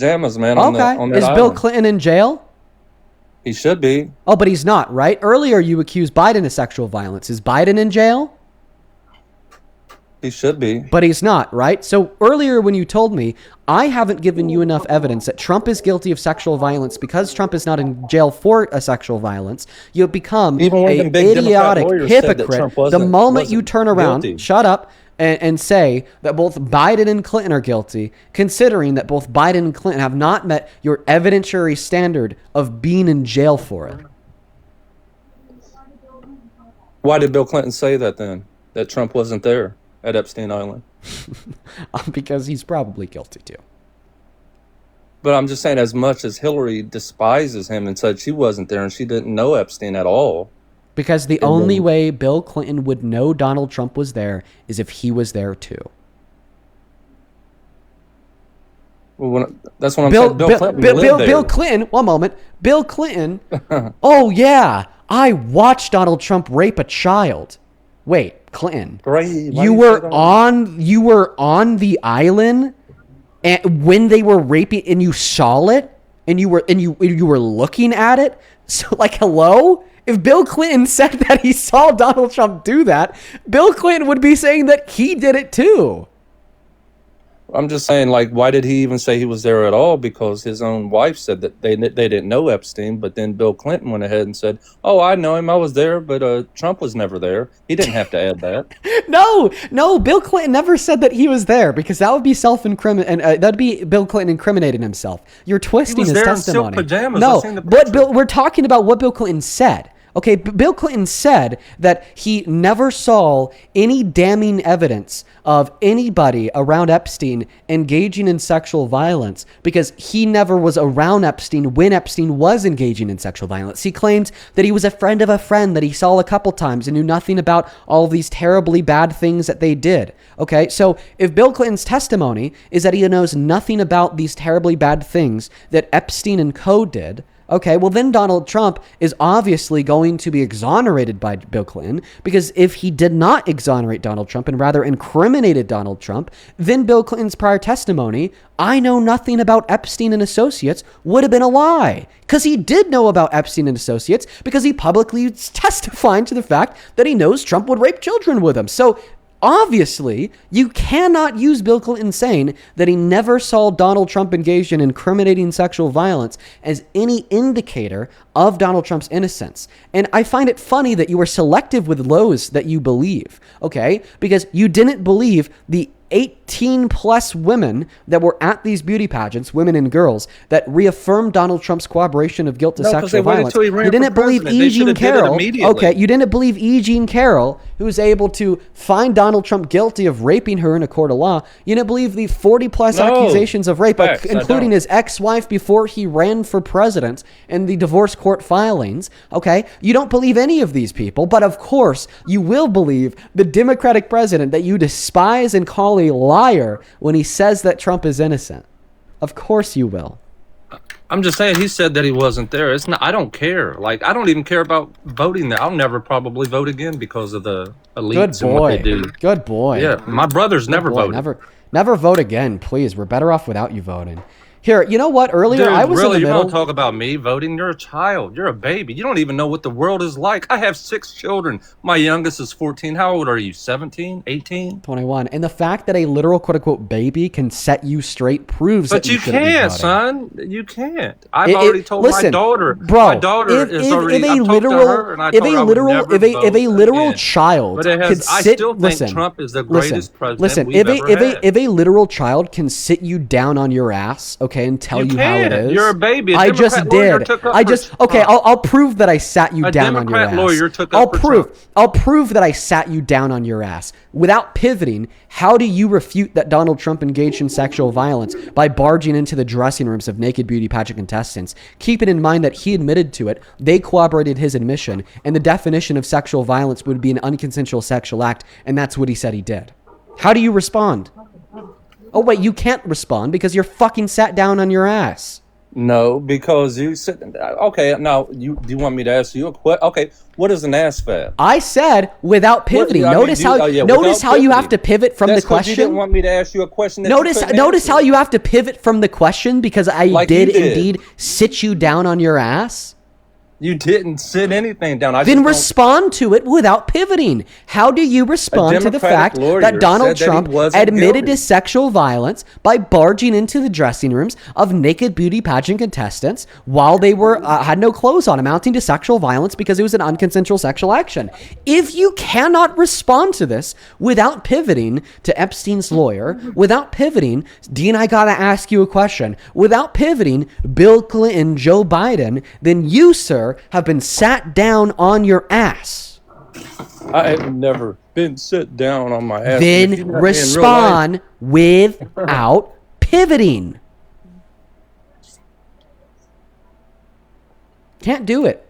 pajamas, man, Okay. on that Is Bill island. Clinton in jail? He should be. Oh, but he's not, right? Earlier, you accused Biden of sexual violence. Is Biden in jail? He should be. But he's not, right? So earlier when you told me, I haven't given you enough evidence that Trump is guilty of sexual violence because Trump is not in jail for a sexual violence, you become Even one of a them big Democrat idiotic lawyers said that hypocrite Trump the wasn't- moment you wasn't turn around, guilty. shut up, and say that both Biden and Clinton are guilty, considering that both Biden and Clinton have not met your evidentiary standard of being in jail for it. Why did Bill Clinton say that then? That Trump wasn't there at Epstein Island? Because he's probably guilty too. But I'm just saying, as much as Hillary despises him and said she wasn't there and she didn't know Epstein at all. Because the only way Bill Clinton would know Donald Trump was there is if he was there too. Well, that's what I'm saying. Bill Clinton lived there. Bill Clinton, one moment. Bill Clinton, oh yeah, I watched Donald Trump rape a child. Wait, Clinton, you were on the island and when they were raping and you saw it and you were looking at it. So like, hello? If Bill Clinton said that he saw Donald Trump do that, Bill Clinton would be saying that he did it too. I'm just saying, like, why did he even say he was there at all? Because his own wife said that they didn't know Epstein, but then Bill Clinton went ahead and said, "Oh, I know him. I was there, but Trump was never there." He didn't have to add that. No, Bill Clinton never said that he was there because that would be self-incriminating, and that'd be Bill Clinton incriminating himself. You're twisting his testimony. In silk pajamas. No, I've seen the but picture. we're talking about what Bill Clinton said. Okay, Bill Clinton said that he never saw any damning evidence of anybody around Epstein engaging in sexual violence because he never was around Epstein when Epstein was engaging in sexual violence. He claims that he was a friend of a friend that he saw a couple times and knew nothing about all of these terribly bad things that they did. Okay, so if Bill Clinton's testimony is that he knows nothing about these terribly bad things that Epstein and co. did, okay, well then Donald Trump is obviously going to be exonerated by Bill Clinton because if he did not exonerate Donald Trump and rather incriminated Donald Trump, then Bill Clinton's prior testimony, "I know nothing about Epstein and Associates," would have been a lie. Because he did know about Epstein and Associates because he publicly is testifying to the fact that he knows Trump would rape children with him. So obviously, you cannot use Bill Clinton saying that he never saw Donald Trump engaged in incriminating sexual violence as any indicator of Donald Trump's innocence. And I find it funny that you are selective with those that you believe, okay? Because you didn't believe the 18 plus women that were at these beauty pageants, women and girls, that reaffirmed Donald Trump's corroboration of guilt to sexual violence. You didn't believe E. Jean Carroll. Okay, you didn't believe E. Jean Carroll, who was able to find Donald Trump guilty of raping her in a court of law. You didn't believe the 40 plus accusations of rape, including his ex-wife before he ran for president and the divorce court filings. Okay, you don't believe any of these people, but of course you will believe the Democratic president that you despise and call a liar when he says that Trump is innocent. Of course you will. I'm just saying, he said that he wasn't there. It's not. I don't care. Like, I don't even care about voting there. I'll never probably vote again because of the elites and what they do. Good boy. Yeah, my brother's never voted. Never vote again, please. We're better off without you voting. Here, you know what? Earlier, Dude, I was really, in the middle. You don't talk about me voting. You're a child. You're a baby. You don't even know what the world is like. I have 6 children. My youngest is 14. How old are you? 17? 18? 21. And the fact that a literal quote-unquote baby can set you straight proves that you shouldn't be voting. Son. You can't. I've already told my daughter. Bro, my daughter is already. If a literal child could sit. I still think Trump is the greatest president we've ever had. If a literal child can sit you down on your ass, okay, and tell you how it is. You're a baby. I just did. I'll prove that I sat you down on your ass. A Democrat lawyer took up for Trump. I'll prove that I sat you down on your ass. Without pivoting, how do you refute that Donald Trump engaged in sexual violence by barging into the dressing rooms of naked beauty pageant contestants? Keeping in mind that he admitted to it, they corroborated his admission, and the definition of sexual violence would be an unconsensual sexual act, and that's what he said he did. How do you respond? Oh, wait, you can't respond because you're fucking sat down on your ass. No, because you said okay. Now you do you want me to ask you a question? Okay, what is an ASVAB? I said without pivoting. I mean, Notice how yeah, notice how without you have to pivoting. pivot from That's the because you didn't question. want me to ask you a question that you Notice couldn't notice how answer. you have to pivot from the question because I Like did you did. indeed sit you down on your ass. You didn't sit anything down. I Then just don't. respond to it without pivoting. How do you respond to the Democratic fact lawyer that Donald said that he Trump wasn't admitted to guilty. sexual violence by barging into the dressing rooms of naked beauty pageant contestants while they were had no clothes on, amounting to sexual violence because it was an unconsensual sexual action? If you cannot respond to this without pivoting to Epstein's lawyer, without pivoting, Dean, I gotta ask you a question. Without pivoting, Bill Clinton, Joe Biden, then you, sir, have been sat down on your ass. I have never been sit down on my ass. Then If you met me in real life- respond without pivoting. Can't do it.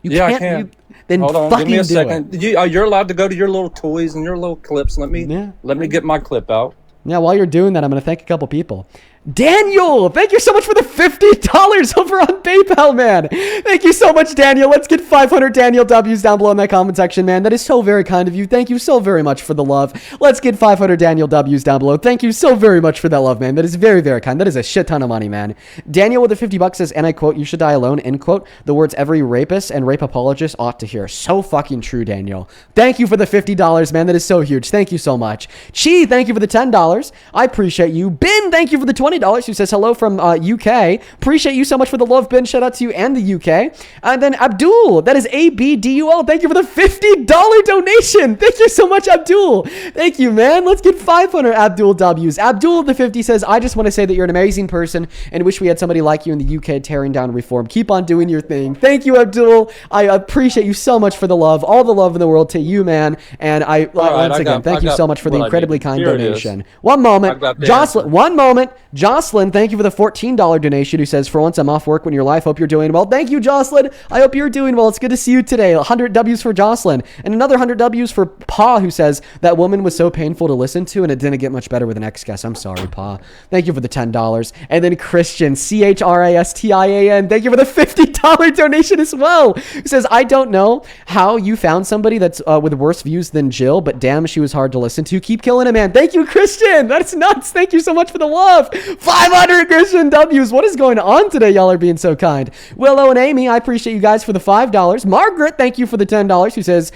You Yeah, I can't. can. Then Hold on, fucking give me a do second. it. You're allowed to go to your little toys and your little clips. Let me get my clip out. Now, while you're doing that, I'm going to thank a couple people. Daniel, thank you so much for the $50 over on PayPal, man. Thank you so much, Daniel. Let's get 500 Daniel W's down below in that comment section, man. That is so very kind of you. Thank you so very much for the love. Let's get 500 Daniel W's down below. Thank you so very much for that love, man. That is very, very kind. That is a shit ton of money, man. Daniel with the $50 says, and I quote, "You should die alone," end quote. The words every rapist and rape apologist ought to hear. So fucking true, Daniel. Thank you for the $50, man. That is so huge. Thank you so much. Chi, thank you for the $10. I appreciate you. Ben, thank you for the $20, who says hello from UK. Appreciate you so much for the love, Ben. Shout out to you and the UK. And then Abdul, that is ABDUL. Thank you for the $50 donation. Thank you so much, Abdul. Thank you, man. Let's get 500 Abdul W's. Abdul the 50 says, I just want to say that you're an amazing person and wish we had somebody like you in the UK tearing down reform. Keep on doing your thing. Thank you, Abdul. I appreciate you so much for the love. All the love in the world to you, man. And once again, thank you so much for the incredibly kind donation. One moment. Jocelyn, one moment. Jocelyn, thank you for the $14 donation, who says, for once I'm off work when you're live. Hope you're doing well. Thank you, Jocelyn. I hope you're doing well. It's good to see you today. 100 W's for Jocelyn. And another 100 W's for Pa, who says, that woman was so painful to listen to and it didn't get much better with an ex-guest. I'm sorry, Pa. Thank you for the $10. And then Christian, CHRASTIAN, thank you for the $50 donation as well, who says, I don't know how you found somebody that's with worse views than Jill, but damn, she was hard to listen to. Keep killing it, man. Thank you, Christian. That's nuts. Thank you so much for the love. 500 Christian W's. What is going on today? Y'all are being so kind. Willow and Amy, I appreciate you guys for the $5. Margaret, thank you for the $10, who says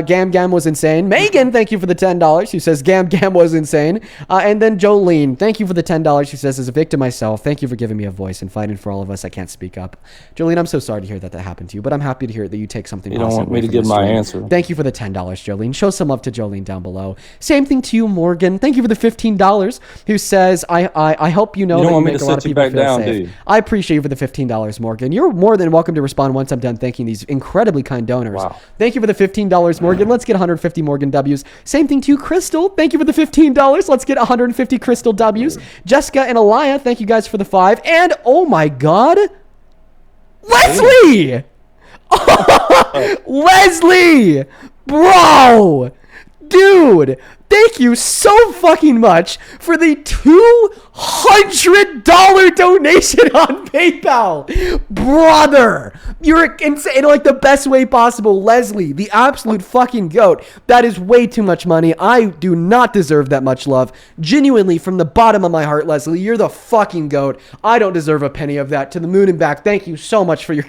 Gam Gam was insane. Megan, thank you for the $10, who says Gam Gam was insane. And then Jolene, thank you for the $10, who says, as a victim myself, thank you for giving me a voice and fighting for all of us. I can't speak up. Jolene, I'm so sorry to hear that happened to you, but I'm happy to hear that you take something. You don't want me to give my answer. Thank you for the $10, Jolene. Show some love to Jolene down below. Same thing to you, Morgan. Thank you for the $15, who says, I hope you know You that don't you want me make to a lot of sit you people back feel down, safe. do you? I appreciate you for the $15, Morgan. You're more than welcome to respond once I'm done thanking these incredibly kind donors. Wow. Thank you for the $15, Morgan. Let's get 150 Morgan W's. Same thing to you, Crystal. Thank you for the $15. Let's get 150 Crystal W's. Jessica and Alaya, thank you guys for the 5. And oh my God, Leslie! Leslie! Bro! Dude! Thank you so fucking much for the $200 donation on PayPal. Brother, you're insane in like the best way possible. Leslie, the absolute fucking goat. That is way too much money. I do not deserve that much love. Genuinely, from the bottom of my heart, Leslie, you're the fucking goat. I don't deserve a penny of that. To the moon and back. Thank you so much for your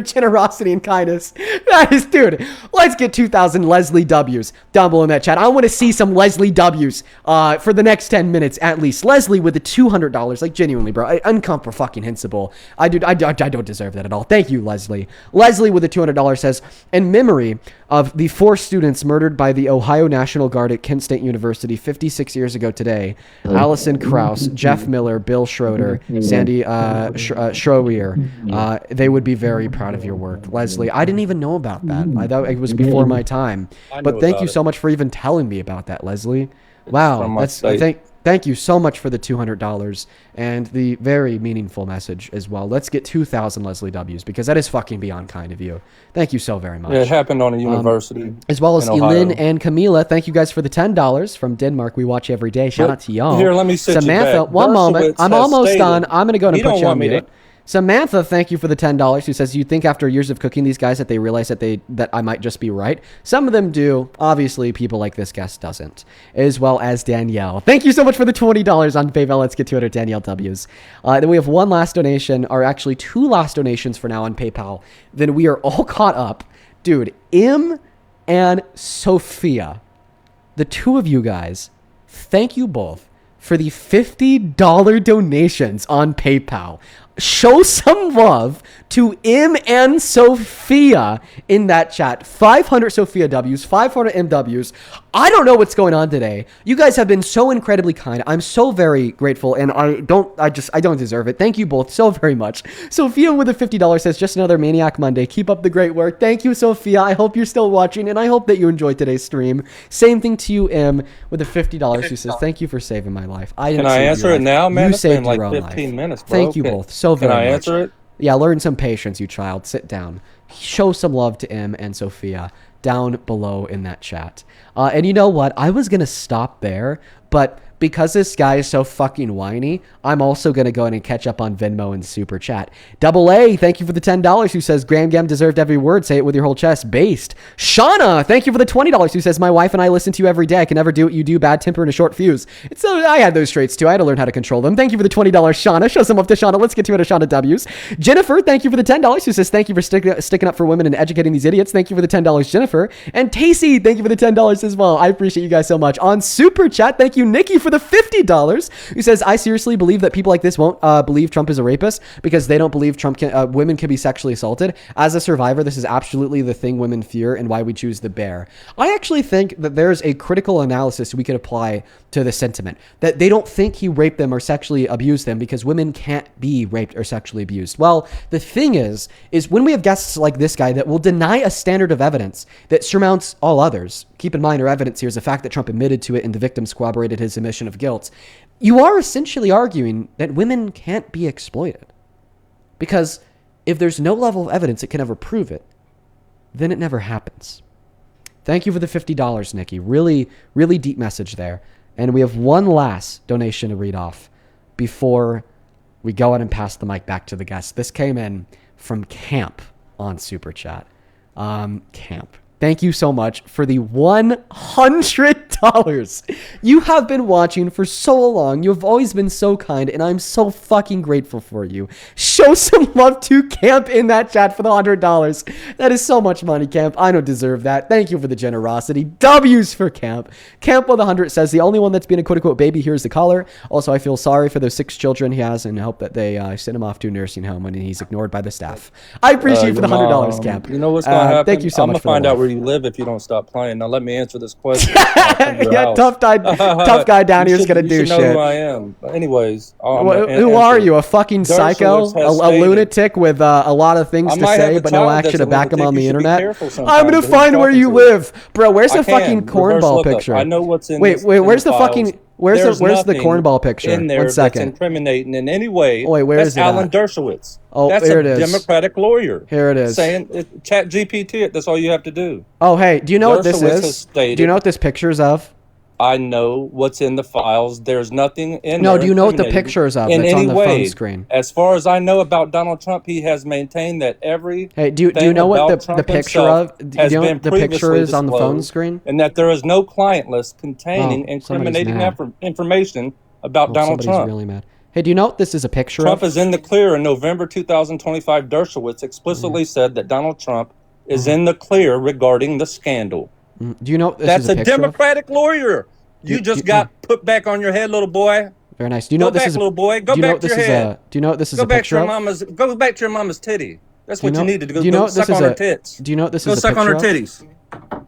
generosity and kindness. That is, dude. Let's get 2,000 Leslie W's down below in that chat. I want to see some Leslie W's for the next 10 minutes at least. Leslie with the $200, like genuinely, bro, incomprehensible. I don't deserve that at all. Thank you, Leslie. Leslie with the $200 says, in memory of the 4 students murdered by the Ohio National Guard at Kent State University 56 years ago today, Allison Krauss, Jeff Miller, Bill Schroeder, Sandy Schroer, they would be very proud of your work. Leslie, I didn't even know about that. I thought it was before my time. But thank you so much for even telling me about that, Leslie. Wow, thank you so much for the $200 and the very meaningful message as well. Let's get 2,000 Leslie W's because that is fucking beyond kind of you. Thank you so very much. Yeah, it happened on a university. As well as in Ohio. Elin and Camila, thank you guys for the $10 from Denmark. We watch every day. Shout out to y'all. Here, let me sit Samantha, you back. one moment. Dershowitz I'm has almost stated done. I'm going to go and he put don't you on want me mute. to- Samantha, thank you for the $10, who says, you think after years of cooking these guys that they realize that I might just be right? Some of them do. Obviously, people like this guest doesn't. As well as Danielle. Thank you so much for the $20 on PayPal. Let's get to it at Danielle W's. Then we have one last donation, or actually two last donations for now on PayPal. Then we are all caught up. Dude, Im and Sophia, the two of you guys, thank you both for the $50 donations on PayPal. Show some love to Im and Sophia in that chat. 500 Sophia W's, 500 MW's. I don't know what's going on today. You guys have been so incredibly kind. I'm so very grateful, and I don't deserve it. Thank you both so very much. Sophia with a $50 says, just another Maniac Monday. Keep up the great work. Thank you, Sophia. I hope you're still watching, and I hope that you enjoyed today's stream. Same thing to you, Im, with a $50. She says, thank you for saving my life. Can I answer it now, man? You It's saved been like your own 15 life. minutes, bro. Thank you both so very much. Can I answer it? Yeah, learn some patience, you child. Sit down. Show some love to Im and Sophia down below in that chat. And you know what? I was going to stop there, but because this guy is so fucking whiny, I'm also going to go in and catch up on Venmo and Super Chat. Double A, thank you for the $10, who says, Graham Gam deserved every word. Say it with your whole chest. Based. Shauna, thank you for the $20, who says, my wife and I listen to you every day. I can never do what you do. Bad temper and a short fuse. I had those traits too. I had to learn how to control them. Thank you for the $20, Shauna. Show some up to Shauna. Let's get to it at Shauna W's. Jennifer, thank you for the $10, who says, thank you for sticking up for women and educating these idiots. Thank you for the $10, Jennifer. And Tacey, thank you for the $10 as well. I appreciate you guys so much. On Super Chat, thank you, Nikki, for the $50, who says, I seriously believe that people like this won't believe Trump is a rapist because they don't believe women can be sexually assaulted. As a survivor, this is absolutely the thing women fear and why we choose the bear. I actually think that there's a critical analysis we could apply to the sentiment that they don't think he raped them or sexually abused them because women can't be raped or sexually abused. Well, the thing is when we have guests like this guy that will deny a standard of evidence that surmounts all others, keep in mind our evidence here is the fact that Trump admitted to it and the victims corroborated his admission of guilt, you are essentially arguing that women can't be exploited. Because if there's no level of evidence that can ever prove it, then it never happens. Thank you for the $50, Nikki. Really, really deep message there. And we have one last donation to read off before we go ahead and pass the mic back to the guest. This came in from Camp on Super Chat. Camp. Thank you so much for the $100. You have been watching for so long. You have always been so kind, and I'm so fucking grateful for you. Show some love to Camp in that chat for the $100. That is so much money, Camp. I don't deserve that. Thank you for the generosity. W's for Camp. Camp with 100 says, the only one that's been a quote-unquote baby here is the caller. Also, I feel sorry for those 6 children he has and hope that they send him off to a nursing home when he's ignored by the staff. I appreciate you for the $100, Camp. You know what's going to happen? Thank you so much for I'm going to find out love. where you live if you don't stop playing. Now let me answer this question. Yeah, tough guy down here is going to do you should shit. know who I am. But anyways, Who are you? A fucking psycho? A lunatic with a lot of things to say but no action to back him on the internet? I'm going to find where you live. Bro, where's the fucking cornball picture? I know what's in Wait, where's the fucking... Where's the cornball picture? In there 1 second. that's incriminating in any way. Wait, where is it Alan at? Dershowitz. Oh, that's there a it is. Democratic lawyer. Here it is. Saying chat GPT it. That's all you have to do. Oh, hey, do you know what this Dershowitz is? has stated- Do you know what this picture is of? I know what's in the files. There's nothing in No, there do you know what the incriminating picture is of in that's on any the way. phone screen? As far as I know about Donald Trump, he has maintained that every Hey, do you know what the picture of? Do you know what the picture is on the phone screen? and that there is no client list containing Oh, somebody's incriminating mad. information about Donald Somebody's Trump. really mad. Hey, do you know what this is a picture Trump of? is in the clear. In November 2025, Dershowitz explicitly said that Donald Trump is in the clear regarding the scandal. Do you know what this That's is a a picture of? Democratic lawyer. You just got put back on your head, little boy. Very nice. Do you know Go what this back, is? little boy. Go do you know back what to this your is head. Do you know what this is Go a back to picture your of? mama's. Go back to your mama's titty. That's Do you what know- you need to do. do you know Go what this suck is on a- her tits. Do you know what this Go is a suck on her picture of? titties.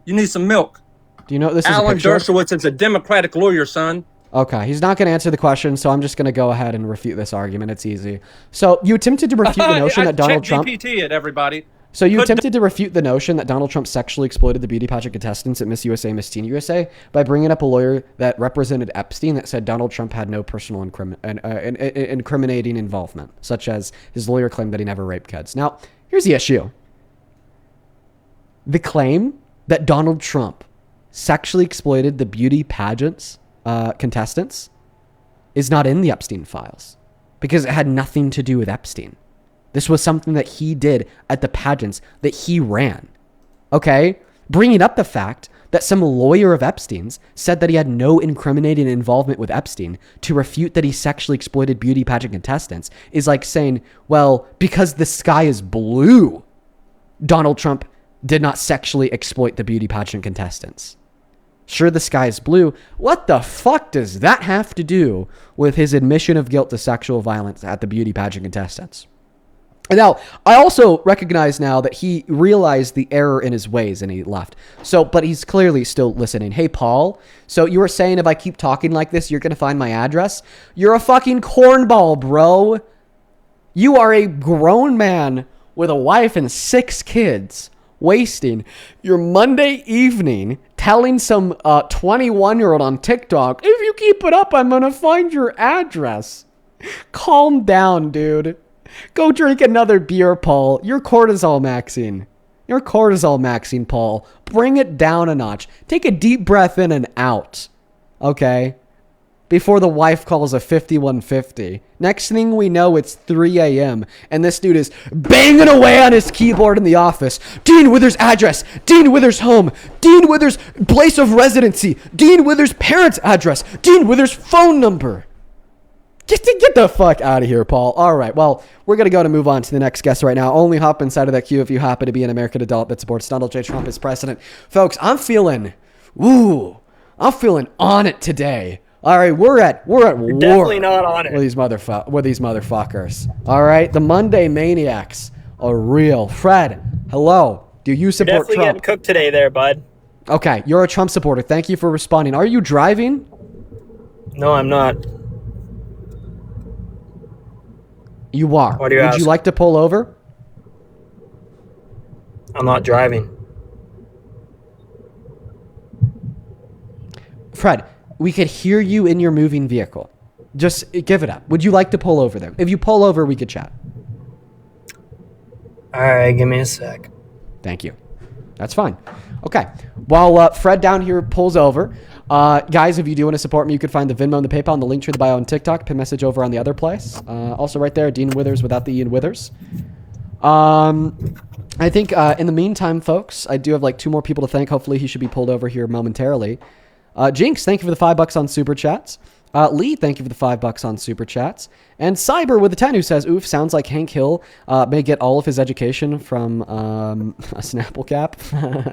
You need some milk. Do you know what this is a Alan picture of? Dershowitz is a Democratic lawyer, son. Okay, he's not going to answer the question, so I'm just going to go ahead and refute this argument. It's easy. So you attempted to refute the notion that Donald Trump... GPT it, everybody. So you attempted to refute the notion that Donald Trump sexually exploited the beauty pageant contestants at Miss USA, Miss Teen USA by bringing up a lawyer that represented Epstein that said Donald Trump had no personal incriminating involvement, such as his lawyer claimed that he never raped kids. Now, here's the issue. The claim that Donald Trump sexually exploited the beauty pageants contestants is not in the Epstein files because it had nothing to do with Epstein. This was something that he did at the pageants that he ran. Okay? Bringing up the fact that some lawyer of Epstein's said that he had no incriminating involvement with Epstein to refute that he sexually exploited beauty pageant contestants is like saying, well, because the sky is blue, Donald Trump did not sexually exploit the beauty pageant contestants. Sure, the sky is blue. What the fuck does that have to do with his admission of guilt to sexual violence at the beauty pageant contestants? Now, I also recognize now that he realized the error in his ways and he left. So, but he's clearly still listening. Hey, Paul, so you were saying if I keep talking like this, you're going to find my address? You're a fucking cornball, bro. You are a grown man with a wife and 6 kids, wasting your Monday evening telling some 21-year-old on TikTok, if you keep it up, I'm going to find your address. Calm down, dude. Go drink another beer, Paul. You're cortisol maxing. You're cortisol maxing, Paul. Bring it down a notch. Take a deep breath in and out. Okay? Before the wife calls a 5150. Next thing we know, it's 3 a.m. and this dude is banging away on his keyboard in the office. Dean Withers' address. Dean Withers' home. Dean Withers' place of residency. Dean Withers' parents' address. Dean Withers' phone number. Get the fuck out of here, Paul. All right, well, we're going to move on to the next guest right now. Only hop inside of that queue if you happen to be an American adult that supports Donald J. Trump as president. Folks, I'm feeling on it today. All right, we're at war. Definitely not on it. With these motherfuckers. All right, the Monday Maniacs are real. Fred, hello. Do you support You're definitely Trump? getting cooked today there, bud. Okay, you're a Trump supporter. Thank you for responding. Are you driving? No, I'm not. You are. What do you Would ask? you like to pull over? I'm not driving. Fred, we could hear you in your moving vehicle. Just give it up. Would you like to pull over there? If you pull over, we could chat. All right, give me a sec. Thank you. That's fine. Okay. While Fred down here pulls over, guys, if you do want to support me, you can find the Venmo and the PayPal and the link to the bio on TikTok. Pin message over on the other place. Also right there, Dean Withers without the Ian Withers. I think in the meantime, folks, I do have like 2 more people to thank. Hopefully he should be pulled over here momentarily. Jinx, thank you for the $5 on Super Chats. Lee, thank you for the $5 on Super Chats. And Cyber with the 10 who says, oof, sounds like Hank Hill may get all of his education from a Snapple cap.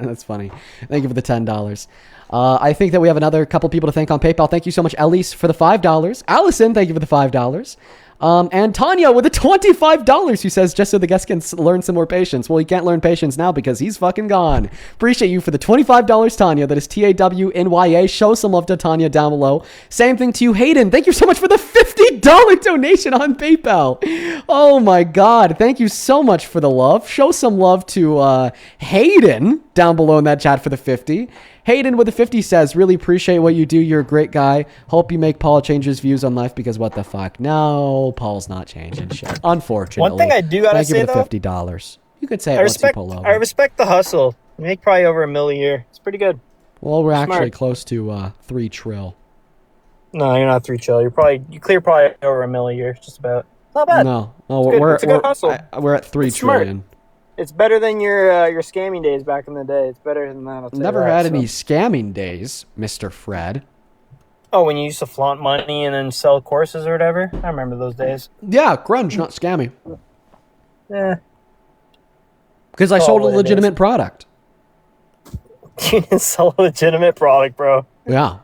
That's funny. Thank you for the $10. I think that we have another couple people to thank on PayPal. Thank you so much, Elise, for the $5. Allison, thank you for the $5. And Tanya with the $25 who says, just so the guest can learn some more patience. Well, he can't learn patience now because he's fucking gone. Appreciate you for the $25, Tanya. That is TAWNYA. Show some love to Tanya down below. Same thing to you, Hayden. Thank you so much for the $50 donation on PayPal. Oh my God. Thank you so much for the love. Show some love to Hayden down below in that chat for the 50. Hayden with the 50 says, really appreciate what you do. You're a great guy. Hope you make Paul change his views on life because what the fuck? No, Paul's not changing shit. Unfortunately. One thing I do gotta say, thank you for though, the $50. You could say it once you pull over. I respect the hustle. You make probably over $1 million a year. It's pretty good. Well, we're Smart. actually close to 3 trill. No, you're not 3 chill. You clear probably over $1 million a year. Just about. Not bad. No, It's a good hustle. we're at 3 It's smart. trillion. It's better than your scamming days back in the day. It's better than that. I'll tell you Never that, had so. any scamming days, Mr. Fred. Oh, when you used to flaunt money and then sell courses or whatever? I remember those days. Yeah, grunge, not scammy. Yeah. Because I That's sold a all it legitimate product. You didn't sell a legitimate product, bro. Yeah.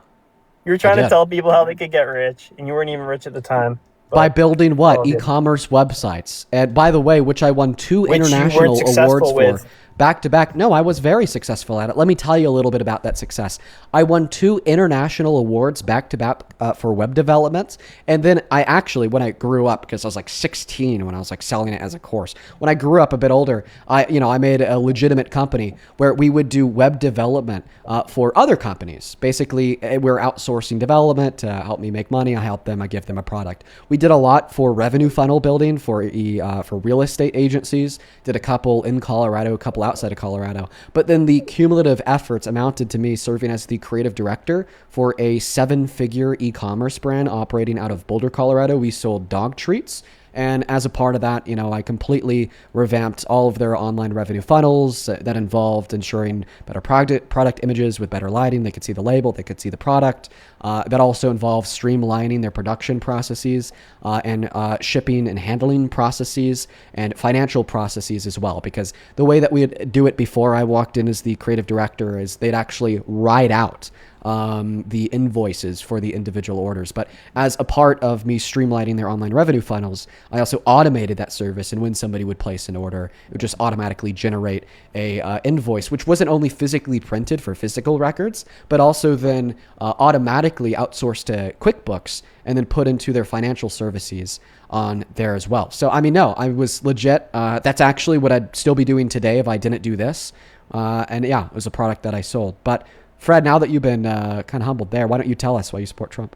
You were trying I to did. tell people how they could get rich, and you weren't even rich at the time. By building what? Oh, good. E-commerce websites. And by the way, which I won 2 Which you weren't international successful awards with. for. Back to back. No, I was very successful at it. Let me tell you a little bit about that success. I won 2 international awards back to back for web development. And then I actually, when I grew up, because I was like 16 when I was like selling it as a course. When I grew up a bit older, I made a legitimate company where we would do web development for other companies. Basically, we're outsourcing development to help me make money. I help them. I give them a product. We did a lot for revenue funnel building for real estate agencies. Did a couple in Colorado, a couple outside of Colorado. But then the cumulative efforts amounted to me serving as the creative director for a 7-figure e-commerce brand operating out of Boulder, Colorado. We sold dog treats And as a part of that, I completely revamped all of their online revenue funnels that involved ensuring better product images with better lighting. They could see the label, they could see the product. That also involves streamlining their production processes and shipping and handling processes and financial processes as well. Because the way that we'd do it before I walked in as the creative director is they'd actually write out the invoices for the individual orders. But as a part of me streamlining their online revenue funnels, I also automated that service. And when somebody would place an order, it would just automatically generate a invoice, which wasn't only physically printed for physical records, but also then automatically outsourced to QuickBooks and then put into their financial services on there as well. So, no, I was legit. That's actually what I'd still be doing today if I didn't do this. And yeah, it was a product that I sold. But Fred, now that you've been kind of humbled there, why don't you tell us why you support Trump?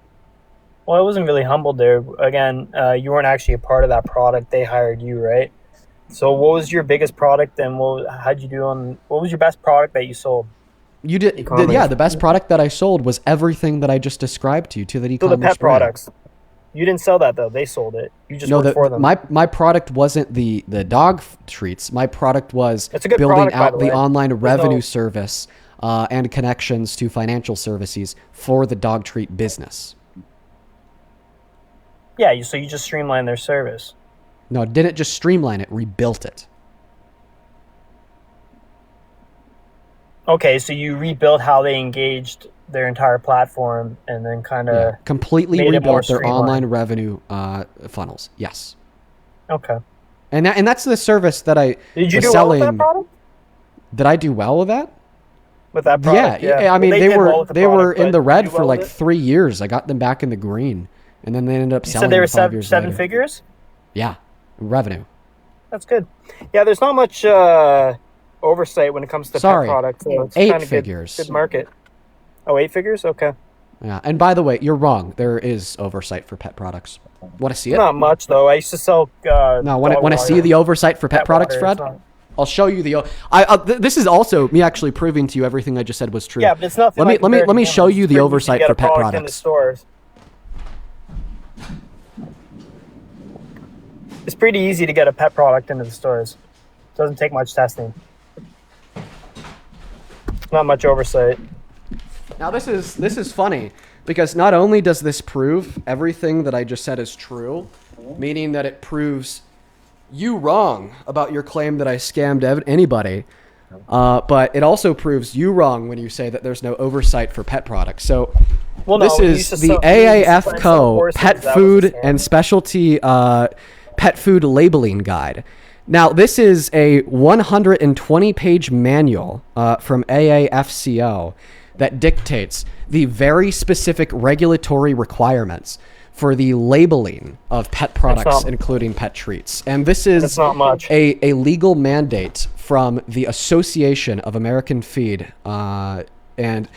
Well, I wasn't really humbled there. Again, you weren't actually a part of that product. They hired you, right? So what was your biggest product and what was your best product that you sold? You did, the best product that I sold was everything that I just described to that e-commerce So the pet brand. products. You didn't sell that though. They sold it. You just worked for them. My product wasn't the dog treats. My product was It's a good building product, by out the the way. online revenue service and connections to financial services for the dog treat business. Yeah, so you just streamlined their service. No, it didn't just streamline it, rebuilt it. Okay, so you rebuilt how they engaged their entire platform and then kind of completely made it more rebuilt their streamlined. online revenue funnels. Yes. Okay. And that's the service that I Did you was do selling. well with that product? Did I do well with that? With that product? Yeah. I mean, Well, they did were well with the they were product, in but the did you red do for well like with it? 3 years. I got them back in the green, and then they ended up You selling said they were 5 years seven later. figures? Yeah, revenue. That's good. Yeah, there's not much oversight when it comes to Sorry, pet products. So it's 8 kinda figures. Good market. Oh, 8 figures? Okay. Yeah, and by the way, you're wrong. There is oversight for pet products. Want to see it? Not much though. I used to sell. No, want to see the oversight for pet products, water. Fred? I'll show you the. This is also me actually proving to you everything I just said was true. Yeah, but it's nothing. Let me show you the oversight for pet In the products. stores. It's pretty easy to get a pet product into the stores. Doesn't take much testing. Not much oversight. Now this is funny because not only does this prove everything that I just said is true, meaning that it proves you wrong about your claim that I scammed anybody, but it also proves you wrong when you say that there's no oversight for pet products. So Well, this no, is the AAFCO Pet Food and Specialty Pet Food Labeling Guide. Now, this is a 120-page manual from AAFCO that dictates the very specific regulatory requirements for the labeling of pet products, including pet treats. And this is not much. a legal mandate from the Association of American Feed. And,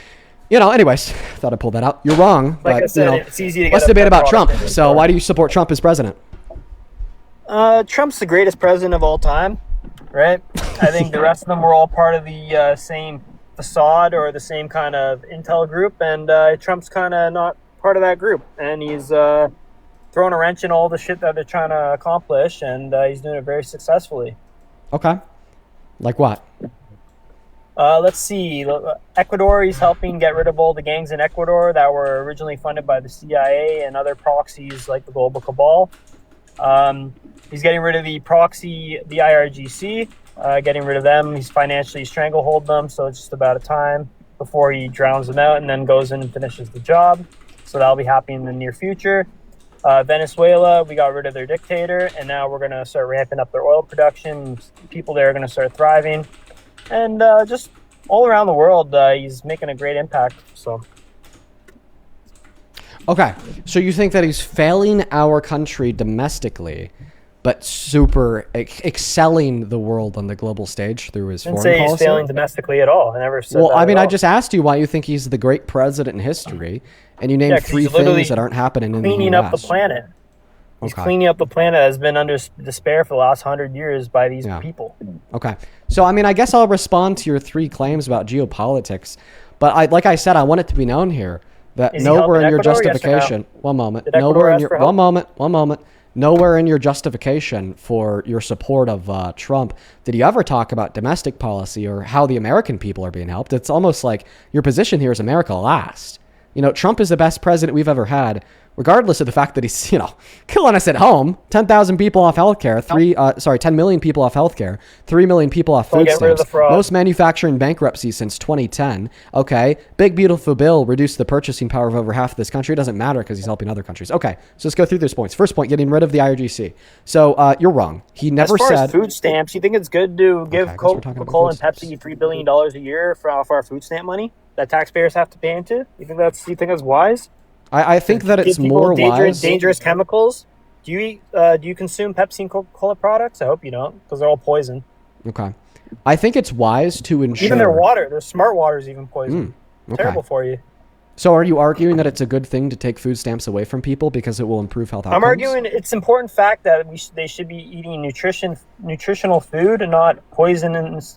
anyways, thought I'd pull that out. You're wrong, Like but, I said, it's easy to get let's a debate pet about product Trump. in the So store. why do you support Trump as president? Trump's the greatest president of all time, right? I think the rest of them were all part of the same facade or the same kind of intel group, and Trump's kind of not part of that group, and he's throwing a wrench in all the shit that they're trying to accomplish, and he's doing it very successfully. Okay. Like what? Let's see. Ecuador, he's helping get rid of all the gangs in Ecuador that were originally funded by the CIA and other proxies like the Global Cabal. He's getting rid of the proxy, the IRGC, getting rid of them. He's financially stranglehold them, so it's just about a time before he drowns them out and then goes in and finishes the job. So that'll be happening in the near future. Venezuela, we got rid of their dictator, and now we're going to start ramping up their oil production. People there are going to start thriving. And just all around the world, he's making a great impact. So. Okay, so you think that he's failing our country domestically, but super excelling the world on the global stage through his I didn't foreign say he's policy? failing domestically at all. I never said Well, that I mean, at I all. just asked you why you think he's the great president in history, and you named 'cause 3 he's literally things that aren't happening in the cleaning U.S. up the planet. He's Okay. cleaning up the planet that has been under despair for the last 100 years by these people. Okay. So, I mean, I guess I'll respond to your 3 claims about geopolitics. But like I said, I want it to be known here that Is he nowhere helping in your Ecuador, yes or no? justification. One moment. Did Ecuador Nowhere in ask your for help? one moment. nowhere in your justification for your support of Trump did you ever talk about domestic policy or how the American people are being helped. It's almost like your position here is America last. You know, Trump is the best president we've ever had, regardless of the fact that he's, killing us at home. 10,000 people off healthcare, 10 million people off healthcare, 3 million people off food stamps, most manufacturing bankruptcies since 2010. Okay, big beautiful bill reduced the purchasing power of over half of this country. It doesn't matter because he's helping other countries. Okay, so let's go through those points. First point, getting rid of the IRGC. So you're wrong. He never as far said. As food stamps, you think it's good to give Coca-Cola and Pepsi $3 billion a year off our food stamp money that taxpayers have to pay into? You think that's wise? I think that it's more wise. Dangerous chemicals. Do you consume Pepsi and Coca-Cola products? I hope you don't, because they're all poison. Okay, I think it's wise to ensure. Even their water, their smart water is even poison. Okay. Terrible for you. So are you arguing that it's a good thing to take food stamps away from people because it will improve health outcomes? I'm arguing it's important fact that they should be eating nutritional food and not poisonous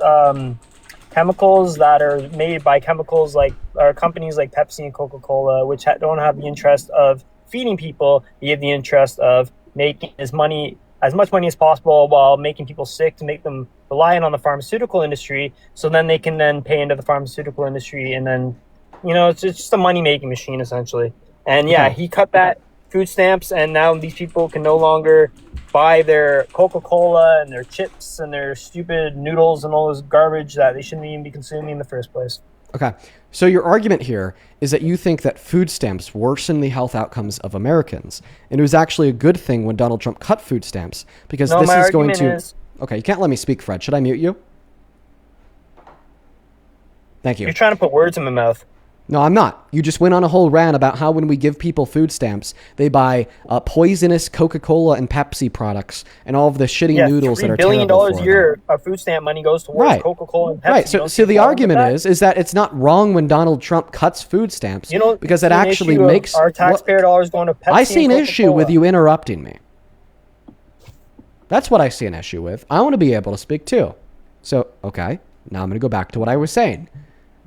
chemicals that are made by companies like Pepsi and Coca-Cola, which don't have the interest of feeding people. They have the interest of making as much money as possible while making people sick to make them reliant on the pharmaceutical industry. So then they can then pay into the pharmaceutical industry, and then it's just a money-making machine essentially. And he cut that food stamps, and now these people can no longer buy their Coca-Cola and their chips and their stupid noodles and all this garbage that they shouldn't even be consuming in the first place. Okay. So your argument here is that you think that food stamps worsen the health outcomes of Americans. And it was actually a good thing when Donald Trump cut food stamps because this is going to... Okay, you can't let me speak, Fred. Should I mute you? Thank you. You're trying to put words in my mouth. No, I'm not. You just went on a whole rant about how when we give people food stamps, they buy poisonous Coca-Cola and Pepsi products and all of the shitty noodles that are terrible for them. $3 billion a year of food stamp money goes towards Coca-Cola and Pepsi. Right. So the argument is that it's not wrong when Donald Trump cuts food stamps because it actually makes our taxpayer dollars going to Pepsi. I see an issue with you interrupting me. That's what I see an issue with. I want to be able to speak too. So, okay, now I'm going to go back to what I was saying.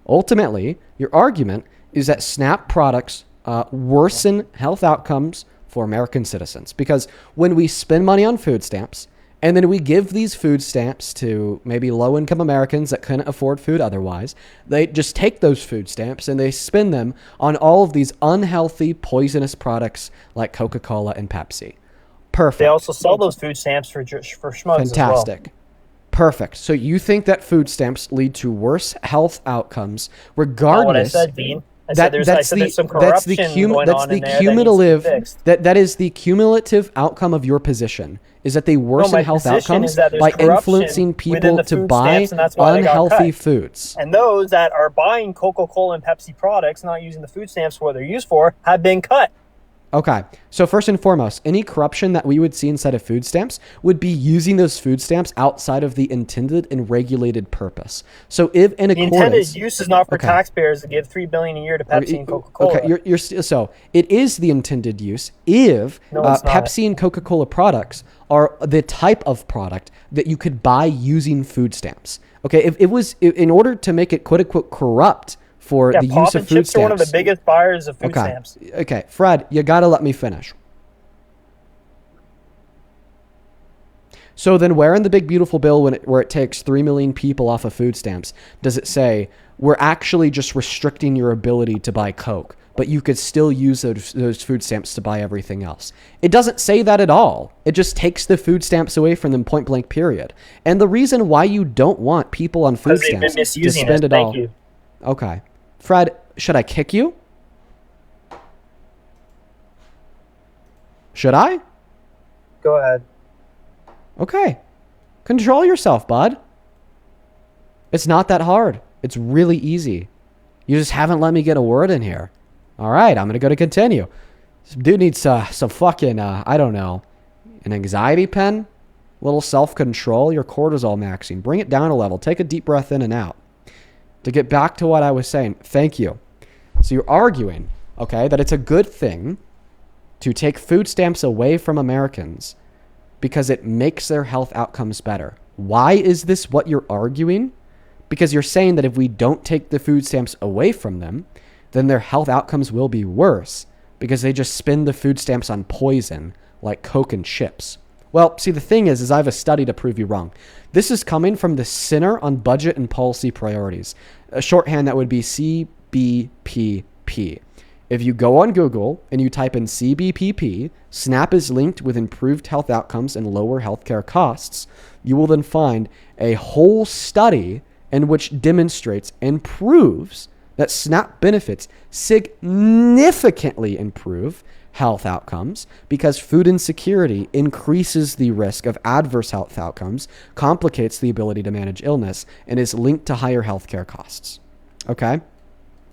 Ultimately, your argument is that SNAP products worsen health outcomes for American citizens because when we spend money on food stamps and then we give these food stamps to maybe low-income Americans that couldn't afford food otherwise, they just take those food stamps and they spend them on all of these unhealthy, poisonous products like Coca-Cola and Pepsi. Perfect. They also sell those food stamps for schmucks Fantastic. As well. Perfect. So you think that food stamps lead to worse health outcomes, regardless? What I said, Dean. There's some corruption going on in there that is the cumulative outcome of your position. Is that they worsen health outcomes by influencing people to buy unhealthy foods. And those that are buying Coca-Cola and Pepsi products, not using the food stamps for what they're used for, have been cut. Okay, so first and foremost, any corruption that we would see inside of food stamps would be using those food stamps outside of the intended and regulated purpose. So if in accordance... The intended use is not for taxpayers to give $3 billion a year to Pepsi and Coca-Cola. Okay, so it is the intended use if Pepsi and Coca-Cola products are the type of product that you could buy using food stamps. Okay, if it was, in order to make it quote-unquote corrupt for the use of food stamps. Are one of the biggest buyers of food stamps. Okay, Fred, you got to let me finish. So then where in the big beautiful bill where it takes 3 million people off of food stamps does it say we're actually just restricting your ability to buy Coke, but you could still use those food stamps to buy everything else? It doesn't say that at all. It just takes the food stamps away from them, point blank, period. And the reason why you don't want people on food stamps to spend it all... Okay. Fred, should I kick you? Should I? Go ahead. Okay. Control yourself, bud. It's not that hard. It's really easy. You just haven't let me get a word in here. All right, I'm going to go to continue. This dude needs some fucking, I don't know, an anxiety pen? A little self-control? Your cortisol maxing. Bring it down a level. Take a deep breath in and out. To get back to what I was saying, thank you. So you're arguing, okay, that it's a good thing to take food stamps away from Americans because it makes their health outcomes better. Why is this what you're arguing? Because you're saying that if we don't take the food stamps away from them, then their health outcomes will be worse because they just spend the food stamps on poison like Coke and chips. Well, see, the thing is I have a study to prove you wrong. This is coming from the Center on Budget and Policy Priorities. A shorthand that would be CBPP. If you go on Google and you type in CBPP, SNAP is linked with improved health outcomes and lower healthcare costs, you will then find a whole study in which demonstrates and proves that SNAP benefits significantly improve health outcomes because food insecurity increases the risk of adverse health outcomes, complicates the ability to manage illness, and is linked to higher healthcare costs. Okay?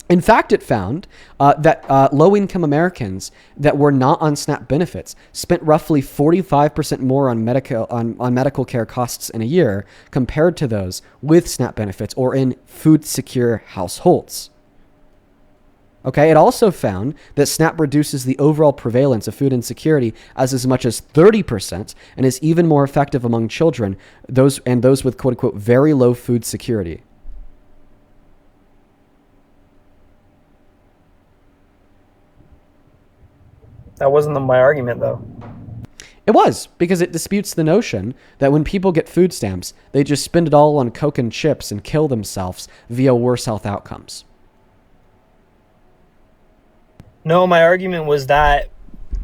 In fact, it found that low-income Americans that were not on SNAP benefits spent roughly 45% more on medical care costs in a year compared to those with SNAP benefits or in food-secure households. Okay, it also found that SNAP reduces the overall prevalence of food insecurity as much as 30% and is even more effective among children, those with quote-unquote very low food security. That wasn't my argument, though. It was, because it disputes the notion that when people get food stamps, they just spend it all on Coke and chips and kill themselves via worse health outcomes. No, my argument was that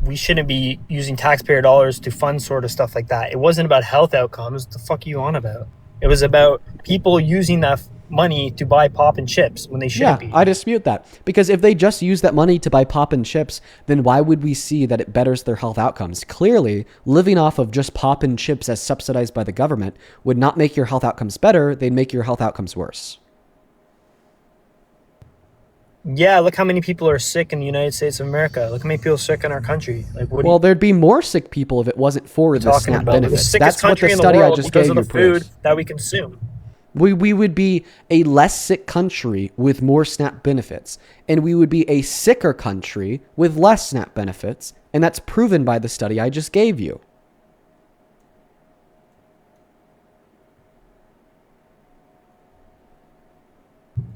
we shouldn't be using taxpayer dollars to fund sort of stuff like that. It wasn't about health outcomes. What the fuck are you on about? It was about people using that money to buy pop and chips when they shouldn't be. Yeah, I dispute that. Because if they just use that money to buy pop and chips, then why would we see that it betters their health outcomes? Clearly, living off of just pop and chips as subsidized by the government would not make your health outcomes better. They'd make your health outcomes worse. Yeah, look how many people are sick in the United States of America. Look how many people are sick in our country. Like, well, there'd be more sick people if it wasn't for the SNAP benefits. That's what the study I just gave you proves. Food that we consume. We would be a less sick country with more SNAP benefits, and we would be a sicker country with less SNAP benefits, and that's proven by the study I just gave you.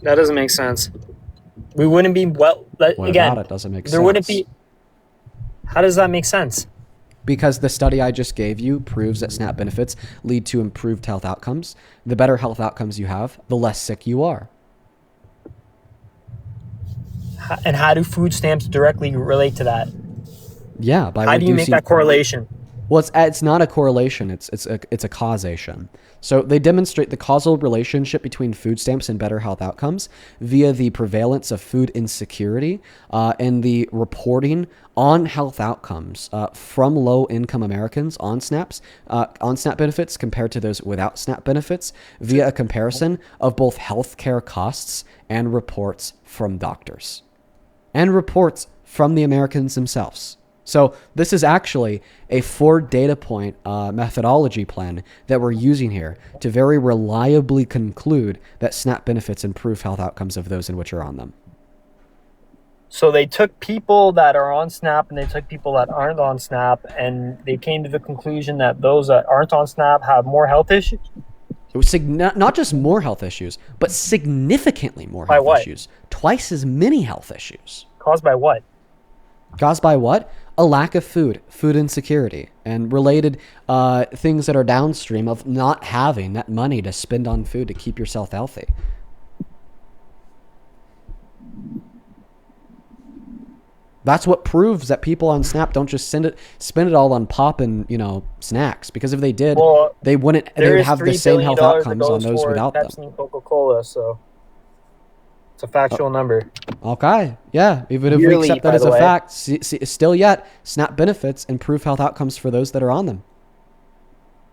That doesn't make sense. We wouldn't be What again. About it doesn't make sense. There wouldn't be. How does that make sense? Because the study I just gave you proves that SNAP benefits lead to improved health outcomes. The better health outcomes you have, the less sick you are. And how do food stamps directly relate to that? Yeah, by how do you make that correlation? Well, it's not a correlation. It's a causation. So they demonstrate the causal relationship between food stamps and better health outcomes via the prevalence of food insecurity and the reporting on health outcomes from low-income Americans on SNAP benefits compared to those without SNAP benefits via a comparison of both healthcare costs and reports from doctors and reports from the Americans themselves. So this is actually a 4 data point methodology plan that we're using here to very reliably conclude that SNAP benefits improve health outcomes of those in which are on them. So they took people that are on SNAP and they took people that aren't on SNAP, and they came to the conclusion that those that aren't on SNAP have more health issues? It was not just more health issues, but significantly more health issues. Twice as many health issues. Caused by what? Caused by what? A lack of food insecurity, and related things that are downstream of not having that money to spend on food to keep yourself healthy. That's what proves that people on SNAP don't just spend it all on pop and snacks. Because if they did, they wouldn't have the same health outcomes on those without them. Pepsi and Coca-Cola, so it's a factual number. Okay, yeah. Even if we accept that as a fact, still yet, SNAP benefits improve health outcomes for those that are on them.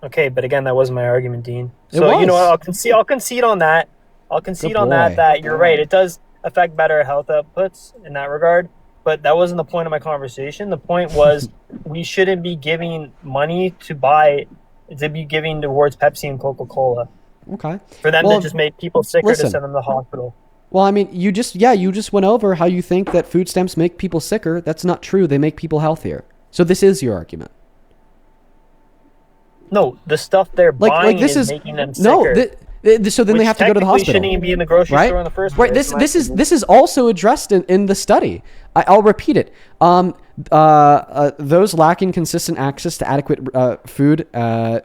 Okay, but again, that wasn't my argument, Dean. So you know what? I'll concede on that. That you're right. It does affect better health outputs in that regard. But that wasn't the point of my conversation. The point was we shouldn't be giving money to be giving towards Pepsi and Coca-Cola. Okay. For them to just make people sicker to send them to the hospital. Well, I mean, you just went over how you think that food stamps make people sicker. That's not true. They make people healthier. So this is your argument. No, the stuff they're buying is making them sicker. So then they have to go to the hospital. Shouldn't even be in the grocery store in the first place. Right. This is also addressed in the study. I'll repeat it. Those lacking consistent access to adequate food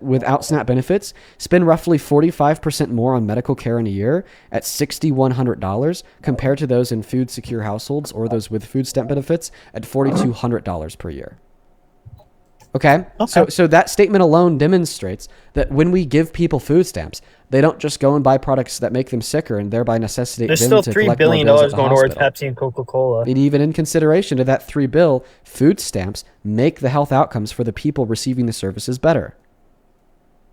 without SNAP benefits spend roughly 45% more on medical care in a year at $6,100 compared to those in food secure households or those with food stamp benefits at $4,200 per year. Okay? So that statement alone demonstrates that when we give people food stamps, they don't just go and buy products that make them sicker and thereby necessitate There's them still to $3 collect billion more bills at the going towards hospital. Pepsi and Coca-Cola. And even in consideration to that $3 billion, food stamps make the health outcomes for the people receiving the services better.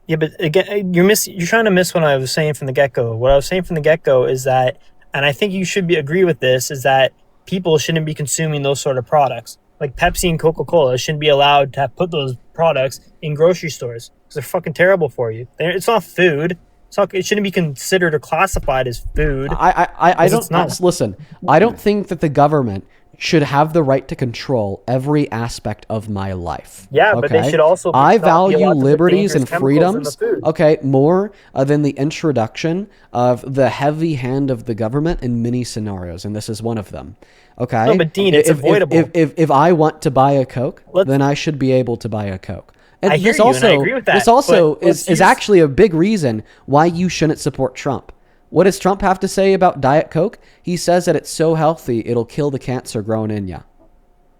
Yeah, but again, you're trying to miss what I was saying from the get-go. What I was saying from the get-go is that, and I think you should agree with this, is that people shouldn't be consuming those sort of products. Like Pepsi and Coca-Cola shouldn't be allowed to put those products in grocery stores because they're fucking terrible for you. It's not food. It shouldn't be considered or classified as food. I don't listen. I don't think that the government should have the right to control every aspect of my life. Yeah, okay? but they should also. I not be value allowed to put liberties and dangerous chemicals in the freedoms. food. Okay, more than the introduction of the heavy hand of the government in many scenarios, and this is one of them. Okay. No, but Dean, it's avoidable. If I want to buy a Coke, then I should be able to buy a Coke. And I hear you, and I agree with that, this also but is actually a big reason why you shouldn't support Trump. What does Trump have to say about Diet Coke? He says that it's so healthy, it'll kill the cancer growing in you.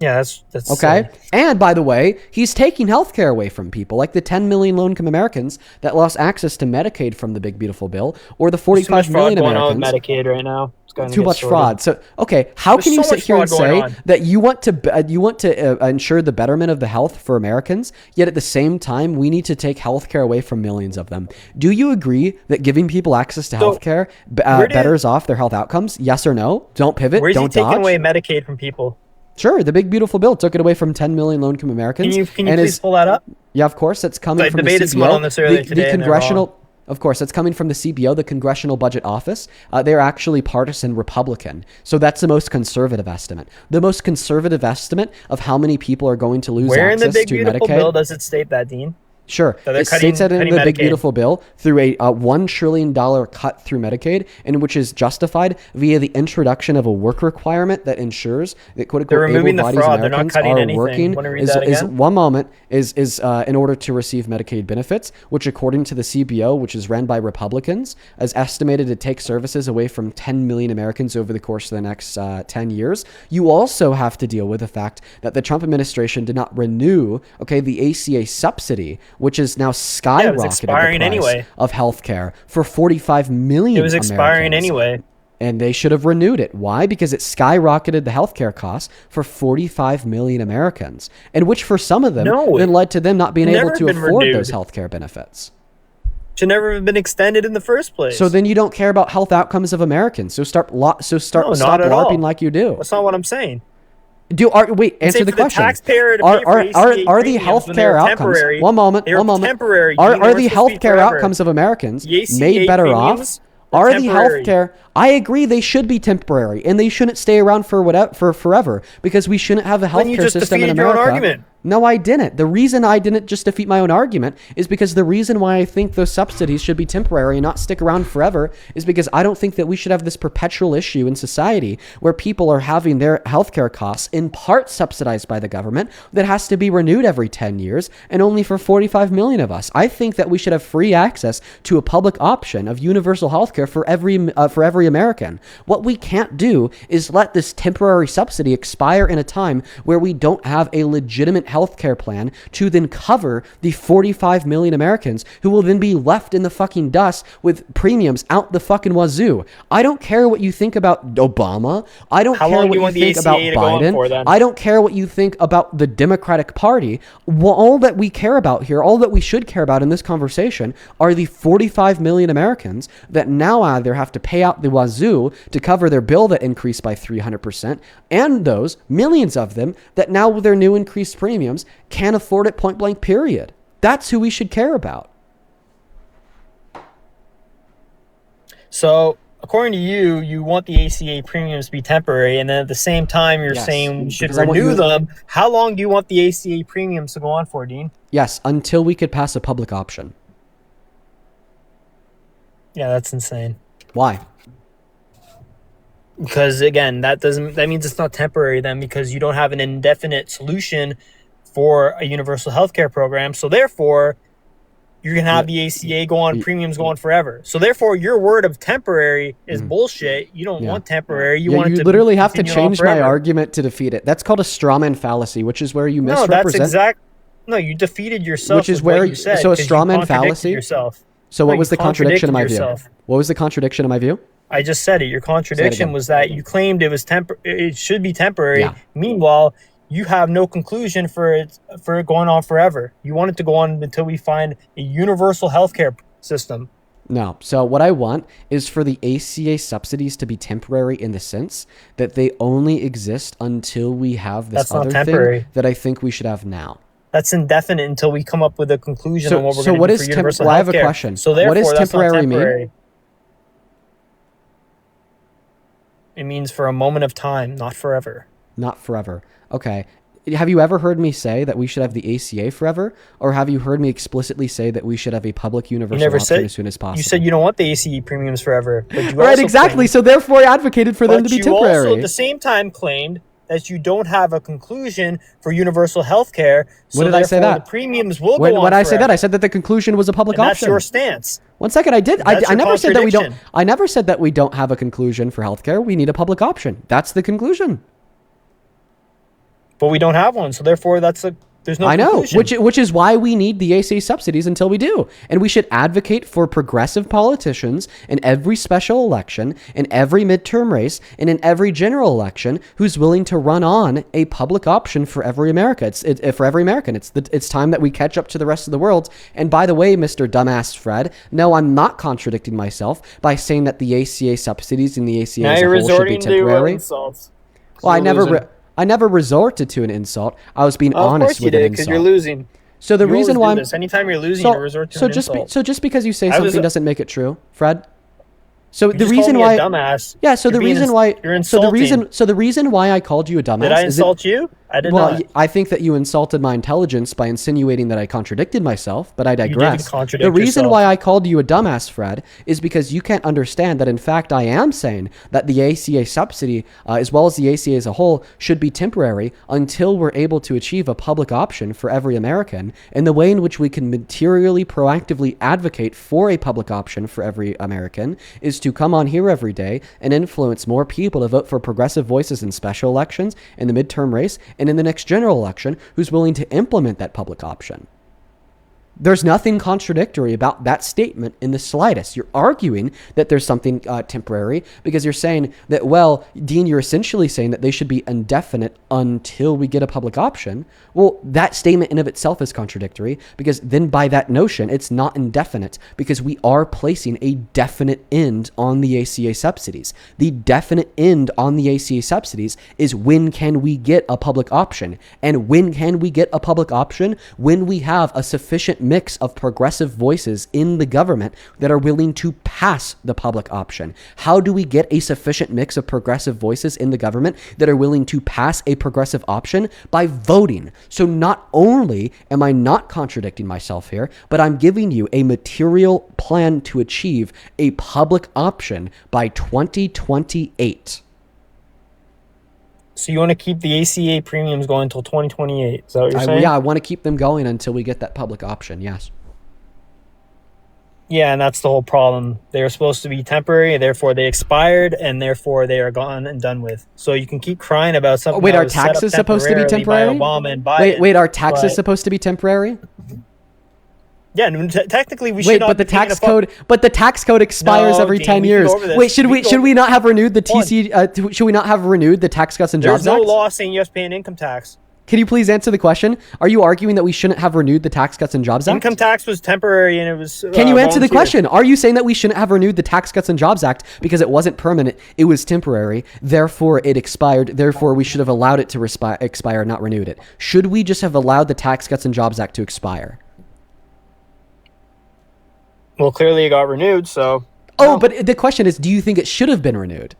Yeah, that's okay. And by the way, he's taking healthcare away from people, like the 10 million low-income Americans that lost access to Medicaid from the big beautiful bill, or the 45 million Americans. Going on with Medicaid right now. Too much fraud. So, okay, how can you sit here and say that you want to ensure the betterment of the health for Americans, yet at the same time we need to take healthcare away from millions of them? Do you agree that giving people access to healthcare betters off their health outcomes? Yes or no? Don't pivot. Where's don't he taking dodge. away Medicaid from people? Sure, the big beautiful bill took it away from 10 million low-income Americans. Can you please pull that up? Yeah, of course. That's coming from the CBO. I debated someone on this earlier today. The congressional. Of course, that's coming from the CBO, the Congressional Budget Office. They're actually partisan Republican. So that's the most conservative estimate. The most conservative estimate of how many people are going to lose Where access to Medicaid. Where in the Big Beautiful Bill does it state that, Dean? Sure. It states that in the Big Beautiful Bill through a $1 trillion cut through Medicaid, and which is justified via the introduction of a work requirement that ensures that quote-unquote able-bodied Americans are working is in order to receive Medicaid benefits, which according to the CBO, which is run by Republicans, is estimated to take services away from 10 million Americans over the course of the next 10 years. You also have to deal with the fact that the Trump administration did not renew, the ACA subsidy, which is now skyrocketed the price of healthcare for 45 million Americans. It was expiring anyway. And they should have renewed it. Why? Because it skyrocketed the healthcare costs for 45 million Americans, and which for some of them then led to them not being able to afford those healthcare benefits. Should never have been extended in the first place. So then you don't care about health outcomes of Americans. So stop LARPing like you do. That's not what I'm saying. Answer the question. Are the healthcare outcomes? One moment. Temporary. Are the healthcare outcomes of Americans made better off? Are the healthcare? I agree, they should be temporary, and they shouldn't stay around for forever, because we shouldn't have a healthcare system in America. No, I didn't. The reason I didn't just defeat my own argument is because the reason why I think those subsidies should be temporary and not stick around forever is because I don't think that we should have this perpetual issue in society where people are having their healthcare costs in part subsidized by the government that has to be renewed every 10 years and only for 45 million of us. I think that we should have free access to a public option of universal healthcare for every American. What we can't do is let this temporary subsidy expire in a time where we don't have a legitimate healthcare plan to then cover the 45 million Americans who will then be left in the fucking dust with premiums out the fucking wazoo. I don't care what you think about Obama. I don't care what you think about Biden. I don't care what you think about the Democratic Party. All that we care about here, all that we should care about in this conversation are the 45 million Americans that now either have to pay out the wazoo to cover their bill that increased by 300%, and those millions of them that now with their new increased premiums can't afford it, point blank, period. That's who we should care about. So, according to you, you want the ACA premiums to be temporary, and then at the same time, you're saying we should renew them. How long do you want the ACA premiums to go on for, Dean? Yes, until we could pass a public option. Yeah, that's insane. Why? Because again, that means it's not temporary then, because you don't have an indefinite solution for a universal healthcare program. So therefore, you're gonna have the ACA go on, premiums go on forever. So therefore, your word of temporary is bullshit. You don't want temporary. You want it to literally have to continue on change my forever. argument to defeat it. That's called a strawman fallacy, which is where you No, misrepresent. No, you defeated yourself. Which is with where what you said, so a 'cause you strawman contradicted fallacy. yourself. So No, what you was the contradiction in my contradicted view? yourself. What was the contradiction in my view? I just said it. Your contradiction again. was that you claimed it was it should be temporary. Yeah. Meanwhile, you have no conclusion for it going on forever. You want it to go on until we find a universal healthcare system. No. So what I want is for the ACA subsidies to be temporary in the sense that they only exist until we have this That's not other temporary. thing that I think we should have now. That's indefinite until we come up with a conclusion on what we're So going what to do is for universal well, I healthcare. have a question. So What therefore, does that's not temporary mean? temporary. It means for a moment of time, not forever. Not forever. Okay. Have you ever heard me say that we should have the ACA forever? Or have you heard me explicitly say that we should have a public universal option as soon as possible? You said you don't want the ACE premiums forever. But you right, also exactly. claimed, So therefore I advocated for them to but be you temporary. also at the same time claimed that you don't have a conclusion for universal health care. So When did I say therefore that? The premiums will when go on when I say that, forever. I said that the conclusion was a public And that's option. your stance. One second, I did. That's I your never said that we don't. contradiction. I never said that we don't have a conclusion for healthcare. We need a public option. That's the conclusion. But we don't have one. So therefore, there's no I know, conclusion. which is why we need the ACA subsidies until we do. And we should advocate for progressive politicians in every special election, in every midterm race, and in every general election who's willing to run on a public option for every America. For every American. It's time that we catch up to the rest of the world. And by the way, Mr. Dumbass Fred, no, I'm not contradicting myself by saying that the ACA subsidies and the ACA Now as a you're whole should be resorting to temporary. insults. Well, You're I never resorted to an insult. I was being Of course honest you with an did, because insult. you're losing. So the You reason always why do I'm this. Anytime you're losing, you resort to an insult. so just because you say I was- something doesn't make it true, Fred. So You the just reason called me why a dumbass. Yeah, so You're the being reason ins- why you're so the insulting. reason why I called you a dumbass Did I is insult you? I did well, not. I think that you insulted my intelligence by insinuating that I contradicted myself, but I digress. contradict The reason yourself. why I called you a dumbass, Fred, is because you can't understand that in fact I am saying that the ACA subsidy, as well as the ACA as a whole, should be temporary until we're able to achieve a public option for every American. And the way in which we can materially, proactively advocate for a public option for every American is to come on here every day and influence more people to vote for progressive voices in special elections, in the midterm race, and in the next general election who's willing to implement that public option. There's nothing contradictory about that statement in the slightest. You're arguing that there's something temporary because you're saying that, well, Dean, you're essentially saying that they should be indefinite until we get a public option. Well, that statement in of itself is contradictory because then by that notion, it's not indefinite because we are placing a definite end on the ACA subsidies. The definite end on the ACA subsidies is when can we get a public option? And when can we get a public option? When we have a sufficient mix of progressive voices in the government that are willing to pass the public option. How do we get a sufficient mix of progressive voices in the government that are willing to pass a progressive option? By voting. So not only am I not contradicting myself here, but I'm giving you a material plan to achieve a public option by 2028. So you want to keep the ACA premiums going until 2028? Is that what you're saying? Yeah, I want to keep them going until we get that public option, yes. Yeah, and that's the whole problem. They were supposed to be temporary, and therefore they expired, and therefore they are gone and done with. So you can keep crying about something. Wait, that are was set up taxes supposed to be temporary? by Obama and Biden, Wait, are taxes but- supposed to be temporary? Yeah, technically we should Wait, not but the be taking tax a fu- code, expires No, every Dean, 10 we can years. go over this. Wait, should We we can should go- we not have renewed the Hold TC? Should we not have renewed the Tax Cuts and There's Jobs no Act? law saying you have to pay an income tax. Can you please answer the question? Are you arguing that we shouldn't have renewed the Tax Cuts and Jobs Act? Income tax was temporary, and it was. Can you answer the volunteer. question? Are you saying that we shouldn't have renewed the Tax Cuts and Jobs Act because it wasn't permanent, it was temporary, therefore it expired, therefore we should have allowed it to expire, not renewed it? Should we just have allowed the Tax Cuts and Jobs Act to expire? Well, clearly it got renewed, so. Oh, but the question is, do you think it should have been renewed?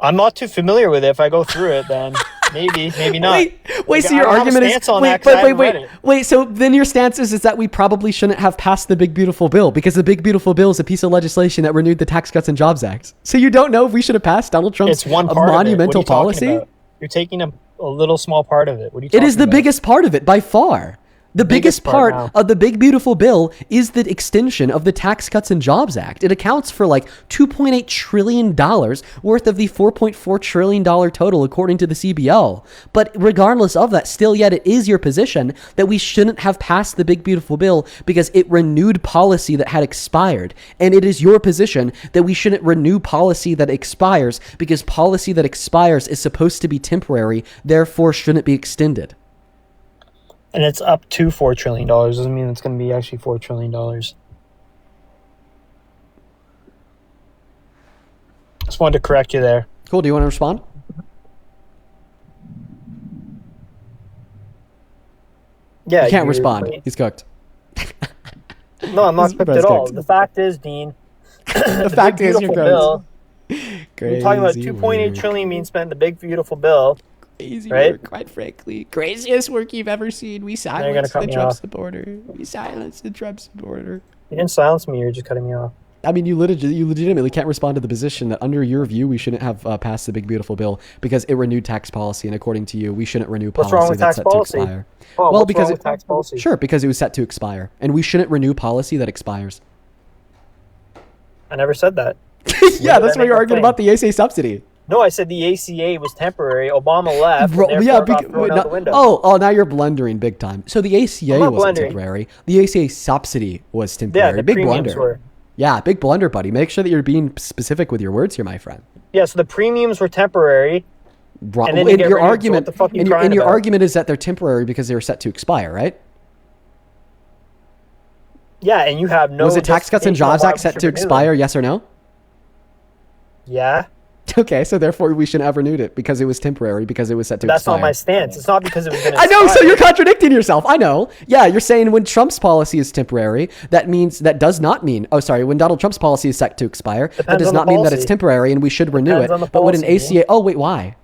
I'm not too familiar with it. If I go through it, then maybe not. Wait. So I your don't have a argument is stance on that 'cause I haven't read it. wait. So then your stance is that we probably shouldn't have passed the Big Beautiful Bill because the Big Beautiful Bill is a piece of legislation that renewed the Tax Cuts and Jobs Act. So you don't know if we should have passed Donald Trump's It's one part monumental of it. What are you talking policy? about? You're taking a little small part of it. What are you It talking is the about? biggest part of it by far. The biggest part now. of the Big Beautiful Bill is the extension of the Tax Cuts and Jobs Act. It accounts for like $2.8 trillion worth of the $4.4 trillion total, according to the CBL. But regardless of that, still yet it is your position that we shouldn't have passed the Big Beautiful Bill because it renewed policy that had expired. And it is your position that we shouldn't renew policy that expires because policy that expires is supposed to be temporary, therefore shouldn't be extended. And it's up to $4 trillion. Doesn't mean it's going to be actually $4 trillion. Just wanted to correct you there. Cool. Do you want to respond? Yeah, He can't you're respond. right. He's cooked. No, I'm not He's cooked at all. cooked. The fact is, Dean, The fact is, you're beautiful gross. bill. We're talking about 2.8 trillion being spent in the big beautiful bill. Crazy right? work, quite frankly. Craziest work you've ever seen. We Now you're gonna silenced cut the me Trump off. supporter. We silenced the Trump supporter. You didn't silence me. You're just cutting me off. I mean, you legitimately can't respond to the position that under your view, we shouldn't have passed the Big Beautiful Bill because it renewed tax policy. And according to you, we shouldn't renew What's policy wrong with that's tax set policy? to expire. Oh, Well, what's because wrong with tax policy? Sure, because it was set to expire. And we shouldn't renew policy that expires. I never said that. Yeah, did that's I why make you're that arguing claim? about the ACA subsidy. No, I said the ACA was temporary. Obama left. Bro, and yeah, therefore got thrown out the window. oh, now you're blundering big time. So the ACA I'm not wasn't blundering. temporary. The ACA subsidy was Yeah, temporary. the Big premiums blunder. were. Yeah, big blunder, buddy. Make sure that you're being specific with your words here, my friend. Yeah, so the premiums were temporary. Bro, And then they and get your renewed, so argument, what the fuck are you and your, crying and your about? argument is that they're temporary because they were set to expire, right? Yeah, and you have no. Was the Tax Cuts and justification on Jobs why Act we set should to renew them. expire? Yes or no? Yeah, Okay, so therefore we shouldn't have renewed it because it was temporary because it was set to that's expire. not my stance. It's not because it was going to. I know, so you're contradicting yourself. I know. Yeah, you're saying when Trump's policy is temporary, that does not mean. Oh, sorry. When Donald Trump's policy is set to expire, that Depends does on the not mean that it's policy. temporary and we should renew it. Depends on the But when an policy, ACA, oh wait, why?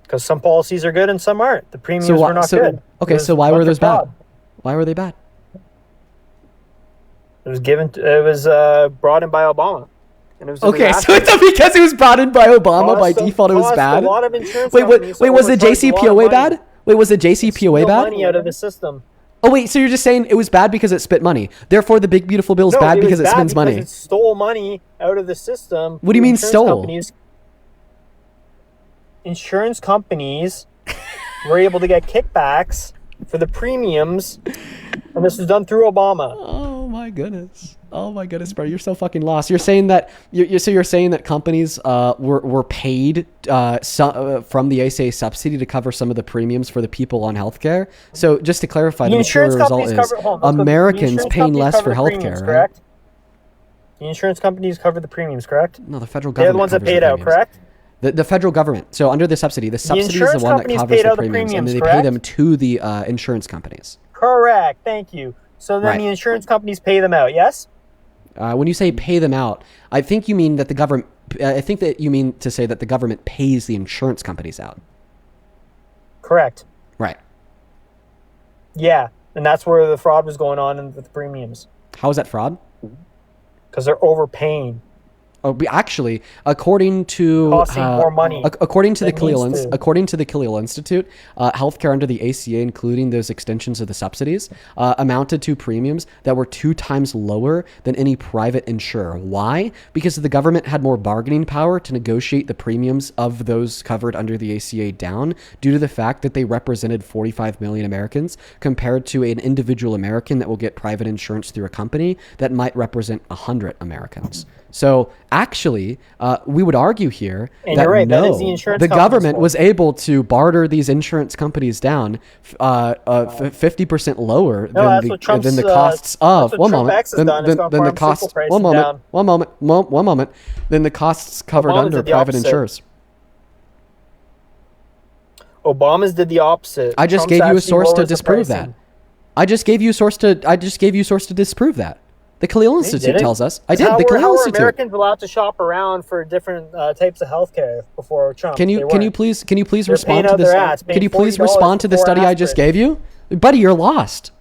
Because some policies are good and some aren't. The premiums why- were not so- good. okay, It was so why a were bunch those of bad? fraud. Why were they bad? It was given. It was brought in by Obama. And it was Okay, so disaster. it's because it was brought in by Obama by Cost a- default it was cost bad. A lot of insurance Wait, companies wait, was the overcharged a lot of JCPOA money. bad? Wait, was the JCPOA Steal bad? money out of the system. Oh wait, so you're just saying it was bad because it spit money. Therefore, the Big Beautiful Bill is No, bad it was because it bad spends because money. It stole money out of the system. What do you mean Insurance stole? Insurance companies were able to get kickbacks for the premiums, and this was done through Obama. Oh my goodness. Oh my goodness, bro. You're so fucking lost. You're saying that you're saying that companies were paid from the ACA subsidy to cover some of the premiums for the people on healthcare. So just to clarify, the insurance material result companies is cover. Hold on, let's go- the Americans insurance paying companies less cover for the healthcare, premiums, right? correct? The insurance companies cover the premiums, correct? No, the federal They're government. the ones that covers paid the out, premiums. correct? The federal government. So under the subsidy is insurance the one that companies covers paid the out the premiums, and premiums, then they pay correct? them to the insurance companies. Correct. Thank you. So then Right. the insurance companies pay them out, yes? When you say pay them out, I think you mean that the government. I think that you mean to say that the government pays the insurance companies out. Correct. Right. Yeah, and that's where the fraud was going on with the premiums How is that fraud? because they're overpaying. Oh, actually, according to Costing more money according to the than needs Khalil, to. according to the Khalil Institute, healthcare under the ACA, including those extensions of the subsidies, amounted to premiums that were 2 times lower than any private insurer. Why? Because the government had more bargaining power to negotiate the premiums of those covered under the ACA down, due to the fact that they represented 45 million Americans, compared to an individual American that will get private insurance through a company that might represent 100 Americans. So actually, we would argue here And that you're right, that no, is the insurance the company's government fault. was able to barter these insurance companies down 50% lower that's than what Trump's, the costs of. that's what Trump X has done, is gone Than the pharmaceutical costs. prices One moment. down. One moment. Then the costs covered Obama under did the private opposite. insurers. Obama's did the opposite. I just Trump's gave you a actually source to lowers the disprove that. pricing. I just gave you a source to disprove that. The Khalil You Institute didn't? tells us. I did. How The were, Khalil how were Institute. Americans allowed to shop around for different types of healthcare before Trump? Can you please They're respond paying to out this? their ass, Can you paying please $40 respond to the for study I just aspirin. gave you, buddy? You're lost.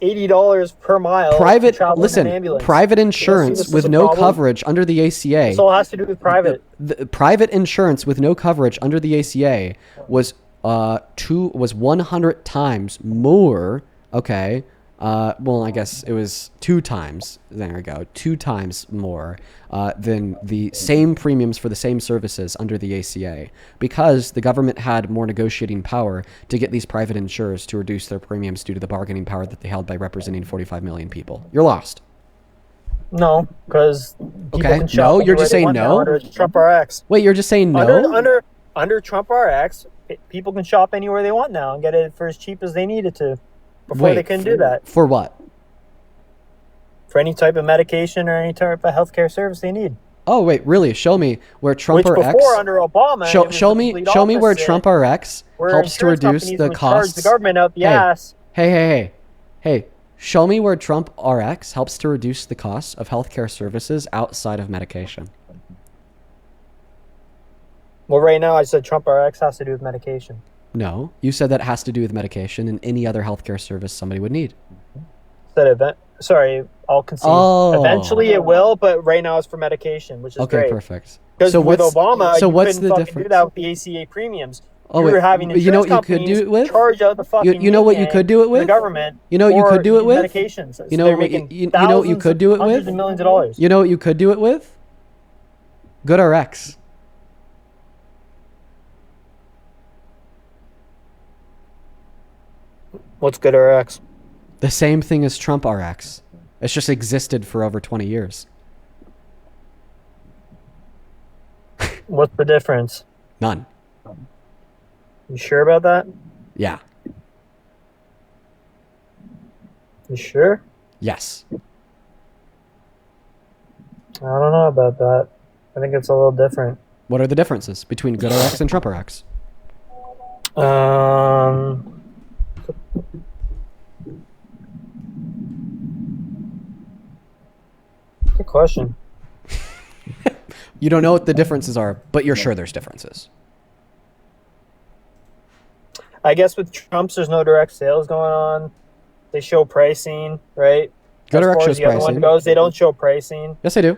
$80 per mile to travel in an ambulance. Private You don't see insurance this as with a no problem? coverage under the ACA. This all has to do with private. The private insurance with no coverage under the ACA was 100 times more. Okay. Well, I guess it was 2 times. There we go. 2 times more than the same premiums for the same services under the ACA, because the government had more negotiating power to get these private insurers to reduce their premiums due to the bargaining power that they held by representing 45 million people. You're lost. No, because Okay. No, you're just saying no? under Trump RX. Wait, you're just saying no? Under Trump RX, people can shop anywhere they want now and get it for as cheap as they needed to. Before Wait, they couldn't do that. For what? For any type of medication or any type of healthcare service they need. Oh wait, really? Show me where Trump Which RX. before under Obama, Show me where Trump RX helps to reduce the costs. Charge the government out the ass. Hey! Show me where Trump RX helps to reduce the costs of healthcare services outside of medication. Well, right now I said Trump RX has to do with medication. No, you said that has to do with medication and any other healthcare service somebody would need. I'll concede. Oh. Eventually it will, but right now it's for medication, which is Okay, great. perfect. Because with Obama, you what's couldn't the fucking difference? do that with the ACA premiums. Oh, You wait, were having you know what you insurance could do it companies with? charge out the fucking You know what you union could do it to with? the government. You know what you could do it with? Medications. So You know they're what making you know what you could do it hundreds with? of millions of dollars. You know what you could do it with? GoodRx. What's GoodRx? The same thing as Trump RX. It's just existed for over 20 years. What's the difference? None. You sure about that? Yeah. You sure? Yes. I don't know about that. I think it's a little different. What are the differences between GoodRx and Trump RX? Good question. You don't know what the differences are, but you're sure there's differences. I guess with Trump's, there's no direct sales going on. They show pricing, right? GoodRx as far shows as the other one pricing. goes, they don't show pricing. Yes, I do.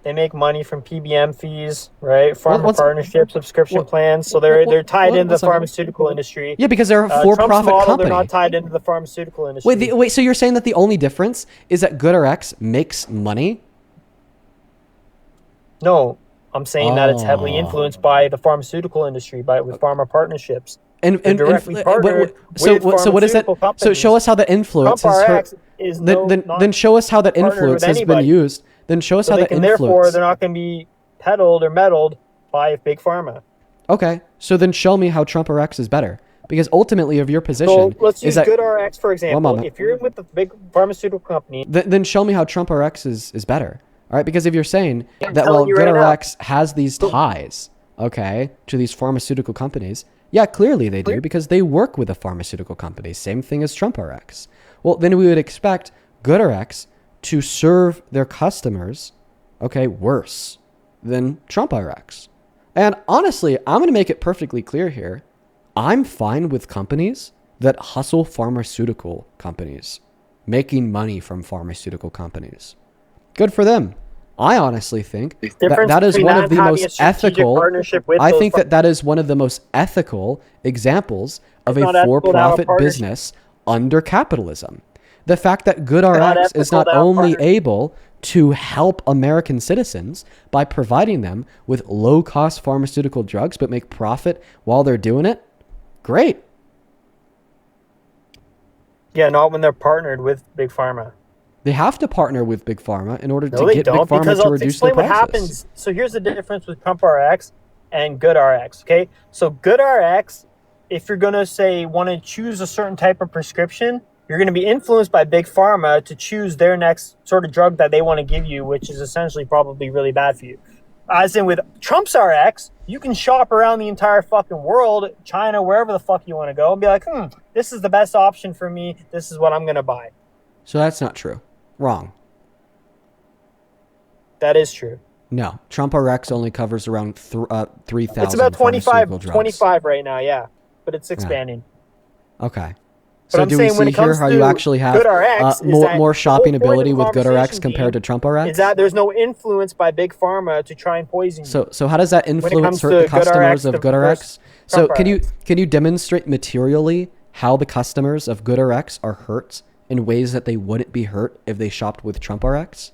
They make money from PBM fees, right? Pharma what's- partnership, subscription what- plans. So they're tied what- into the what's that? pharmaceutical industry. Yeah, because they're a Trump's for-profit model, company. They're not tied into the pharmaceutical industry. Wait, so you're saying that the only difference is that GoodRx makes money? No, I'm saying that it's heavily Oh. influenced by the pharmaceutical industry, with pharma partnerships. And directly partnered so with what is that? pharmaceutical So companies. show us how the influence Trump has RX hurt. is Then show us how that partnered influence with has been anybody. used. Then show us So how they that can, therefore, influence. they're not going to be peddled or meddled by big pharma. Okay, so then show me how Trump RX is better. Because ultimately, of your So position let's is use that GoodRx, for example. moment. If you're with the big pharmaceutical company, then show me how Trump RX is better. All right, because if you're saying I'm that telling you right now. GoodRx has these ties, okay, to these pharmaceutical companies, yeah, clearly they do because they work with the pharmaceutical companies. Same thing as Trump RX. Well, then we would expect GoodRx to serve their customers, okay, worse than Trump RX. And honestly, I'm going to make it perfectly clear here. I'm fine with companies that hustle pharmaceutical companies, making money from pharmaceutical companies. Good for them. I honestly think that is one of the most ethical. I think that is one of the most ethical examples of It's not a ethical to have a for-profit partnership. business under capitalism. The fact that GoodRx is ethical not to have only partnership. able to help American citizens by providing them with low-cost pharmaceutical drugs, but make profit while they're doing it, great. Yeah, not when they're partnered with big pharma. They have to partner with Big Pharma in order No, to they get don't, Big Pharma because to I'll reduce their explain what prices. happens. So here's the difference with Trump RX and GoodRx, okay? So GoodRx, if you're going to say want to choose a certain type of prescription, you're going to be influenced by Big Pharma to choose their next sort of drug that they want to give you, which is essentially probably really bad for you. As in with Trump's RX, you can shop around the entire fucking world, China, wherever the fuck you want to go, and be like, this is the best option for me. This is what I'm going to buy. So that's not true. Wrong. That is true. No. Trump RX only covers around 3,000 It's about pharmaceutical drugs. 25 right now, yeah. But it's expanding. Okay. But So I'm do we saying when see it comes here how you to actually have GoodRx is that more shopping the whole point ability of the with GoodRx conversation, compared to Trump RX? is that there's no influence by Big Pharma to try and poison you. So how does that influence comes hurt to the customers GoodRx of GoodRx? versus So Trump can you demonstrate materially how the customers of GoodRx are hurt in ways that they wouldn't be hurt if they shopped with Trump RX?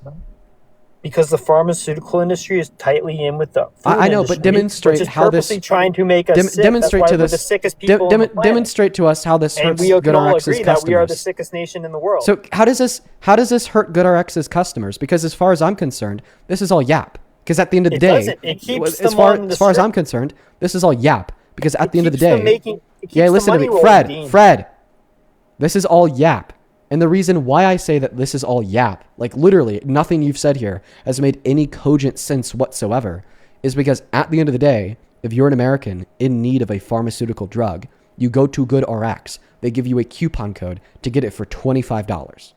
Because the pharmaceutical industry is tightly in with the food I know, but industry, demonstrate which is how this purposely trying to make us sick. demonstrate That's why to we're this the sickest people on the planet. demonstrate to us how this And hurts we can all GoodRx's agree customers. that we are the sickest nation in the world. So how does this hurt GoodRx's customers? Because as far as I'm concerned, this is all yap. Because at the end of the It day, doesn't. It keeps as them far on the as far as strip. I'm concerned, this is all yap. Because at the end of the keeps them day, making- it keeps yeah, the listen to money me, rolling, Dean. Fred, this is all yap. And the reason why I say that this is all yap, like literally nothing you've said here has made any cogent sense whatsoever, is because at the end of the day, if you're an American in need of a pharmaceutical drug, you go to GoodRx. They give you a coupon code to get it for $25.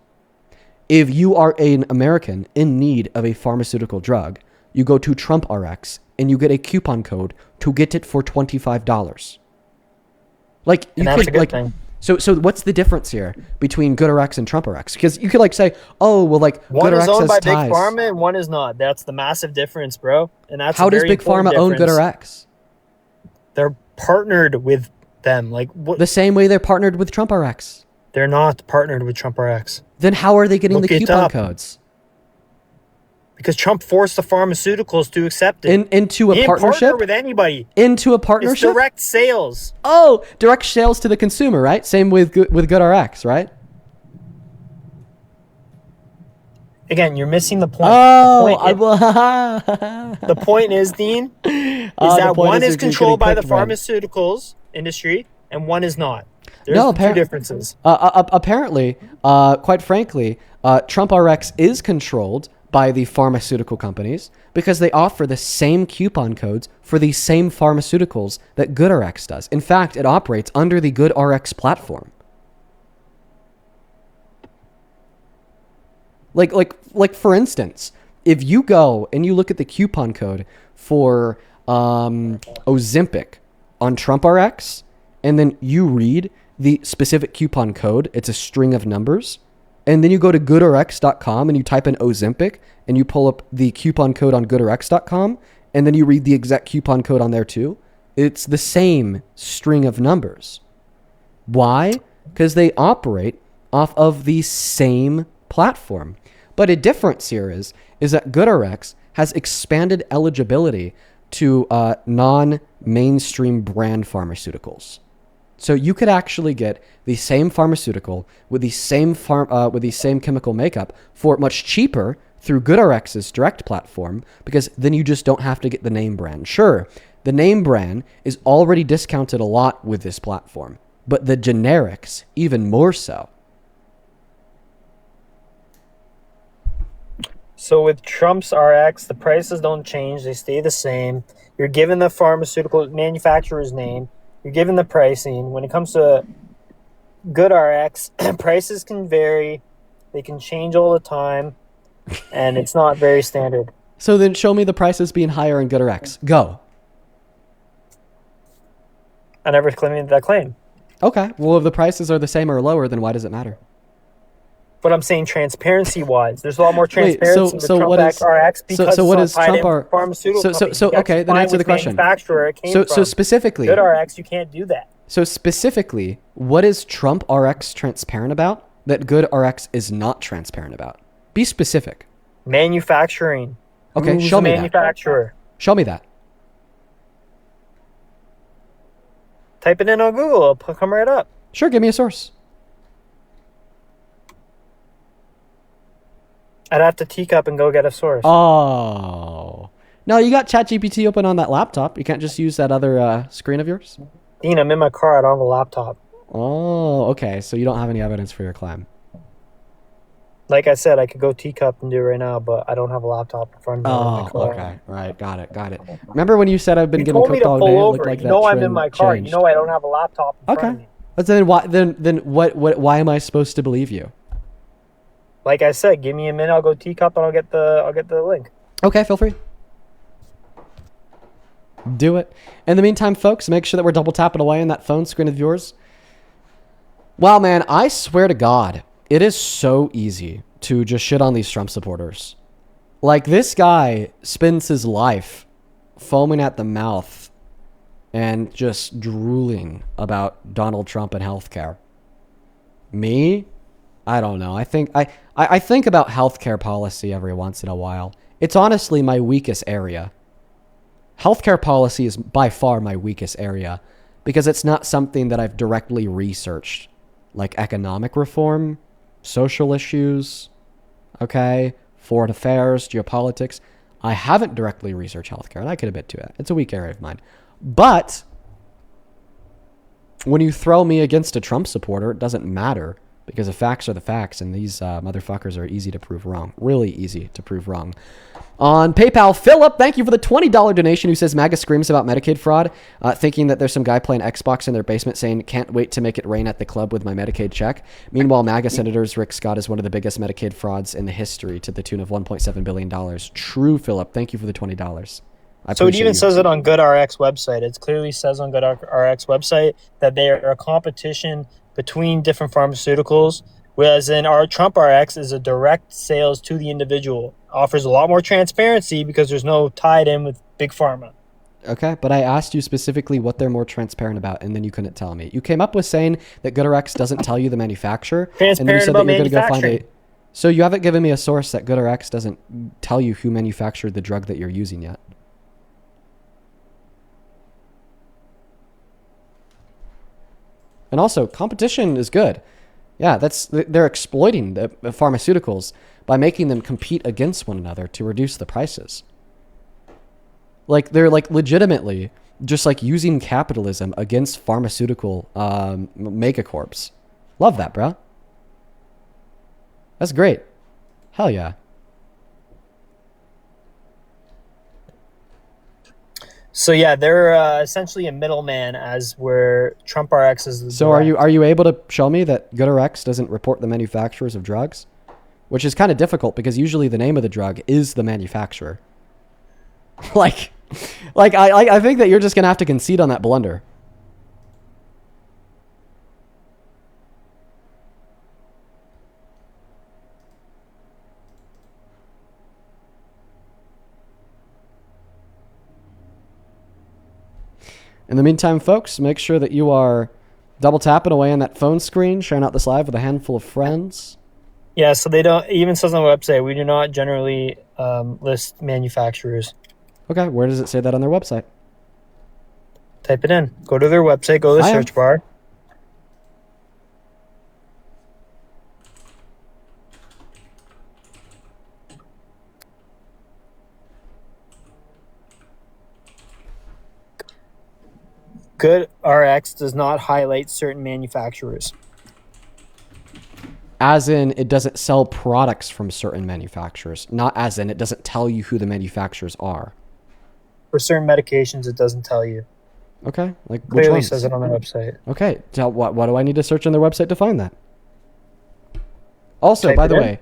If you are an American in need of a pharmaceutical drug, you go to Trump RX and you get a coupon code to get it for $25. Like you And that's could a good like thing. so what's the difference here between GoodRx and Trump RX? Because you could like say, oh well, like One GoodRx is owned has by ties. Big Pharma and one is not. That's the massive difference, bro. And that's How a does very Big Pharma important own difference. GoodRx? They're partnered with them. Like what? The same way they're partnered with Trump RX. They're not partnered with Trump RX Then how are they getting Look the it coupon up. codes? because Trump forced the pharmaceuticals to accept it. Into He a didn't partnership? partner with anybody. Into a It's partnership? direct sales. Oh, direct sales to the consumer, right? Same with GoodRx, right? Again, you're missing the point. Oh, The point is, Dean, is that one is controlled by the pharmaceuticals industry and one is not. There's two differences. Apparently, quite frankly, Trump RX is controlled by the pharmaceutical companies because they offer the same coupon codes for the same pharmaceuticals that GoodRx does. In fact, it operates under the GoodRx platform. Like for instance, if you go and you look at the coupon code for Ozempic on Trump RX, and then you read the specific coupon code, it's a string of numbers, and then you go to goodrx.com and you type in Ozempic and you pull up the coupon code on goodrx.com, and then you read the exact coupon code on there too, it's the same string of numbers. Why? Because they operate off of the same platform. But a difference here is that GoodRx has expanded eligibility to non-mainstream brand pharmaceuticals. So you could actually get the same pharmaceutical with the same chemical makeup for much cheaper through GoodRx's direct platform, because then you just don't have to get the name brand. Sure, the name brand is already discounted a lot with this platform, but the generics even more so. So with Trump's RX, the prices don't change. They stay the same. You're given the pharmaceutical manufacturer's name. You're given the pricing. When it comes to GoodRx, prices can vary. They can change all the time. And it's not very standard. So then show me the prices being higher in GoodRx. Go. I never claimed that claim. Okay. Well, if the prices are the same or lower, then why does it matter? But I'm saying transparency-wise, there's a lot more transparency with Trump RX because so what it's is all tied Trump in pharmaceutical companies. You okay, then find answer the which question. manufacturer it came So from. specifically, GoodRx, you can't do that. So specifically, what is Trump RX transparent about that GoodRx is not transparent about? Be specific. Manufacturing. Okay, Who's show the me manufacturer? that. Show me that. Type it in on Google. It'll come right up. Sure, give me a source. I'd have to teacup and go get a source. Oh. No, you got ChatGPT open on that laptop. You can't just use that other screen of yours? Dean, I'm in my car. I don't have a laptop. Oh, okay. So you don't have any evidence for your claim. Like I said, I could go teacup and do it right now, but I don't have a laptop in front of me. I'm in my car. Okay. Right. Got it. Remember when you said I've been You getting told me cooked to all pull day? It over. looked like You that know I'm trend in my car. changed. You know I don't have a laptop in front of Okay. me. But then why am I supposed to believe you? like I said, give me a minute. I'll go teacup and I'll get the link. Okay, feel free. Do it. In the meantime, folks, make sure that we're double tapping away on that phone screen of yours. Wow, man, I swear to God, it is so easy to just shit on these Trump supporters. Like, this guy spends his life foaming at the mouth and just drooling about Donald Trump and healthcare. Me? I don't know. I think about healthcare policy every once in a while. It's honestly my weakest area. Healthcare policy is by far my weakest area because it's not something that I've directly researched, like economic reform, social issues, okay, foreign affairs, geopolitics. I haven't directly researched healthcare, and I could admit to it. It's a weak area of mine. But when you throw me against a Trump supporter, it doesn't matter because the facts are the facts, and these motherfuckers are easy to prove wrong. Really easy to prove wrong. On PayPal, Philip, thank you for the $20 donation, who says MAGA screams about Medicaid fraud, thinking that there's some guy playing Xbox in their basement saying, can't wait to make it rain at the club with my Medicaid check. Meanwhile, MAGA senators Rick Scott is one of the biggest Medicaid frauds in the history to the tune of $1.7 billion. True, Philip. Thank you for the $20. So it even says it on GoodRx website. It clearly says on GoodRx website that they are a competition between different pharmaceuticals, whereas in our Trump RX is a direct sales to the individual. Offers a lot more transparency because there's no tied in with Big Pharma. Okay, but I asked you specifically what they're more transparent about, and then you couldn't tell me. You came up with saying that GoodRx doesn't tell you the manufacturer, and then you said that you're going to go find a... So you haven't given me a source that GoodRx doesn't tell you who manufactured the drug that you're using yet. And also, competition is good. Yeah, they're exploiting the pharmaceuticals by making them compete against one another to reduce the prices. Like, they're like legitimately just like using capitalism against pharmaceutical megacorps. Love that, bro. That's great. Hell yeah. So yeah, they're essentially a middleman, as where Trump RX is. So are you able to show me that GoodRx doesn't report the manufacturers of drugs, which is kind of difficult because usually the name of the drug is the manufacturer. like I think that you're just gonna have to concede on that blunder. In the meantime, folks, make sure that you are double tapping away on that phone screen, sharing out this live with a handful of friends. Yeah, so they don't, it even says on the website, we do not generally list manufacturers. Okay, where does it say that on their website? Type it in. Go to their website, go to the search bar. GoodRx does not highlight certain manufacturers. As in, it doesn't sell products from certain manufacturers. Not as in, it doesn't tell you who the manufacturers are. For certain medications, it doesn't tell you. Okay, like which Clearly ones? says it on their website. Okay, so what do I need to search on their website to find that? Also, by the way,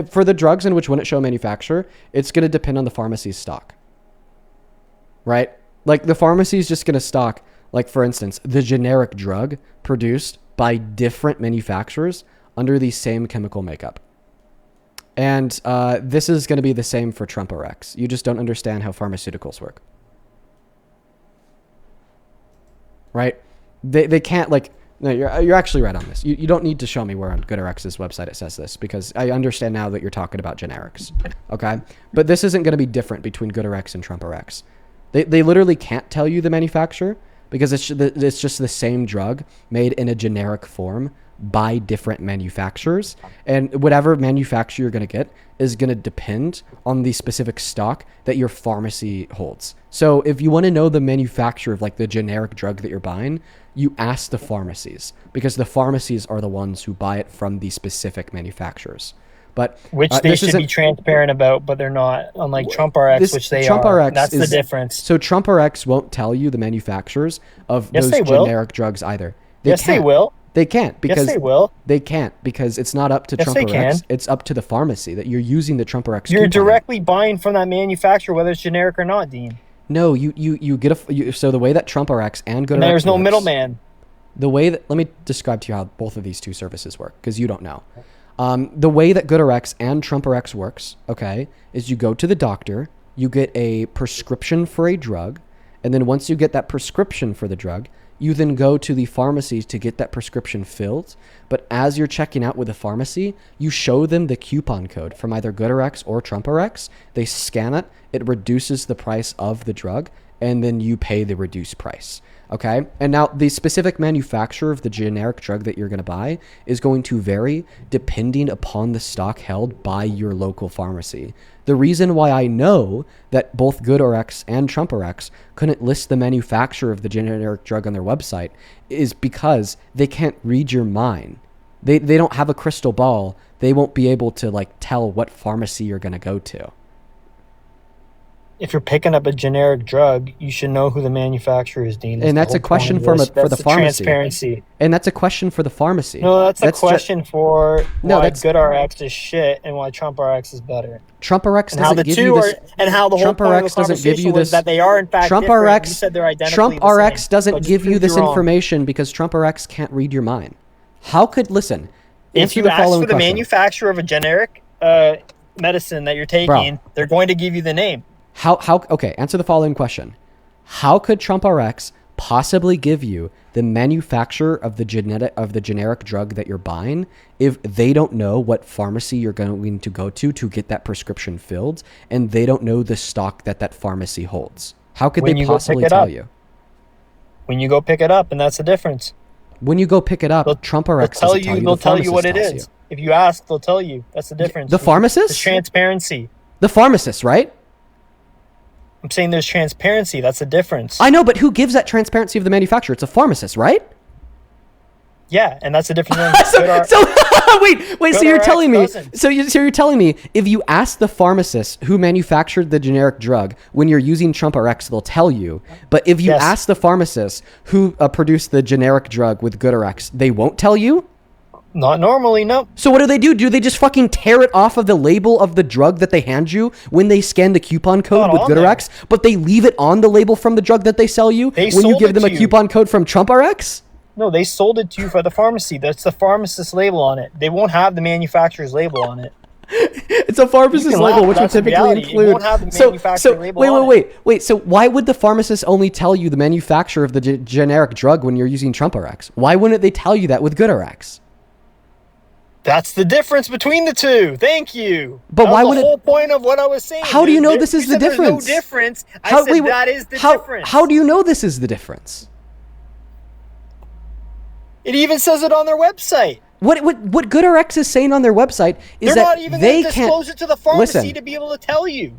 for the drugs in which wouldn't show manufacturer, it's going to depend on the pharmacy's stock. Right? Like, the pharmacy is just going to stock, like, for instance, the generic drug produced by different manufacturers under the same chemical makeup. And this is going to be the same for Trump RX. You just don't understand how pharmaceuticals work. Right? They can't, like... No, you're actually right on this. You don't need to show me where on GoodRx's website it says this, because I understand now that you're talking about generics. Okay? But this isn't going to be different between GoodRx and Trump RX. They literally can't tell you the manufacturer because it's just the same drug made in a generic form by different manufacturers. And whatever manufacturer you're going to get is going to depend on the specific stock that your pharmacy holds. So if you want to know the manufacturer of like the generic drug that you're buying, you ask the pharmacies because the pharmacies are the ones who buy it from the specific manufacturers. But which they should be transparent about, but they're not. Unlike Trump RX, which they Trump are. RX That's the difference. So Trump RX won't tell you the manufacturers of those generic drugs either. They will. They can't because Yes, they will. They can't because it's not up to Yes, they Trumper can. X. It's up to the pharmacy that you're using the Trumper X. You're coupon. directly buying from that manufacturer, whether it's generic or not, Dean. No, you get so the way that Trumper X and GoodRx And there's no works- middleman. The way that let me describe to you how both of these two services work because you don't know. The way that GoodRx and Trumper X works, okay, is you go to the doctor, you get a prescription for a drug, and then once you get that prescription for the drug, you then go to the pharmacy to get that prescription filled. But as you're checking out with the pharmacy, you show them the coupon code from either GoodRx or TrumperX. They scan it, it reduces the price of the drug, and then you pay the reduced price. Okay? And now the specific manufacturer of the generic drug that you're going to buy is going to vary depending upon the stock held by your local pharmacy. The reason why I know that both GoodRx and TrumperX couldn't list the manufacturer of the generic drug on their website is because they can't read your mind. They don't have a crystal ball. They won't be able to like tell what pharmacy you're going to go to. If you're picking up a generic drug, you should know who the manufacturer is, Dean. And that's a question for the pharmacy. Transparency. And that's a question for the pharmacy. No, that's a question for why that's GoodRx is shit and why TrumperX is better. TrumperX And how the doesn't give two you are, this. and how the whole point of the TrumperX doesn't give you conversation was this. that they are in fact different. TrumperX. You said they're identically the TrumperX same. doesn't give you this wrong. information because TrumperX can't read your mind. How could listen? If Answer you the ask following for the question. manufacturer of a generic medicine that you're taking, they're going to give you the name. Okay, answer the following question. How could TrumperX possibly give you the manufacturer of the generic drug that you're buying if they don't know what pharmacy you're going to go to get that prescription filled and they don't know the stock that pharmacy holds? How could they possibly tell you? When you go pick it up, and that's the difference. When you go pick it up, TrumperX doesn't tell you. They'll The tell you what it pharmacist is. tells you. If you ask, they'll tell you. That's the difference. The pharmacist? There's transparency. The pharmacist, right? I'm saying there's transparency. That's the difference. I know, but who gives that transparency of the manufacturer? It's a pharmacist, right? Yeah, and that's the difference. Wait. So you're telling me? doesn't. So you're telling me if you ask the pharmacist who manufactured the generic drug when you're using TrumperX, they'll tell you. But if you ask the pharmacist who produced the generic drug with GoodRx, they won't tell you. Not normally, no. So what do? Do they just fucking tear it off of the label of the drug that they hand you when they scan the coupon code with GoodRx, but they leave it on the label from the drug that they sell you when you give them a coupon code from TrumperX? No, they sold it to you for the pharmacy. That's the pharmacist's label on it. They won't have the manufacturer's label on it. It's a pharmacist's label, which would typically include. It won't have the manufacturer label on it. Wait. So why would the pharmacist only tell you the manufacturer of the generic drug when you're using TrumperX? Why wouldn't they tell you that with GoodRx? That's the difference between the two. Thank you. But why would the whole point of what I was saying? How do you know this is the difference? There's no difference. I said that is the difference. How do you know this is the difference? It even says it on their website. What GoodRx is saying on their website is They're that not even they going to can't disclose it to the pharmacy to be able to tell you.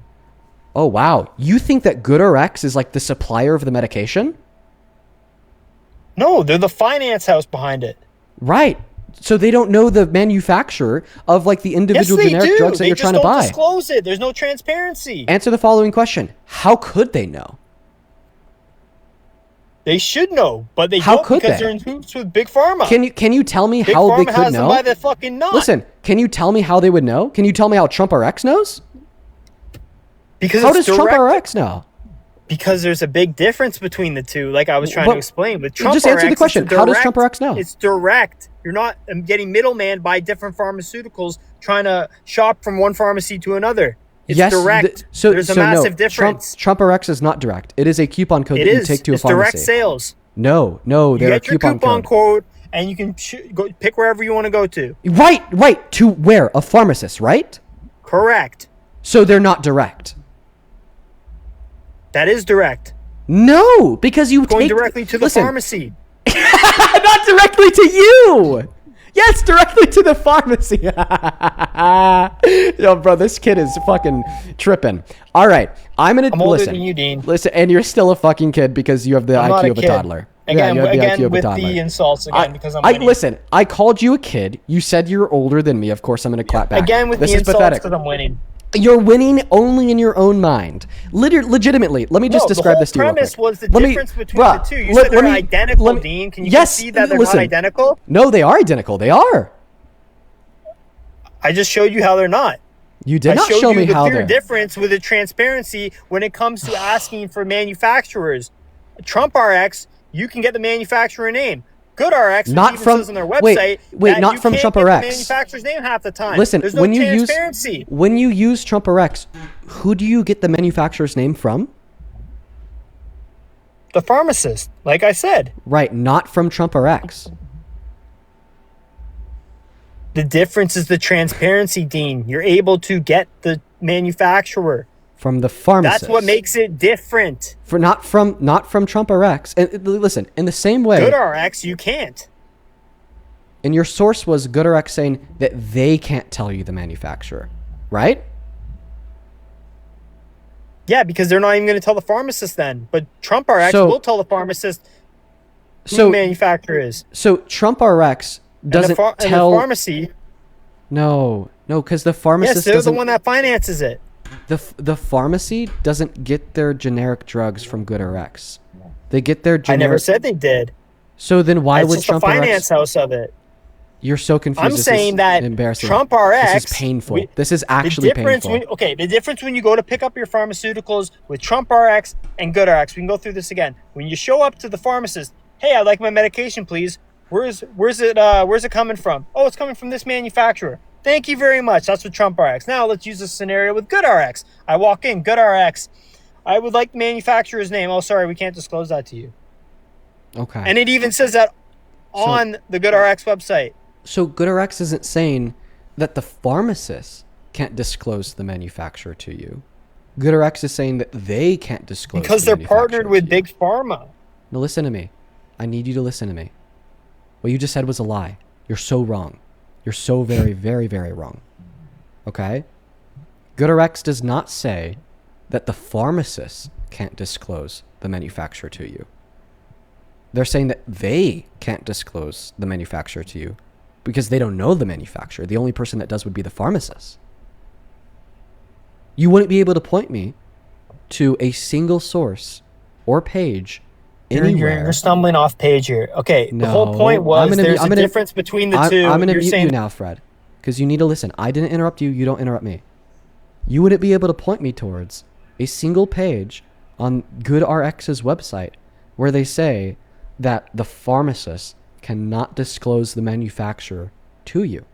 Oh wow, you think that GoodRx is like the supplier of the medication? No, they're the finance house behind it. Right. So they don't know the manufacturer of like the individual generic drugs that you're trying to buy. They just don't disclose it. There's no transparency. Answer the following question. How could they know? They should know, but they don't because they're in hoops with Big Pharma. Can you tell me how they could know? Big Pharma has them by the fucking knot. Listen, can you tell me how they would know? Can you tell me how TrumperX knows? Because how does TrumperX know? Because there's a big difference between the two, like I was trying to explain. With TrumperX, just answer the question. How does TrumperX know? It's direct. You're not getting middleman by different pharmaceuticals trying to shop from one pharmacy to another. It's direct. There's a massive difference. TrumperX is not direct. It is a coupon code that you take to a pharmacy. It's direct sales. No, they're a coupon code. You get your coupon code, and you can go pick wherever you want to go to. Right. To where? A pharmacist, right? Correct. So they're not direct. That is direct. No, because you going directly to the pharmacy. Not directly to you. Yes, directly to the pharmacy. Yo, bro, this kid is fucking tripping. All right, I'm older than you, Dean. Listen, and you're still a fucking kid because you have the IQ of a toddler. Again, you have the IQ of a toddler. With the insults again because I'm winning. Listen, I called you a kid. You said you're older than me. Of course, I'm going to clap back. Again with the insults because I'm winning. You're winning only in your own mind. Legitimately, let me just describe this to you real quick. The whole premise was the Let me- difference between bruh, the two. You let- said they're let me- identical, let me- Dean. Can you yes, see that they're listen. not identical? No, they are identical. They are. I just showed you how they're not. You did I not showed show you me the how clear they're. difference with the transparency when it comes to asking for manufacturers. Trump RX, you can get the manufacturer name. Good RX, which Not even from- says on their wait, website, wait, that not you from can't Trump get the RX. manufacturer's name half the time. Listen, There's no when transparency. you use Trump RX, who do you get the manufacturer's name from? The pharmacist, like I said. Right, not from Trump RX. The difference is the transparency, Dean. You're able to get the manufacturer. From the pharmacist. That's what makes it different. not from Trump RX. And listen, in the same way, Good RX, you can't. and your source was Good RX saying that they can't tell you the manufacturer, right? Yeah, because they're not even going to tell the pharmacist then. But Trump RX So- will tell the pharmacist who So the manufacturer is. so Trump RX doesn't and tell. the pharmacy. No, because the Yes, pharmacist they're the doesn't. one that finances it. The pharmacy doesn't get their generic drugs from Good RX. They get their generic. I never said they did. So then why It's would just Trump the finance RX? house of it. You're so confused. I'm This saying is that embarrassing. Trump RX. This is painful. This is actually the difference painful. the difference when you go to pick up your pharmaceuticals with Trump RX and Good RX. We can go through this again. When you show up to the pharmacist, hey, I'd like my medication, please. Where's it coming from? Oh, it's coming from this manufacturer. Thank you very much. That's with Trump RX. Now let's use this scenario with Good RX. I walk in, Good RX. I would like the manufacturer's name. Oh, sorry, we can't disclose that to you. Okay. And it even says that on the Good RX website. So GoodRx isn't saying that the pharmacist can't disclose the manufacturer to you. GoodRx is saying that they can't disclose Because the they're manufacturer partnered with to you. Big Pharma. Now listen to me. I need you to listen to me. What you just said was a lie. You're so wrong. You're so very, very, very wrong. Okay? GoodRx does not say that the pharmacist can't disclose the manufacturer to you. They're saying that they can't disclose the manufacturer to you because they don't know the manufacturer. The only person that does would be the pharmacist. You wouldn't be able to point me to a single source or page anywhere. You're stumbling off page here. Okay, the No, whole point was there's a I'm gonna- difference between the two. I'm going to You're mute saying you now, Fred, because you need to listen. I didn't interrupt you. You don't interrupt me. You wouldn't be able to point me towards a single page on GoodRx's website where they say that the pharmacist cannot disclose the manufacturer to you.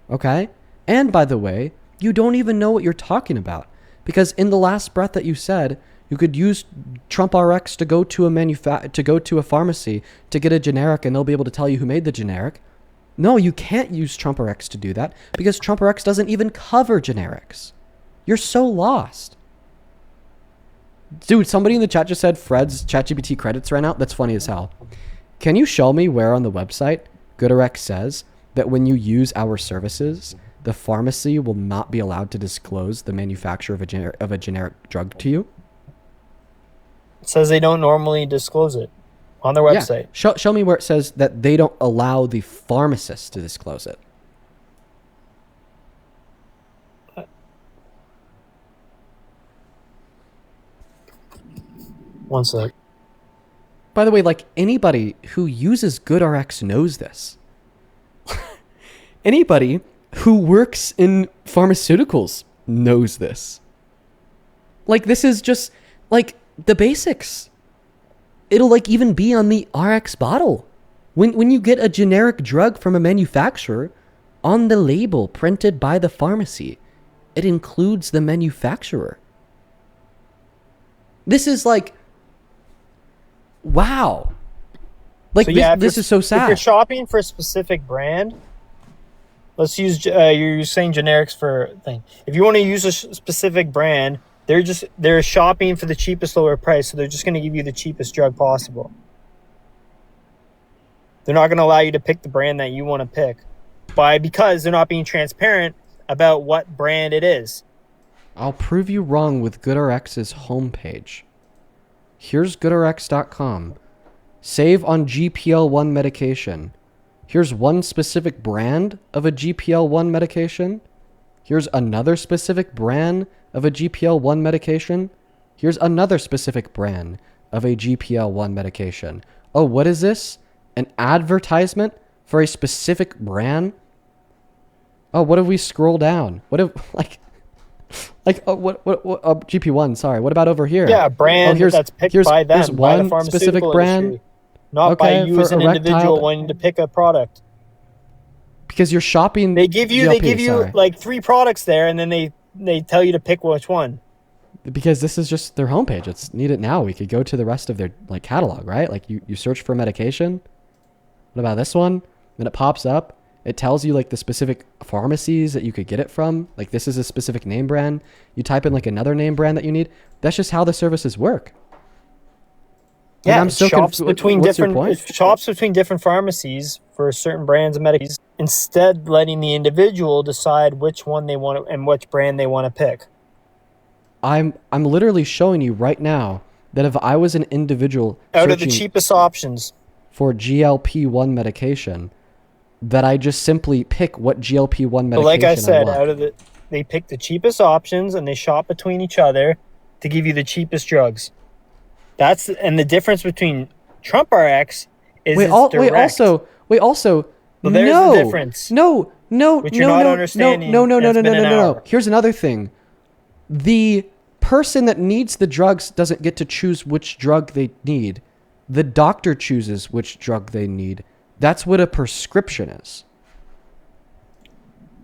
Okay? And by the way, you don't even know what you're talking about, because in the last breath that you said, you could use Trump RX to go to a pharmacy to get a generic and they'll be able to tell you who made the generic. No, you can't use Trump RX to do that because Trump RX doesn't even cover generics. You're so lost. Dude, somebody in the chat just said Fred's ChatGPT credits ran out. That's funny as hell. Can you show me where on the website GoodRx says that when you use our services, the pharmacy will not be allowed to disclose the manufacturer of a generic drug to you? it says they don't normally disclose it on their website. Yeah. Show me where it says that they don't allow the pharmacist to disclose it. One sec. By the way, like, anybody who uses GoodRx knows this. Anybody who works in pharmaceuticals knows this. Like, this is just, like, the basics. It'll, like, even be on the RX bottle. When you get a generic drug from a manufacturer, on the label printed by the pharmacy, it includes the manufacturer. This is like, wow. Like, So, yeah, this is so If you're sad. shopping for a specific brand, let's use you're saying generics for thing. If you want to use a specific brand, they're shopping for the cheapest lower price, so they're just going to give you the cheapest drug possible. They're not going to allow you to pick the brand that you want to pick because they're not being transparent about what brand it is. I'll prove you wrong with GoodRx's homepage. Here's GoodRx.com. Save on GPL-1 medication. Here's one specific brand of a GPL-1 medication. Here's another specific brand of a GPL-1 medication. Here's another specific brand of a GPL-1 medication. Oh, what is this? An advertisement for a specific brand? Oh, what if we scroll down? What if, what GP1, sorry. What about over here? Yeah, a brand that's picked by them, here's by the one pharmaceutical specific brand. industry, not by you as an individual wanting to pick a product. Because you're shopping. They give you like 3 products there, and then they tell you to pick which one. Because this is just their homepage. It's Need It Now. We could go to the rest of their like catalog, right? Like you search for medication. What about this one? Then it pops up. It tells you like the specific pharmacies that you could get it from. Like this is a specific name brand. You type in like another name brand that you need. That's just how the services work. Yeah, I'm so shops between different pharmacies for certain brands of medicines, instead letting the individual decide which one they want and which brand they want to pick. I'm literally showing you right now that if I was an individual out of the cheapest options for GLP-1 medication, that I just simply pick what GLP-1 medication. But like I said, want. They pick the cheapest options and they shop between each other to give you the cheapest drugs. And the difference between Trump RX is direct. Wait, also. Well, there's the difference. No. Which you're not understanding. No. Here's another thing. The person that needs the drugs doesn't get to choose which drug they need. The doctor chooses which drug they need. That's what a prescription is.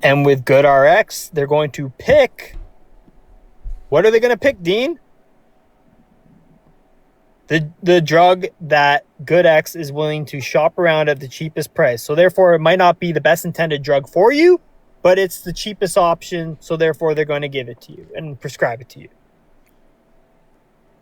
And with GoodRx, they're going to pick. What are they going to pick, Dean? The drug that GoodX is willing to shop around at the cheapest price. So therefore, it might not be the best intended drug for you, but it's the cheapest option. So therefore, they're going to give it to you and prescribe it to you.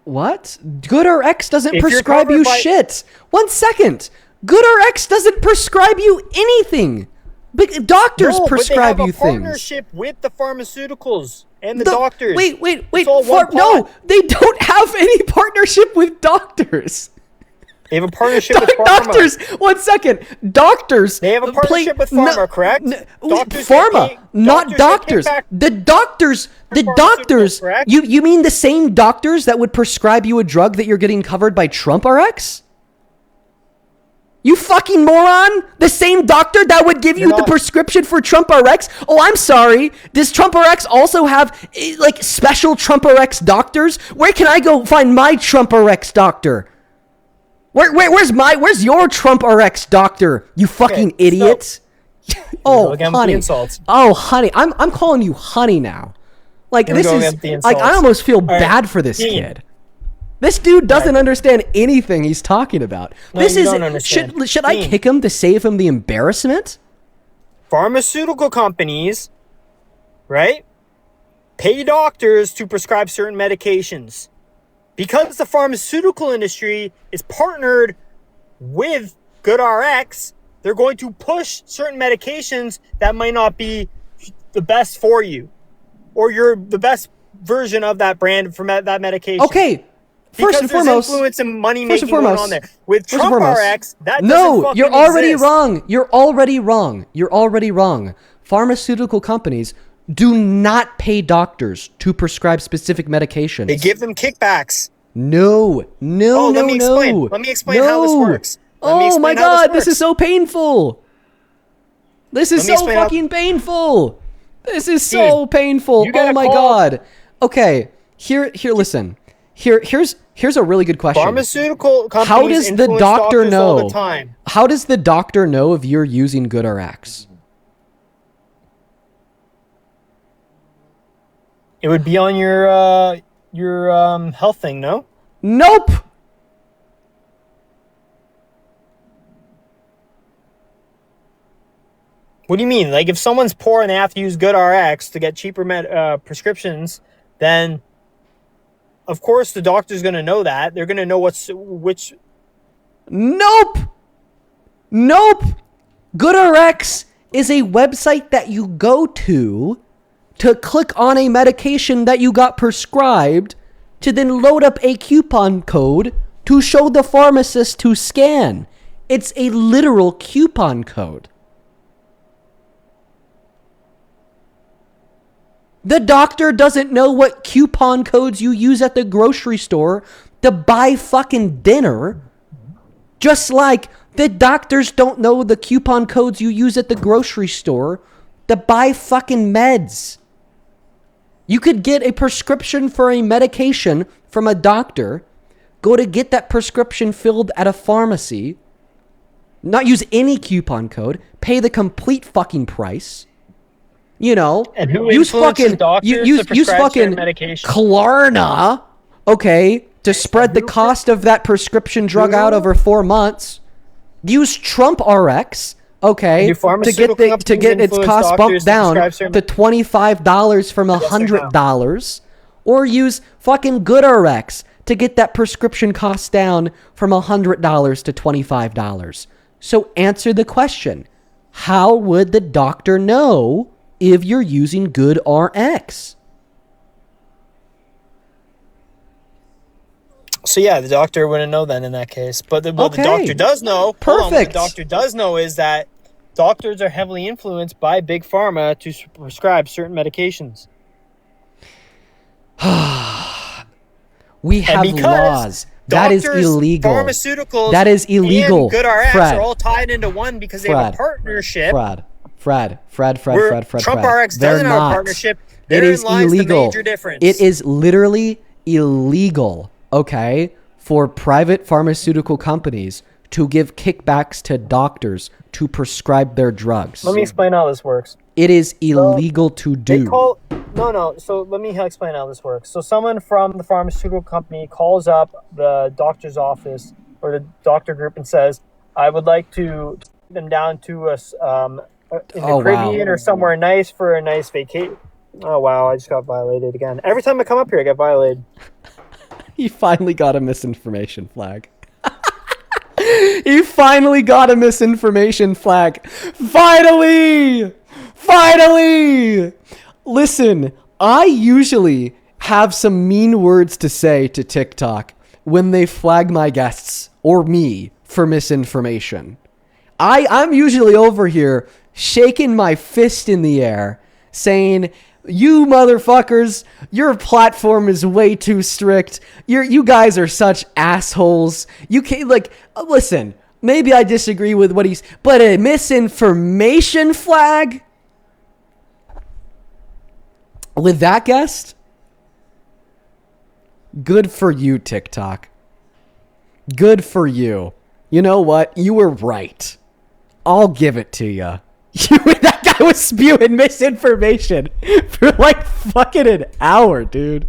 What? GoodRx doesn't prescribe you shit. 1 second. GoodRx doesn't prescribe you anything. But doctors prescribe you things. They have a partnership with the pharmaceuticals and the doctors. Wait. No, they don't have any partnership with doctors. They have a partnership with pharma. Doctors. 1 second. Doctors. They have a partnership with pharma, correct? Pharma, not doctors. The doctors. You mean the same doctors that would prescribe you a drug that you're getting covered by Trump RX? You fucking moron! The same doctor that would give you the prescription for Trump RX? Oh, I'm sorry. Does Trump RX also have like special Trump RX doctors? Where can I go find my Trump RX doctor? Where's your Trump RX doctor? You fucking idiot! Oh, honey. Oh, honey. I'm calling you honey now. Like this is like I almost feel bad for this kid. This dude doesn't understand anything he's talking about. No, Should I kick him to save him the embarrassment? Pharmaceutical companies, right, pay doctors to prescribe certain medications. Because the pharmaceutical industry is partnered with GoodRx, they're going to push certain medications that might not be the best for you, or the best version of that brand from that medication. Okay. First and foremost, influence and money making going on there. With Trump RX, that no, you're already wrong. You're already wrong. Pharmaceutical companies do not pay doctors to prescribe specific medications. They give them kickbacks. No. Let me explain how this works. Oh my God, this is so painful. This is so fucking painful. This is so painful. Oh my God. Okay, here. Listen. Here's a really good question. Pharmaceutical companies influence doctors all the time. How does the doctor know if you're using GoodRx? It would be on your health thing, no? Nope. What do you mean? Like if someone's poor and they have to use GoodRx to get cheaper prescriptions, then of course the doctor's going to know that. They're going to know which. Nope. GoodRx is a website that you go to click on a medication that you got prescribed to then load up a coupon code to show the pharmacist to scan. It's a literal coupon code. The doctor doesn't know what coupon codes you use at the grocery store to buy fucking dinner. Just like the doctors don't know the coupon codes you use at the grocery store to buy fucking meds. You could get a prescription for a medication from a doctor, go to get that prescription filled at a pharmacy, not use any coupon code, pay the complete fucking price. You know, And who use influences fucking doctors to use prescribe fucking certain medications? Klarna, okay, to spread the cost of that prescription drug out over 4 months. Use Trump RX, okay, Do to pharmaceutical get companies its influence cost doctors bumped to down prescribe certain- to $25 from $100, or use fucking GoodRx to get that prescription cost down from $100 to $25. So answer the question: how would the doctor know if you're using GoodRx? So yeah, the doctor wouldn't know then in that case. But what the Okay. doctor does know, hold on, what Perfect. the doctor does know is that doctors are heavily influenced by big pharma to prescribe certain medications. We have because laws. That is Doctors, illegal. Pharmaceuticals, That is illegal. And GoodRx Fred. are all tied into one because they have a partnership. Fred. Trump RX They're doesn't have a not. partnership. It Therein is lies illegal. the major difference. It is literally illegal, okay, for private pharmaceutical companies to give kickbacks to doctors to prescribe their drugs. Let me explain how this works. It is illegal to do. So let me explain how this works. So someone from the pharmaceutical company calls up the doctor's office or the doctor group and says, "I would like to take them down to us in the Caribbean or somewhere nice for a nice vacation." Oh wow! I just got violated again. Every time I come up here, I get violated. He finally got a misinformation flag. He finally got a misinformation flag. Finally! Listen, I usually have some mean words to say to TikTok when they flag my guests or me for misinformation. I'm usually over here shaking my fist in the air saying, "You motherfuckers, your platform is way too strict. You guys are such assholes. You can't, listen, maybe I disagree with what but a misinformation flag with that guest? Good for you, TikTok. Good for you. You know what? You were right. I'll give it to you. That guy was spewing misinformation for like fucking an hour, dude.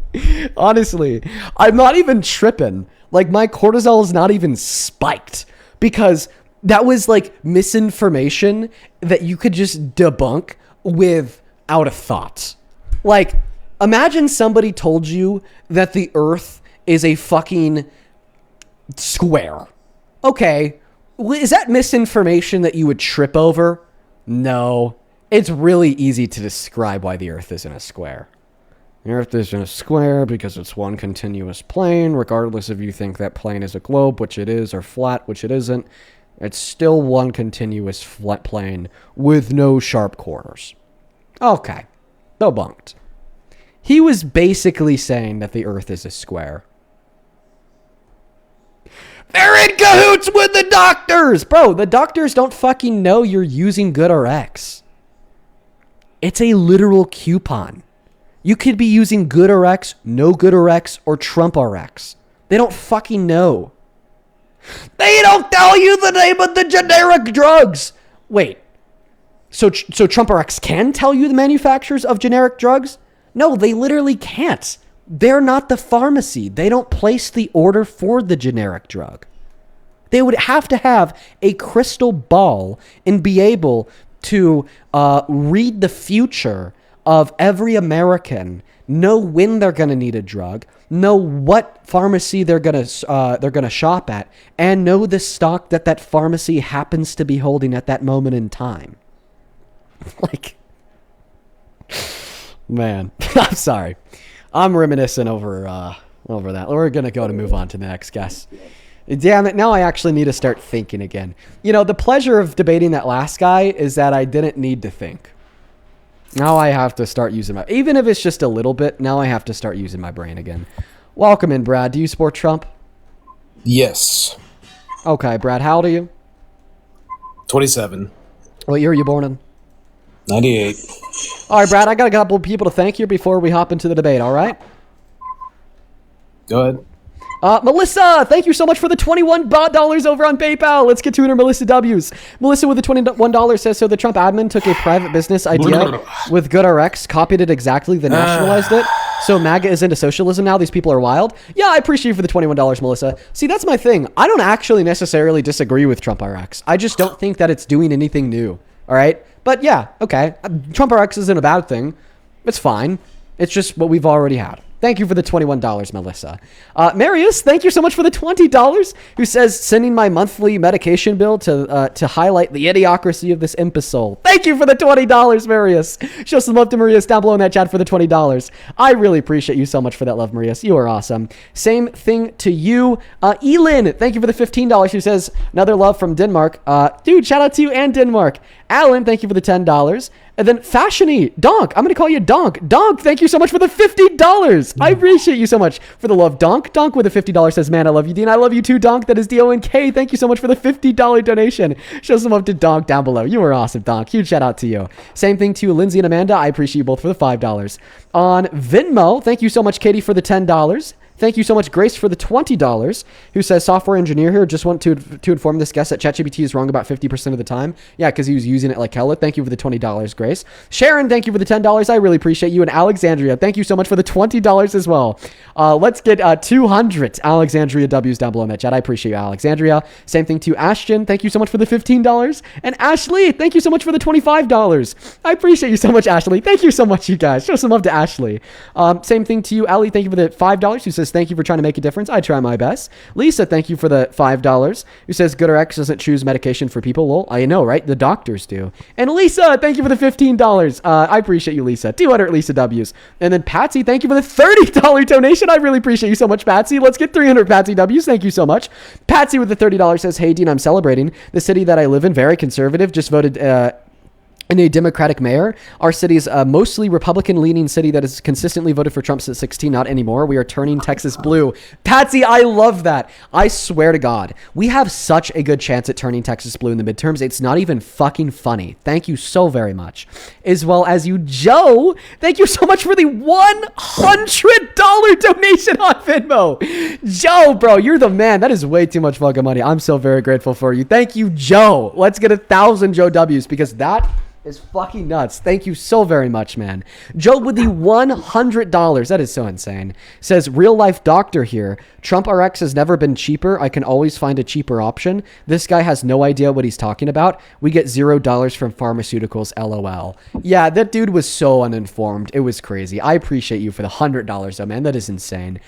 Honestly, I'm not even tripping. Like, my cortisol is not even spiked because that was like misinformation that you could just debunk without a thought. Like, imagine somebody told you that the Earth is a fucking square. Okay, is that misinformation that you would trip over? No. It's really easy to describe why the Earth isn't a square. The Earth isn't a square because it's one continuous plane, regardless if you think that plane is a globe, which it is, or flat, which it isn't. It's still one continuous flat plane with no sharp corners. Okay. Debunked. He was basically saying that the Earth is a square. They're in cahoots with the doctors! Bro, the doctors don't fucking know you're using GoodRx. It's a literal coupon. You could be using GoodRx, no GoodRx, or Trump RX. They don't fucking know. They don't tell you the name of the generic drugs! Wait. So Trump RX can tell you the manufacturers of generic drugs? No, they literally can't. They're not the pharmacy. They don't place the order for the generic drug. They would have to have a crystal ball and be able to read the future of every American, know when they're going to need a drug, know what pharmacy they're going to shop at, and know the stock that pharmacy happens to be holding at that moment in time. Like, man, I'm sorry. I'm reminiscing over that. We're going to move on to the next guest. Damn it, now I actually need to start thinking again. You know, the pleasure of debating that last guy is that I didn't need to think. Now I have to start using even if it's just a little bit, now I have to start using my brain again. Welcome in, Brad. Do you support Trump? Yes. Okay, Brad, how old are you? 27. What year were you born in? 98. All right, Brad, I got a couple of people to thank you before we hop into the debate, all right? Go ahead. Melissa, thank you so much for the $21 over on PayPal. Let's get to it, Melissa W's. Melissa with the $21 says, so the Trump admin took a private business idea with GoodRx, copied it exactly, then nationalized it. So MAGA is into socialism now. These people are wild. Yeah, I appreciate you for the $21, Melissa. See, that's my thing. I don't actually necessarily disagree with Trump RX. I just don't think that it's doing anything new. All right? But yeah, okay. Trump RX isn't a bad thing. It's fine. It's just what we've already had. Thank you for the $21, Melissa. Marius, thank you so much for the $20, who says, sending my monthly medication bill to highlight the idiocracy of this imbecile. Thank you for the $20, Marius. Show some love to Marius down below in that chat for the $20. I really appreciate you so much for that love, Marius. You are awesome. Same thing to you. Elin, thank you for the $15, who says, another love from Denmark. Dude, shout out to you and Denmark. Alan, thank you for the $10. And then Fashiony, Donk, I'm going to call you Donk. Donk, thank you so much for the $50. I appreciate you so much for the love, Donk. Donk with a $50 says, man, I love you, Dean. I love you too, Donk. That is D-O-N-K. Thank you so much for the $50 donation. Show some love to Donk down below. You were awesome, Donk. Huge shout out to you. Same thing to Lindsay and Amanda. I appreciate you both for the $5. On Venmo, thank you so much, Katie, for the $10. Thank you so much, Grace, for the $20, who says, software engineer here. Just want to inform this guest that ChatGPT is wrong about 50% of the time. Yeah, because he was using it like hella. Thank you for the $20, Grace. Sharon, thank you for the $10. I really appreciate you. And Alexandria, thank you so much for the $20 as well. Let's get 200 Alexandria W's down below in that chat. I appreciate you, Alexandria. Same thing to Ashton. Thank you so much for the $15. And Ashley, thank you so much for the $25. I appreciate you so much, Ashley. Thank you so much, you guys. Show some love to Ashley. Same thing to you, Ellie. Thank you for the $5, who says, thank you for trying to make a difference. I try my best. Lisa, thank you for the $5, who says GoodRx doesn't choose medication for people. Well, I know, right? The doctors do. And Lisa, thank you for the $15. I appreciate you, Lisa. 200 Lisa W's. And then Patsy, thank you for the $30 donation. I really appreciate you so much, Patsy. Let's get 300 Patsy W's. Thank you so much. Patsy with the $30 says, hey, Dean, I'm celebrating. The city that I live in, very conservative, just voted in a Democratic mayor. Our city is a mostly Republican-leaning city that has consistently voted for Trump since 2016. Not anymore. We are turning Texas blue. Patsy, I love that. I swear to God, we have such a good chance at turning Texas blue in the midterms. It's not even fucking funny. Thank you so very much. As well as you, Joe. Thank you so much for the $100 donation on Venmo. Joe, bro, you're the man. That is way too much fucking money. I'm so very grateful for you. Thank you, Joe. Let's get 1,000 Joe W's, because that is fucking nuts. Thank you so very much, man. Joe with the $100. That is so insane. Says, real life doctor here. Trump RX has never been cheaper. I can always find a cheaper option. This guy has no idea what he's talking about. We get $0 from pharmaceuticals, LOL. Yeah, that dude was so uninformed. It was crazy. I appreciate you for the $100 though, man. That is insane.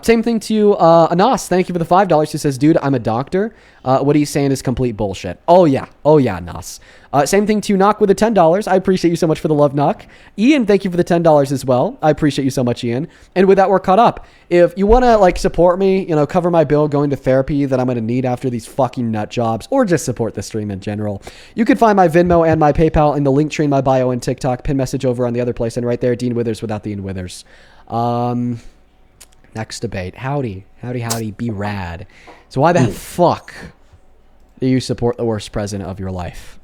Same thing to you, Anas. Thank you for the $5. He says, dude, I'm a doctor. What he's saying is complete bullshit. Oh yeah, Anas. Same thing to you, Knock, with the $10. I appreciate you so much for the love, Knock. Ian, thank you for the $10 as well. I appreciate you so much, Ian. And with that, we're caught up. If you want to like support me, you know, cover my bill going to therapy that I'm going to need after these fucking nut jobs, or just support the stream in general, you can find my Venmo and my PayPal in the link tree in my bio and TikTok, pin message over on the other place, and right there, Dean Withers without the Ian Withers. Next debate. Howdy, be rad. So why the fuck do you support the worst president of your life?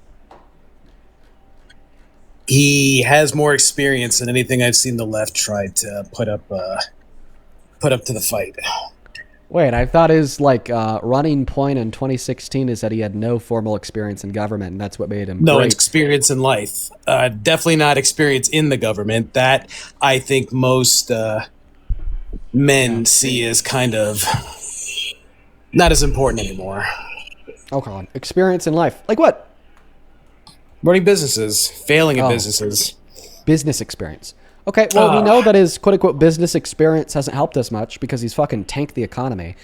He has more experience than anything I've seen the left try to put up to the fight. Wait, I thought his running point in 2016 is that he had no formal experience in government, and that's what made him No, great. experience in life. Definitely not experience in the government. That I think most men see as kind of not as important anymore. Okay, experience in life. Like what? Running businesses, failing at businesses. Business experience. Okay, well, we know that his quote-unquote business experience hasn't helped us much because he's fucking tanked the economy.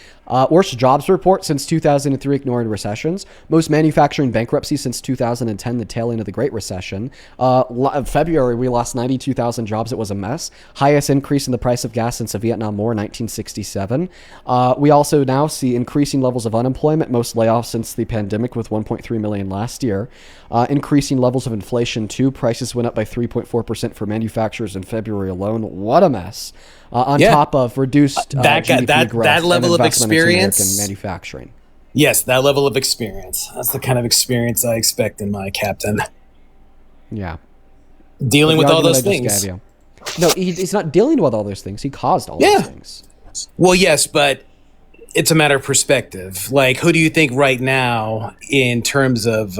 Worst jobs report since 2003, ignoring recessions. Most manufacturing bankruptcies since 2010, the tail end of the Great Recession. February, we lost 92,000 jobs. It was a mess. Highest increase in the price of gas since the Vietnam War, 1967. We also now see increasing levels of unemployment, most layoffs since the pandemic with 1.3 million last year. Increasing levels of inflation too. Prices went up by 3.4% for manufacturers in February alone. What a mess. On top of reduced GDP growth that level and of investment into experience, American manufacturing. Yes, that level of experience. That's the kind of experience I expect in my captain. Yeah. Dealing with all those I just things. gave you. No, he's not dealing with all those things. He caused all those things. Well, yes, but it's a matter of perspective. Like, who do you think right now, in terms of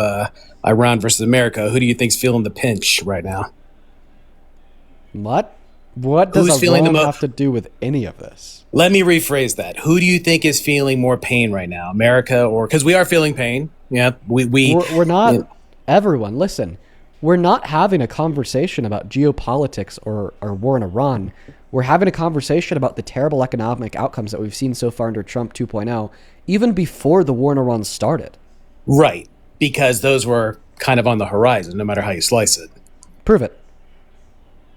Iran versus America, who do you think's feeling the pinch right now? What? What does Who's feeling Iran the have to do with any of this? Let me rephrase that. Who do you think is feeling more pain right now, America or because we are feeling pain? Yeah, We're not. Everyone, listen. We're not having a conversation about geopolitics or war in Iran. We're having a conversation about the terrible economic outcomes that we've seen so far under Trump 2.0, even before the war in Iran started. Right, because those were kind of on the horizon, no matter how you slice it. Prove it.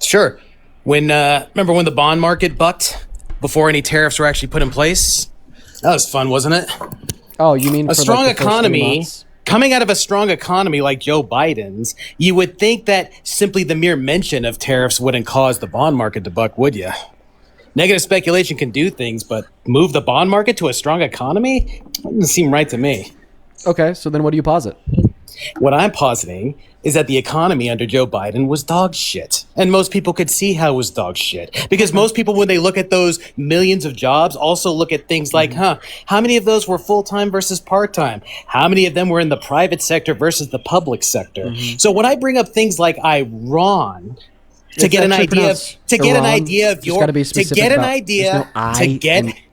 Sure. Remember when the bond market bucked before any tariffs were actually put in place? That was fun, wasn't it? Oh, you mean A for strong like the first 3 economy, months? coming out of a strong economy like Joe Biden's, you would think that simply the mere mention of tariffs wouldn't cause the bond market to buck, would you? Negative speculation can do things, but move the bond market to a strong economy? That doesn't seem right to me. Okay, so then what do you posit? What I'm positing is that the economy under Joe Biden was dog shit. And most people could see how it was dog shit. Because most people, when they look at those millions of jobs, also look at things like, how many of those were full-time versus part-time? How many of them were in the private sector versus the public sector? So when I bring up things like Iran, to get an idea of your, to get an idea,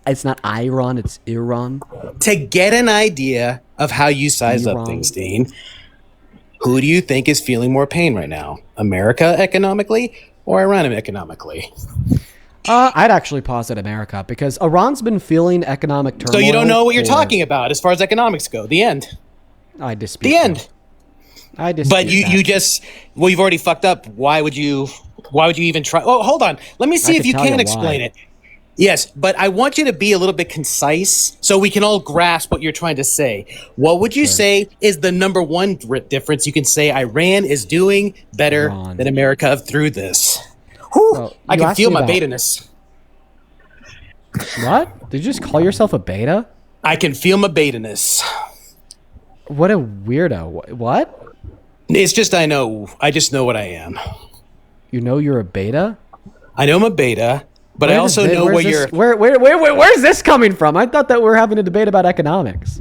it's not Iran, it's Iran. To get an idea of how you size up things, Dean, who do you think is feeling more pain right now? America economically or Iran economically? I'd actually posit America because Iran's been feeling economic turmoil. So you don't know what you're talking about as far as economics go. The end. I dispute The end. I dispute But you just, well, you've already fucked up. Why would you even try? Oh, hold on. Let me see if you can explain it. Yes, but I want you to be a little bit concise so we can all grasp what you're trying to say. What would you say is the number one difference? You can say Iran is doing better than America through this. Whew, I can feel my beta-ness. What? Did you just call yourself a beta? I can feel my beta-ness. What a weirdo. What? It's just I just know what I am. You know you're a beta? I know I'm a beta. But I also know where you're... Where's this coming from? I thought that we're having a debate about economics.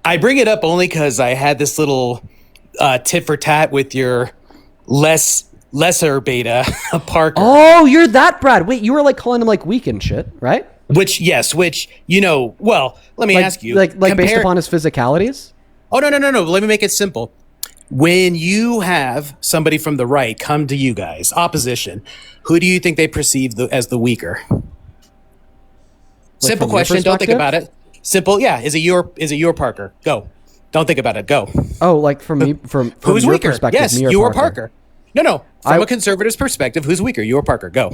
I bring it up only because I had this little tit for tat with your lesser beta, Parker. Oh, you're that Brad. Wait, you were like calling him like weak and shit, right? Which, you know, well, let me ask you. Like based upon his physicalities? Oh, no. Let me make it simple. When you have somebody from the right come to you guys, opposition, who do you think they perceive as the weaker? Simple question. Don't think about it. Simple. Yeah. Is it your Parker? Go. Don't think about it. Go. Oh, like from me, from who's your weaker? perspective, Yes, me or you or Parker? Parker. No. From a conservative's perspective, who's weaker? You or Parker? Go.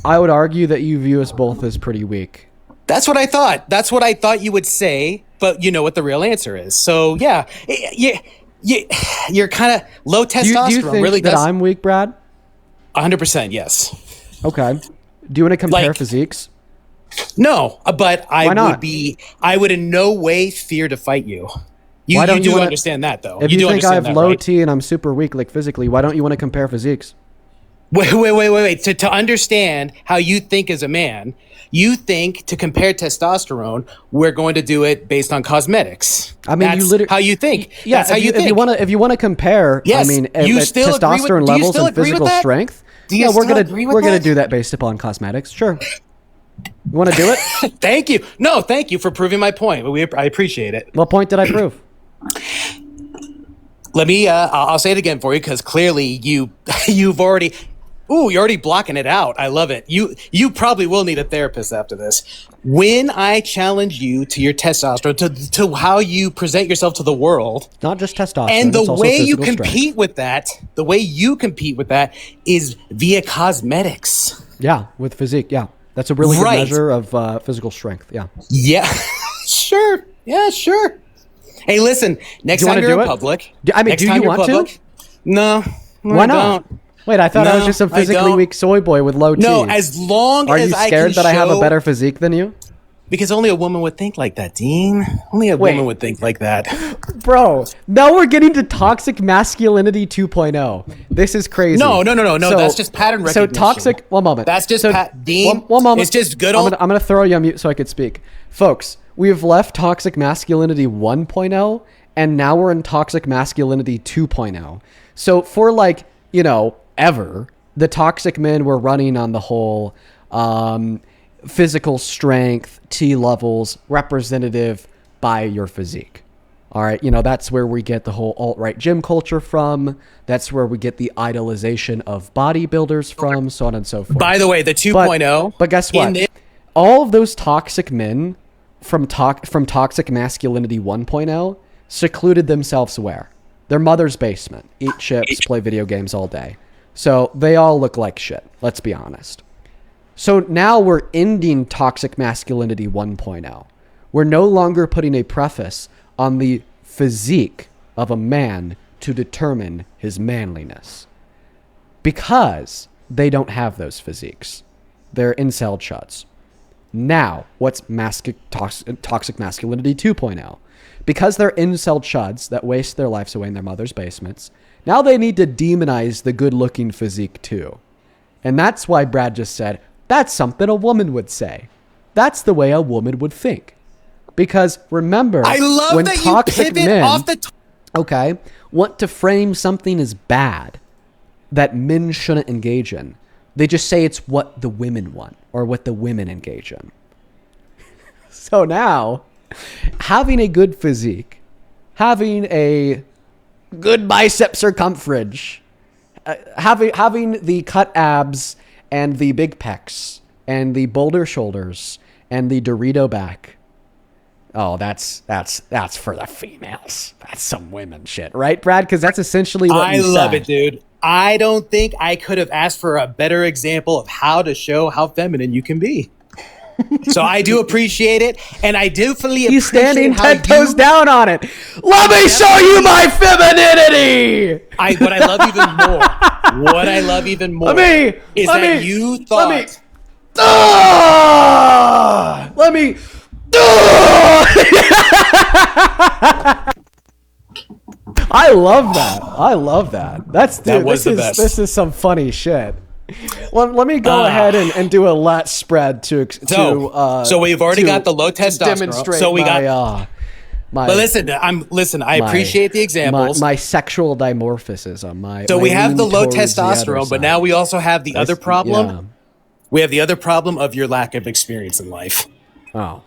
I would argue that you view us both as pretty weak. That's what I thought. That's what I thought you would say, but you know what the real answer is. So yeah. You're kind of low testosterone. Do you think really that I'm weak, Brad? 100%, yes. Okay. Do you want to compare physiques? No, but Why not? I would in no way fear to fight you. You do understand that, though. If you think I have low T and I'm super weak, like physically, why don't you want to compare physiques? Wait. To understand how you think as a man, you think to compare testosterone, we're going to do it based on cosmetics. I mean, that's you literally how you think. Yeah, that's how you think. If you want to compare, yes, I mean, you still testosterone levels and physical strength. Yeah, we're gonna do that based upon cosmetics. Sure. You want to do it? Thank you. No, thank you for proving my point. I appreciate it. What point did I prove? Let me. I'll say it again for you because clearly you've already. Ooh, you're already blocking it out. I love it. You probably will need a therapist after this. When I challenge you to your testosterone, to how you present yourself to the world, Not just testosterone. and the it's also way you physical compete strength. with that, the way you compete with that is via cosmetics. Yeah, with physique. Yeah, that's a really good Right. measure of physical strength. Yeah. Yeah, sure. Yeah, sure. Hey, listen. Next Do you time wanna you're do in it? public. I mean, next do time you you're want to? public, No. Why I not? don't. Wait, I thought I was No, just a I physically don't. weak soy boy with low T. No, as long Are as you I scared can that I have a show- better physique than you? Because only a woman would think like that, Dean. Only a woman would think like that. Bro, now we're getting to toxic masculinity 2.0. This is crazy. No. That's just pattern So recognition. toxic. One moment. That's just Dean. One moment. It's just good old. I'm gonna throw you on mute so I could speak, folks. We have left toxic masculinity 1.0, and now we're in toxic masculinity 2.0. So for ever, the toxic men were running on the whole physical strength, T levels, representative by your physique. All right, that's where we get the whole alt-right gym culture from. That's where we get the idolization of bodybuilders from, so on and so forth. By the way, the 2.0. But guess what? All of those toxic men from toxic masculinity 1.0 secluded themselves where? Their mother's basement, eat chips, play video games all day. So they all look like shit, let's be honest. So now we're ending toxic masculinity 1.0. We're no longer putting a preface on the physique of a man to determine his manliness. Because they don't have those physiques. They're incel chuds. Now, what's toxic masculinity 2.0? Because they're incel chuds that waste their lives away in their mother's basements, now they need to demonize the good-looking physique too. And that's why Brad just said, that's something a woman would say. That's the way a woman would think. Because remember, I love when that you toxic pivot men, off the. want to frame something as bad that men shouldn't engage in, they just say it's what the women want or what the women engage in. So now, having a good physique, having a good bicep circumference, having the cut abs and the big pecs and the boulder shoulders and the Dorito back. Oh, that's for the females. That's some women shit, right, Brad? Because that's essentially what you said. I love it, dude. I don't think I could have asked for a better example of how to show how feminine you can be. So I do appreciate it, and I do fully appreciate He's standing how 10 toes down on it. Let me show you my femininity. What I love even more is that you thought. I love that. This is some funny shit. Let me go ahead and do a lat spread to So we've already got the low testosterone. Demonstrate So we got. My, But listen. I appreciate the examples. My sexual dimorphism. So we have the lean low towards the other testosterone, but side. now we also have the other problem. Yeah. We have the other problem of your lack of experience in life. Oh,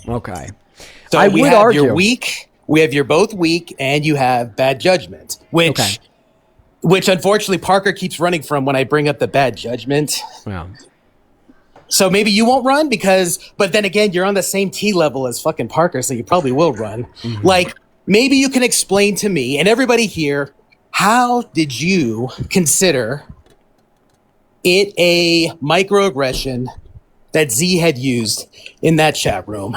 okay. So I we would have argue. your weak. We have your both weak, and you have bad judgment, which unfortunately Parker keeps running from when I bring up the bad judgment. Yeah. So maybe you won't run but then again, you're on the same T level as fucking Parker, so you probably will run. Mm-hmm. Like, maybe you can explain to me and everybody here, how did you consider it a microaggression that Z had used in that chat room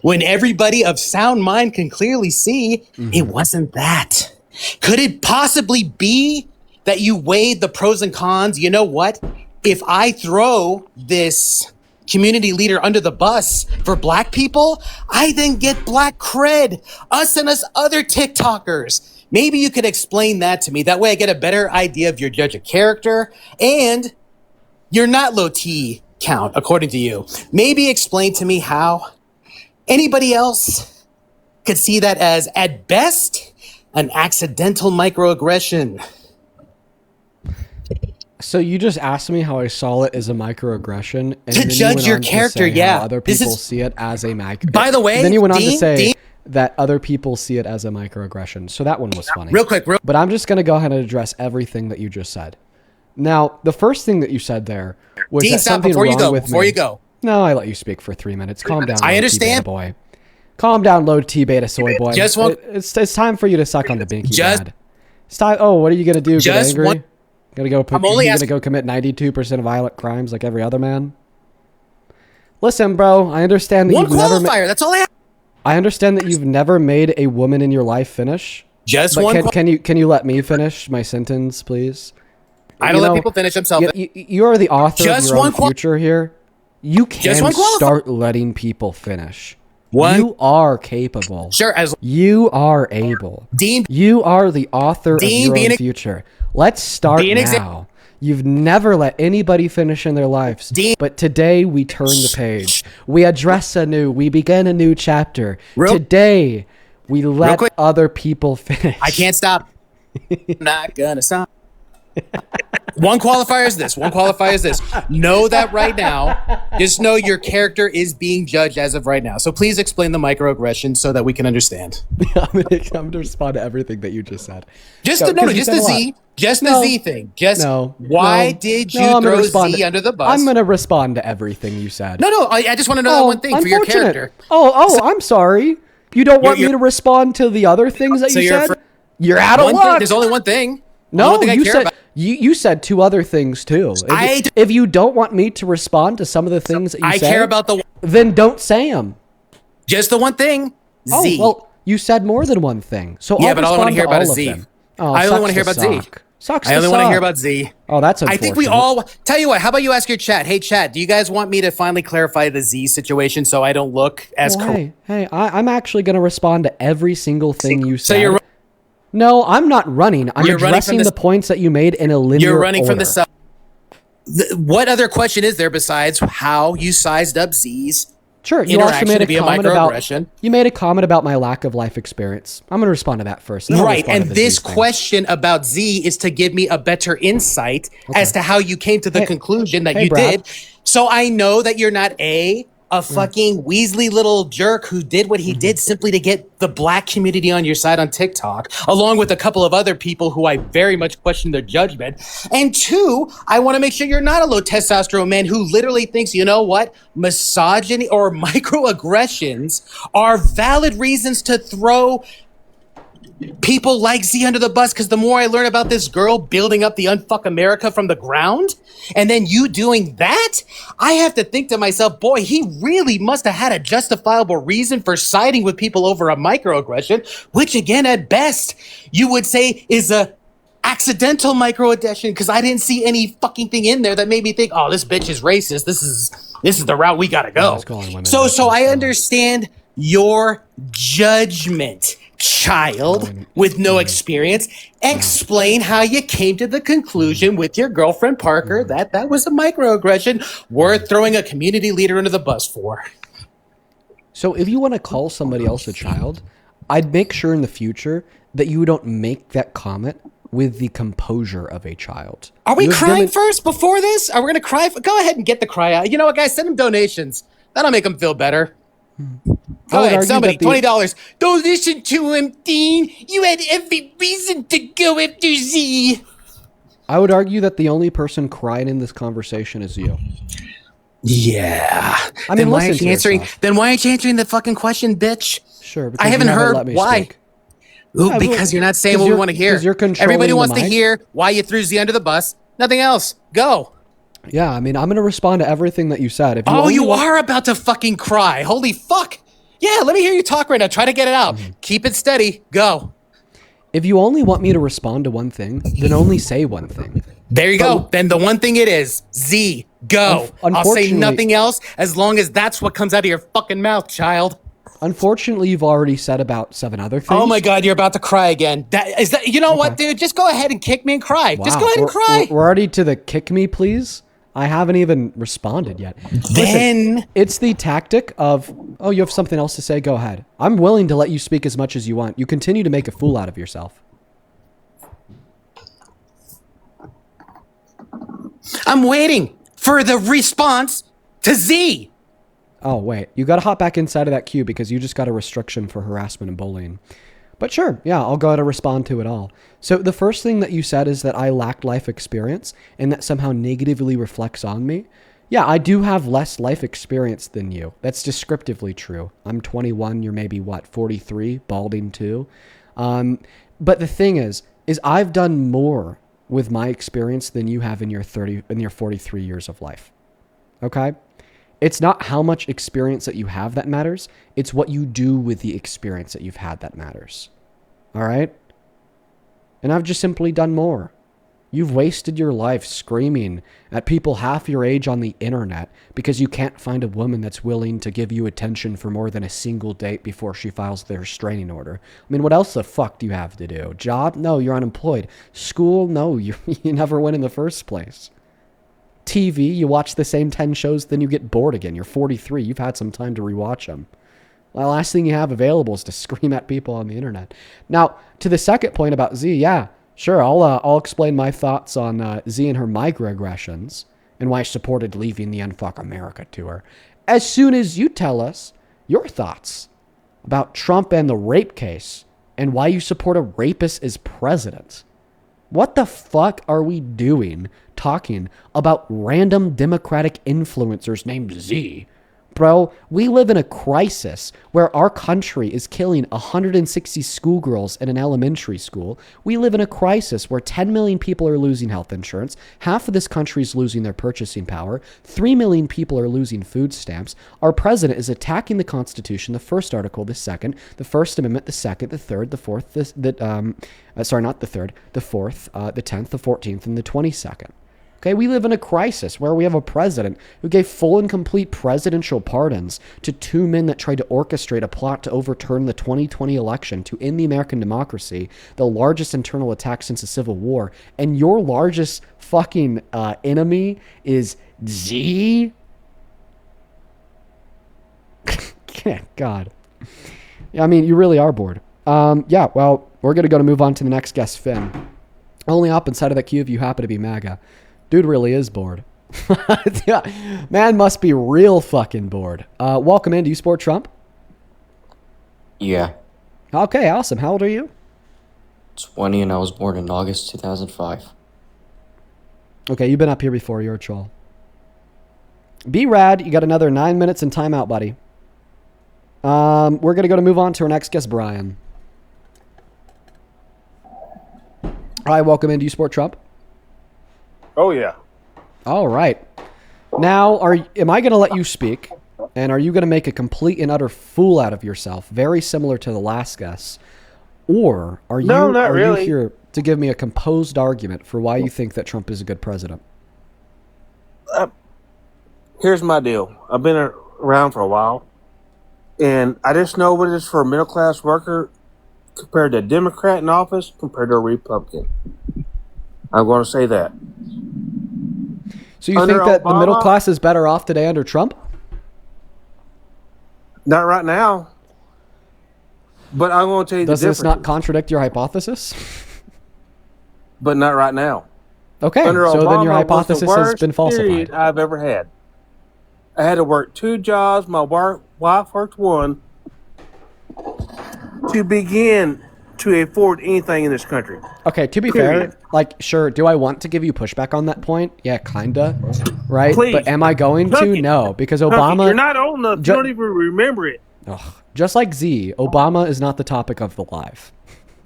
when everybody of sound mind can clearly see it wasn't that? Could it possibly be that you weighed the pros and cons? You know what? If I throw this community leader under the bus for black people, I then get black cred, us and us other TikTokers. Maybe you could explain that to me. That way I get a better idea of your judge of character, and you're not low T count, according to you. Maybe explain to me how anybody else could see that as, at best, an accidental microaggression. So you just asked me how I saw it as a microaggression, and To then you judge went your on to character, say yeah. how other This people is- see it as a micro. By the way, then you went on to Dean- say Dean- that other people see it as a microaggression. So that one was funny. Real quick, But I'm just gonna go ahead and address everything that you just said. Now, the first thing that you said there was Dean, that stop something before you wrong go. with Before me. you go. No, I let you speak for 3 minutes. Calm down. I low understand. T-beta boy. Calm down, low T beta soy boy. Just one- It's time for you to suck on the binky Just- dad. It's time. Oh, what are you gonna do? Get Just angry? one- Gonna go? I'm only you gonna asking- go commit 92% of violent crimes like every other man? Listen, bro. I understand that One you've never. qualifier. That's all I have. I understand that you've never made a woman in your life finish. Just But one. can you let me finish my sentence, please? I don't let people finish themselves. You are the author Just of your own one future here. You Just can one start letting people finish. One- You are capable. Sure, as You are able. Dean. You are the author Dean, of be your an own ex- future. Let's start Be an exa- now. You've never let anybody finish in their lives. Dean. But today we turn the page. We address anew. We begin a new chapter. Real- Today we let quick. other people finish. I can't stop. I'm not gonna stop. One qualifier is this. One qualifier is this. Know that right now. Just know your character is being judged as of right now. So please explain the microaggression so that we can understand. I'm gonna respond to everything that you just said. Just Go, the, no, 'cause no, you just said the a lot. Z. Just No. the Z thing. Just No. why no, did you no, I'm gonna throw respond Z under the bus? I'm gonna respond to everything you said. No, I just want to know that one thing for your unfortunate. character. I'm sorry. You don't want me you're- to respond to the other things that So you you're said? afraid- You're out of One thing, luck. there's only one thing. No, One thing I you care said about. you said two other things too. If you don't want me to respond to some of the things that you I say, care about the then don't say them. just the one thing. Oh, Z. well, you said more than one thing. So Yeah, I'll but all I wanna respond hear to about all is of Z. them. Oh, I only sucks want to hear to about Z. suck. Sucks I only to want to suck. hear about Z. Oh, that's I unfortunate. think we all tell you what. How about you ask your chat? Hey, chat, do you guys want me to finally clarify the Z situation so I don't look as Well, corrupt? hey, I'm actually going to respond to every single thing you So said. you're No, I'm not running. I'm You're running addressing from the points that you made in a linear you're running from the order. sub. What other question is there besides how you sized up Z's? Sure, you also interaction made to a be a comment about microaggression? you made a comment about my lack of life experience. I'm going to respond to that first. then I'll Right, respond to and the this Z thing. question about Z is to give me a better insight as to how you came to the Hey- conclusion that hey, you Brad. did. So I know that you're not a fucking Weasley little jerk who did what he Mm-hmm. did simply to get the black community on your side on TikTok, along with a couple of other people who I very much question their judgment. And two, I want to make sure you're not a low testosterone man who literally thinks, you know what, misogyny or microaggressions are valid reasons to throw people like Z under the bus, because the more I learn about this girl building up the unfuck America from the ground, and then you doing that, I have to think to myself, boy, he really must have had a justifiable reason for siding with people over a microaggression, which again, at best, you would say is a accidental microaggression, because I didn't see any fucking thing in there that made me think, oh, this bitch is racist. This is the route we gotta go. Let's go on, women. So Let's I go. understand your judgment, child with no experience. Explain how you came to the conclusion with your girlfriend Parker that that was a microaggression worth throwing a community leader under the bus for. So if you want to call somebody else a child, I'd make sure in the future that you don't make that comment with the composure of a child. Are we You have crying demo- first before this? Are we gonna cry? Go ahead and get the cry out. You know what, guys? Send them donations. That'll make them feel better. I Go would ahead, argue somebody, that the- $20. Don't listen to him, Dean. You had every reason to go after Z. I would argue that the only person crying in this conversation is you. Yeah. I mean, then why listen aren't to you answering? yourself. Then why aren't you answering the fucking question, bitch? Sure, I haven't you never heard let me why. speak. Ooh, Yeah, because you're not saying 'cause what we you're- want to hear. 'cause you're controlling Everybody the wants to mic. hear why you threw Z under the bus. Nothing else. Go. Yeah, I mean, I'm going to respond to everything that you said. If Oh, only you want- are about to fucking cry. Holy fuck. Yeah, let me hear you talk right now. Try to get it out. Mm-hmm. Keep it steady. Go. If you only want me to respond to one thing, then only say one thing. There you go. Then the one thing it is, Z, go. I'll say Unfortunately- nothing else as long as that's what comes out of your fucking mouth, child. Unfortunately, you've already said about 7 other things. Oh my God, you're about to cry again. That is that. You know what, dude? Just go ahead and kick me and cry. Just Wow, go ahead and we're- cry. We're already to the kick me, please. I haven't even responded yet. Then- Listen, it's the tactic of, oh, you have something else to say? Go ahead. I'm willing to let you speak as much as you want. You continue to make a fool out of yourself. I'm waiting for the response to Z. Oh, wait. You got to hop back inside of that queue because you just got a restriction for harassment and bullying. But sure, yeah, I'll go ahead and respond to it all. So the first thing that you said is that I lacked life experience and that somehow negatively reflects on me. Yeah, I do have less life experience than you. That's descriptively true. I'm 21, you're maybe, 43, balding too. But the thing is I've done more with my experience than you have in your 43 years of life. Okay? It's not how much experience that you have that matters. It's what you do with the experience that you've had that matters. All right? And I've just simply done more. You've wasted your life screaming at people half your age on the internet because you can't find a woman that's willing to give you attention for more than a single date before she files the restraining order. I mean, what else the fuck do you have to do? Job? No, you're unemployed. School? No, you never went in the first place. TV, you watch the same 10 shows, then you get bored again. You're 43. You've had some time to rewatch them. The last thing you have available is to scream at people on the internet. Now, to the second point about Z, yeah, sure, I'll explain my thoughts on Z and her microaggressions and why I supported leaving the Unfuck America tour as soon as you tell us your thoughts about Trump and the rape case and why you support a rapist as president. What the fuck are we doing talking about random Democratic influencers named Z? Bro, we live in a crisis where our country is killing 160 schoolgirls in an elementary school. We live in a crisis where 10 million people are losing health insurance. Half of this country is losing their purchasing power. 3 million people are losing food stamps. Our president is attacking the Constitution, the first article, the second, the First Amendment, the second, the third, the fourth, the 4th, the 10th, the 14th, and the 22nd. Okay, we live in a crisis where we have a president who gave full and complete presidential pardons to 2 men that tried to orchestrate a plot to overturn the 2020 election to end the American democracy, the largest internal attack since the Civil War. And your largest fucking enemy is Z? God. Yeah, I mean, you really are bored. Yeah, well, we're going to move on to the next guest, Finn. Only up inside of that queue if you happen to be MAGA. Dude really is bored. Yeah, man must be real fucking bored. Welcome in. Do you support Trump? Yeah. Okay, awesome. How old are you? 20, and I was born in August 2005. Okay, you've been up here before. You're a troll. Be rad. You got another 9 minutes in timeout, buddy. We're going to move on to our next guest, Brian. Hi, welcome in. Do you support Trump? Oh, yeah. All right. Now, am I going to let you speak? And are you going to make a complete and utter fool out of yourself, very similar to the last guest? Or are you, you here to give me a composed argument for why you think that Trump is a good president? Here's my deal. I've been around for a while, and I just know what it is for a middle-class worker compared to a Democrat in office compared to a Republican. I'm going to say that. So you think that the middle class is better off today under Trump? Not right now. But I'm going to tell you Does the this difference. not contradict your hypothesis? But not right now. Okay, Under so Obama then your hypothesis was the has been worst falsified. period I've ever had. I had to work 2 jobs. My wife worked 1 to begin to afford anything in this country. Okay, to be fair, like, sure, do I want to give you pushback on that point? Yeah, kinda, right? Please. But am I going to? No, because Obama... You're not old enough. You don't even remember it. Ugh, just like Z, Obama is not the topic of the live.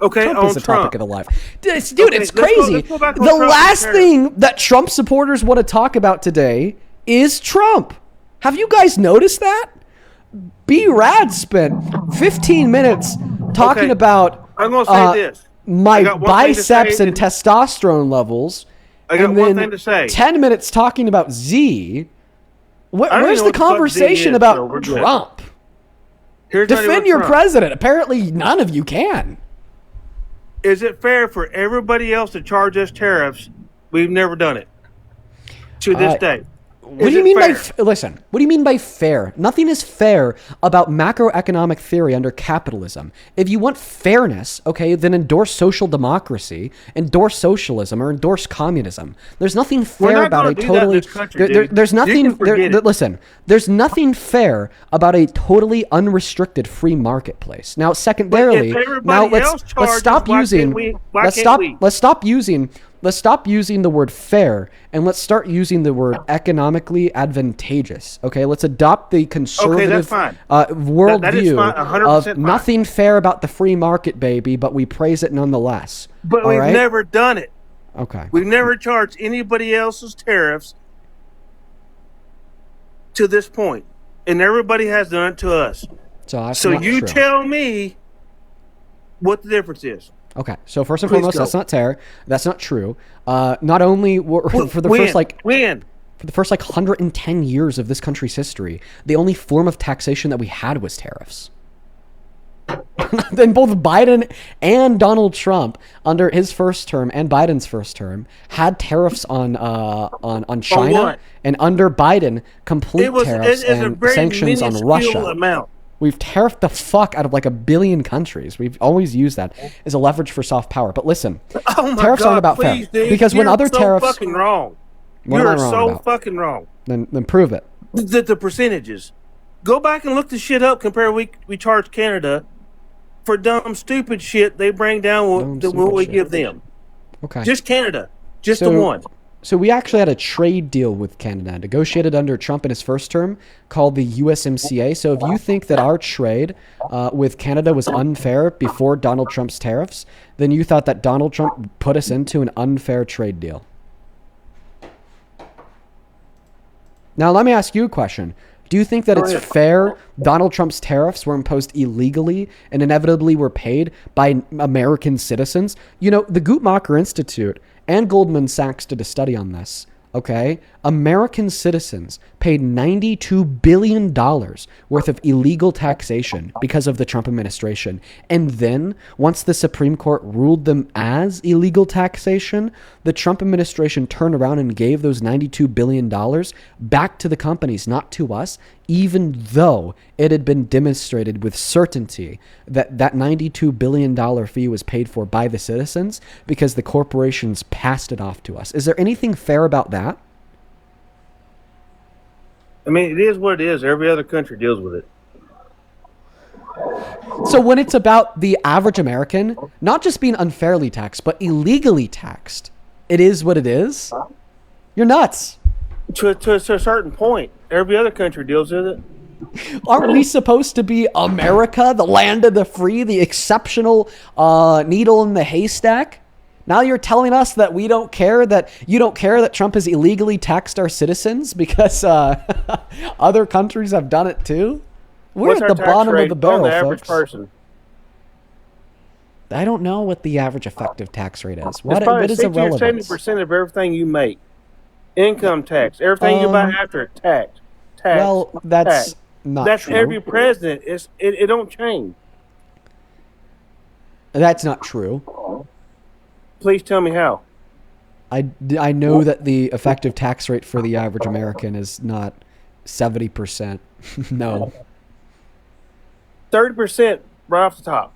Okay, Trump on is the Trump. topic of the live. Dude, it's let's crazy. go back on The Trump last and thing that Trump supporters want to talk about today is Trump. Have you guys noticed that? B-Rad spent 15 minutes talking about I'm going to say this. my got one thing to biceps say, and testosterone levels. I got and one then thing to say. 10 minutes talking about Z. I don't Where's know the what the fuck Z conversation is, about so we're good. Trump? Here's how to do Defend with your Trump. president. Apparently, none of you can. Is it fair for everybody else to charge us tariffs? We've never done it to this day. What do you mean by listen? What do you mean by fair? Nothing is fair about macroeconomic theory under capitalism. If you want fairness, okay, then endorse social democracy, endorse socialism, or endorse communism. There's nothing fair about a totally. There's nothing. Listen, there's nothing fair about a totally unrestricted free marketplace. Now, secondarily, now let's stop using. Let's stop using the word fair and let's start using the word economically advantageous. Okay, let's adopt the conservative worldview of nothing fair about the free market, baby, but we praise it nonetheless. But we've never done it. Okay. We've never charged anybody else's tariffs to this point, and everybody has done it to us. So you tell me what the difference is. Okay, so first and foremost, that's not terror. That's not true. Not only for the first 110 years of this country's history, the only form of taxation that we had was tariffs. Then both Biden and Donald Trump, under his first term and Biden's first term, had tariffs on China, and under Biden, complete tariffs and sanctions on Russia. We've tariffed the fuck out of like 1 billion countries. We've always used that as a leverage for soft power. But listen, tariffs aren't about fair. Because when other tariffs... You're fucking wrong. You're so fucking wrong. Then prove it. The percentages. Go back and look the shit up. Compare we charge Canada for dumb, stupid shit they bring down what we give them. Okay. Just Canada. Just the one. So we actually had a trade deal with Canada, negotiated under Trump in his first term, called the USMCA. So if you think that our trade with Canada was unfair before Donald Trump's tariffs, then you thought that Donald Trump put us into an unfair trade deal. Now, let me ask you a question. Do you think that it's fair Donald Trump's tariffs were imposed illegally and inevitably were paid by American citizens? You know, the Guttmacher Institute and Goldman Sachs did a study on this, okay? American citizens paid $92 billion worth of illegal taxation because of the Trump administration. And then, once the Supreme Court ruled them as illegal taxation, the Trump administration turned around and gave those $92 billion back to the companies, not to us, even though it had been demonstrated with certainty that that $92 billion fee was paid for by the citizens because the corporations passed it off to us. Is there anything fair about that? I mean, it is what it is. Every other country deals with it. So when it's about the average American, not just being unfairly taxed, but illegally taxed, it is what it is? You're nuts. To a certain point, every other country deals with it. Aren't we supposed to be America, the land of the free, the exceptional needle in the haystack? Now you're telling us that we don't care, that you don't care that Trump has illegally taxed our citizens because other countries have done it too? We're at the bottom of the barrel, the average folks. Person? I don't know what the average effective tax rate is. What is irrelevant? 70% of everything you make. Income tax. Everything you buy after tax. Well, that's not That's true. every president. It don't change. That's not true. Please tell me how. I know that the effective tax rate for the average American is not 70%. No. 30% right off the top.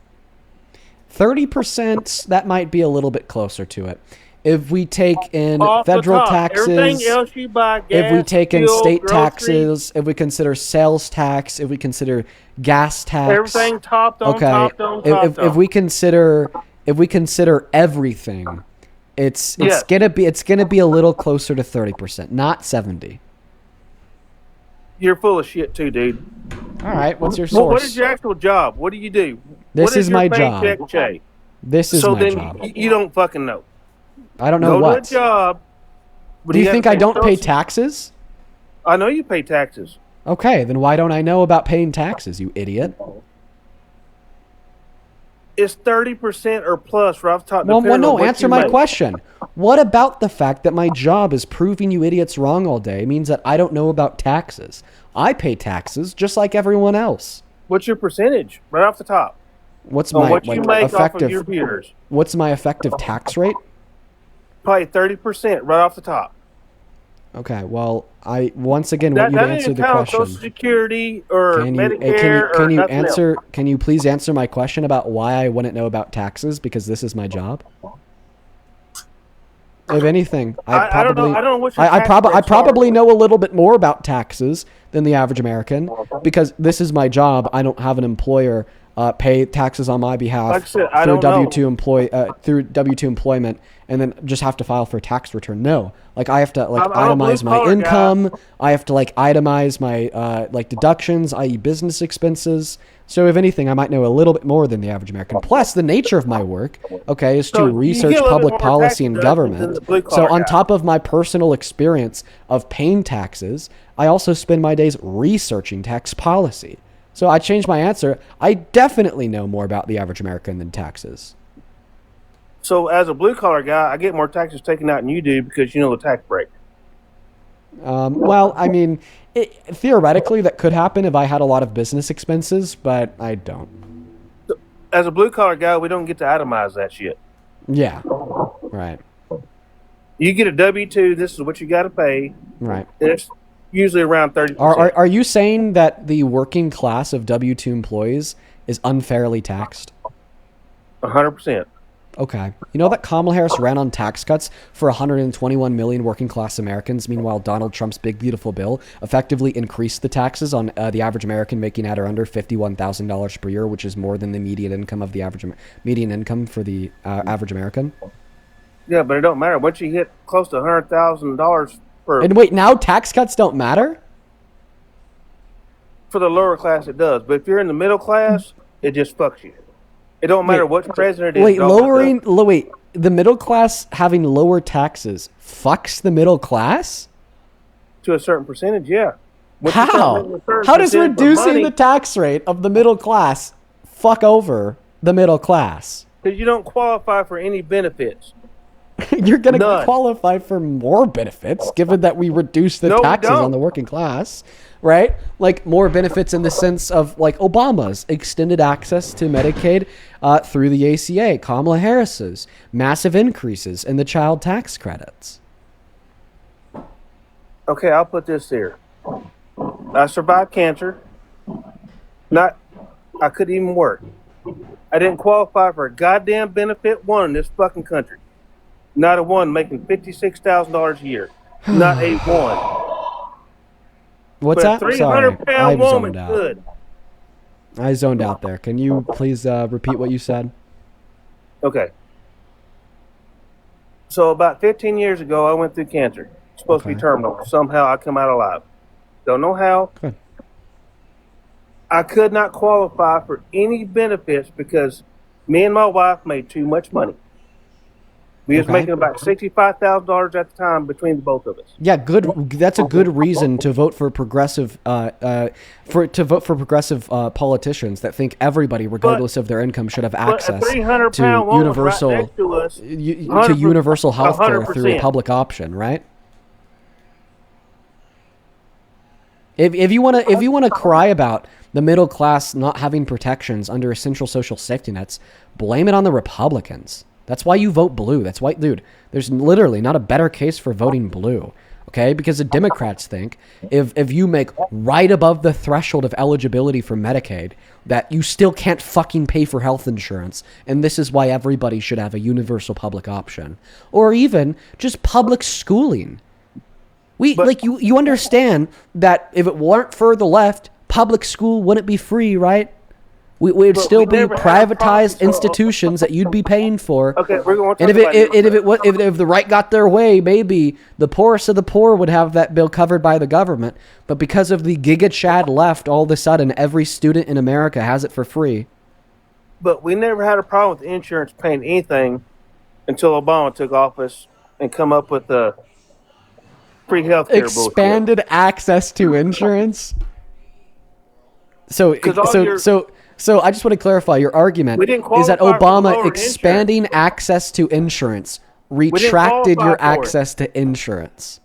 30%, that might be a little bit closer to it. If we take in Off federal the top. taxes, Everything else you buy, gas, if we take in fuel, state groceries, taxes, if we consider sales tax, if we consider gas tax, everything topped on, okay. topped on, topped on. If we consider everything, it's gonna be a little closer to 30%, not 70. You're full of shit too, dude. All right, what's your source? What is your actual job? What do you do? This is my job. Say? This is my job. You don't fucking know. I don't know what. Go to a job. Do you think I don't pay taxes? I know you pay taxes. Okay, then why don't I know about paying taxes, you idiot? It's 30% or plus right off the top. Well, no, answer my question. What about the fact that my job is proving you idiots wrong all day means that I don't know about taxes? I pay taxes just like everyone else. What's your percentage right off the top? What's my off of your peers? What's my effective tax rate? Probably 30% right off the top. Okay, well, I once again want you to That answer didn't the count question. Social Security or Can you Medicare or nothing answer? else. Can you please answer my question about why I wouldn't know about taxes because this is my job? If anything, I don't know. I don't know what your I tax breaks probably are. know a little bit more about taxes than the average American because this is my job. I don't have an employer pay taxes on my behalf Like I said, I through don't know. through W-2 employment and then just have to file for a tax return. No, like I have to like I'm a itemize my blue-collar income. I have to like itemize my like deductions, i.e. business expenses. So if anything, I might know a little bit more than the average American. Plus, the nature of my work, okay, is So to you research get a little bit public more policy tax and deductions than government. the blue So collar on guy. top of my personal experience of paying taxes, I also spend my days researching tax policy. So I changed my answer. I definitely know more about the average American than taxes. So as a blue collar guy, I get more taxes taken out than you do because you know the tax break. Well, I mean, theoretically, that could happen if I had a lot of business expenses, but I don't. As a blue collar guy, we don't get to itemize that shit. Yeah. Right. You get a W-2. This is what you got to pay. Right. And it's usually around 30%. Are you saying that the working class of W-2 employees is unfairly taxed? 100%. Okay. You know that Kamala Harris ran on tax cuts for 121 million working class Americans. Meanwhile, Donald Trump's big beautiful bill effectively increased the taxes on the average American making at or under $51,000 per year, which is more than the median income of the median income for the average American. Yeah, but it don't matter. Once you hit close to $100,000 And wait, now tax cuts don't matter? for the lower class, it does. But if you're in the middle class, it just fucks you. It don't matter what president is. Wait, the middle class having lower taxes fucks the middle class? To a certain percentage, yeah. Once you start How? making a certain How does percentage of reducing money, the tax rate of the middle class fuck over the middle class? because you don't qualify for any benefits. You're going to None. qualify for more benefits given that we reduce the No, we taxes don't. on the working class, right? Like more benefits in the sense of like Obama's extended access to Medicaid through the ACA, Kamala Harris's massive increases in the child tax credits. Okay, I'll put this here. I survived cancer. I couldn't even work. I didn't qualify for a goddamn benefit one in this fucking country. Not a one making $56,000 a year. Not a one. What's But a that? Sorry, 300-pound woman zoned out. could. I zoned out there. Can you please repeat what you said? Okay. So about 15 years ago, I went through cancer. It's supposed to be Okay. terminal. Somehow I come out alive. Don't know how. Good. I could not qualify for any benefits because me and my wife made too much money. We was Okay. making about $65,000 at the time between the both of us. Yeah, good. That's a good reason to vote for progressive, politicians that think everybody, regardless of their income, should have But access a 300-pound to woman universal right next to us, to 100%, universal health care through a 100%. public option, right? If you wanna cry about the middle class not having protections under essential social safety nets, blame it on the Republicans. That's why you vote blue. That's why, dude, there's literally not a better case for voting blue. Okay? Because the Democrats think if you make right above the threshold of eligibility for Medicaid, that you still can't fucking pay for health insurance. And this is why everybody should have a universal public option. Or even just public schooling. You understand that if it weren't for the left, public school wouldn't be free, right? We'd But still we be never had a privatized problem. institutions that you'd be paying for. Okay, we're going to And talk about if the right got their way, maybe the poorest of the poor would have that bill covered by the government. But because of the Giga Chad left, all of a sudden every student in America has it for free. But we never had a problem with insurance paying anything until Obama took office and come up with the free health care bullshit. Expanded access to insurance. So I just want to clarify your argument We didn't is that qualify for Obama lower expanding access to insurance retracted your qualify for it. access to insurance.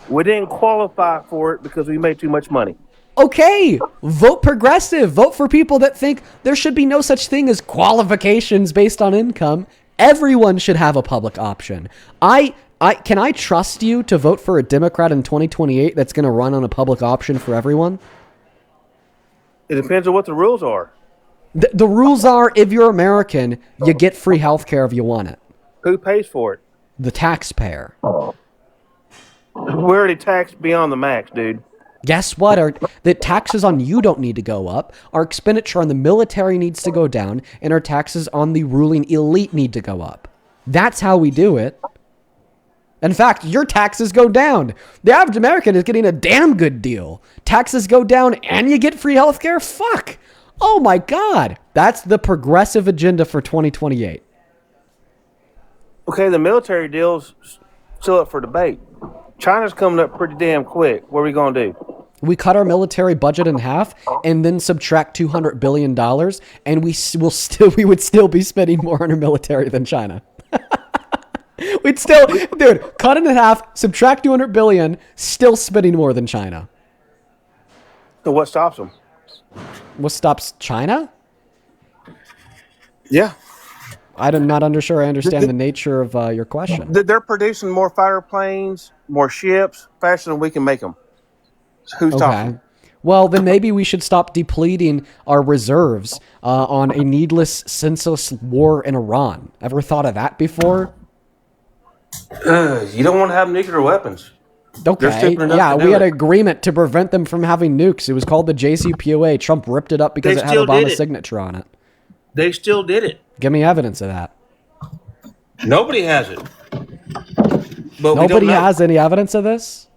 We didn't qualify for it because we made too much money. Okay, vote progressive. Vote for people that think there should be no such thing as qualifications based on income. Everyone should have a public option. I Can I trust you to vote for a Democrat in 2028 that's going to run on a public option for everyone? It depends on what the rules are. The rules are, if you're American, you get free health care if you want it. Who pays for it? The taxpayer. We're already taxed beyond the max, dude. Guess what? The taxes on you don't need to go up. Our expenditure on the military needs to go down, and our taxes on the ruling elite need to go up. That's how we do it. In fact, your taxes go down. The average American is getting a damn good deal. Taxes go down and you get free health care? Fuck. Oh my God. That's the progressive agenda for 2028. Okay, the military deal's still up for debate. China's coming up pretty damn quick. What are we going to do? We cut our military budget in half and then subtract $200 billion, and we would still be spending more on our military than China. We'd still, dude, cut it in half, subtract 200 billion, still spending more than China. So what stops them? What stops China? Yeah. I'm not sure I understand the nature of your question. They're producing more fighter planes, more ships, faster than we can make them. Who's stopping? Well, then maybe we should stop depleting our reserves on a needless, senseless war in Iran. Ever thought of that before? You don't want to have nuclear weapons. Okay, yeah, we had an agreement to prevent them from having nukes. It was called the JCPOA. Trump ripped it up because it had Obama's signature on it. They still did it. Give me evidence of that. Nobody has it. But nobody has any evidence of this?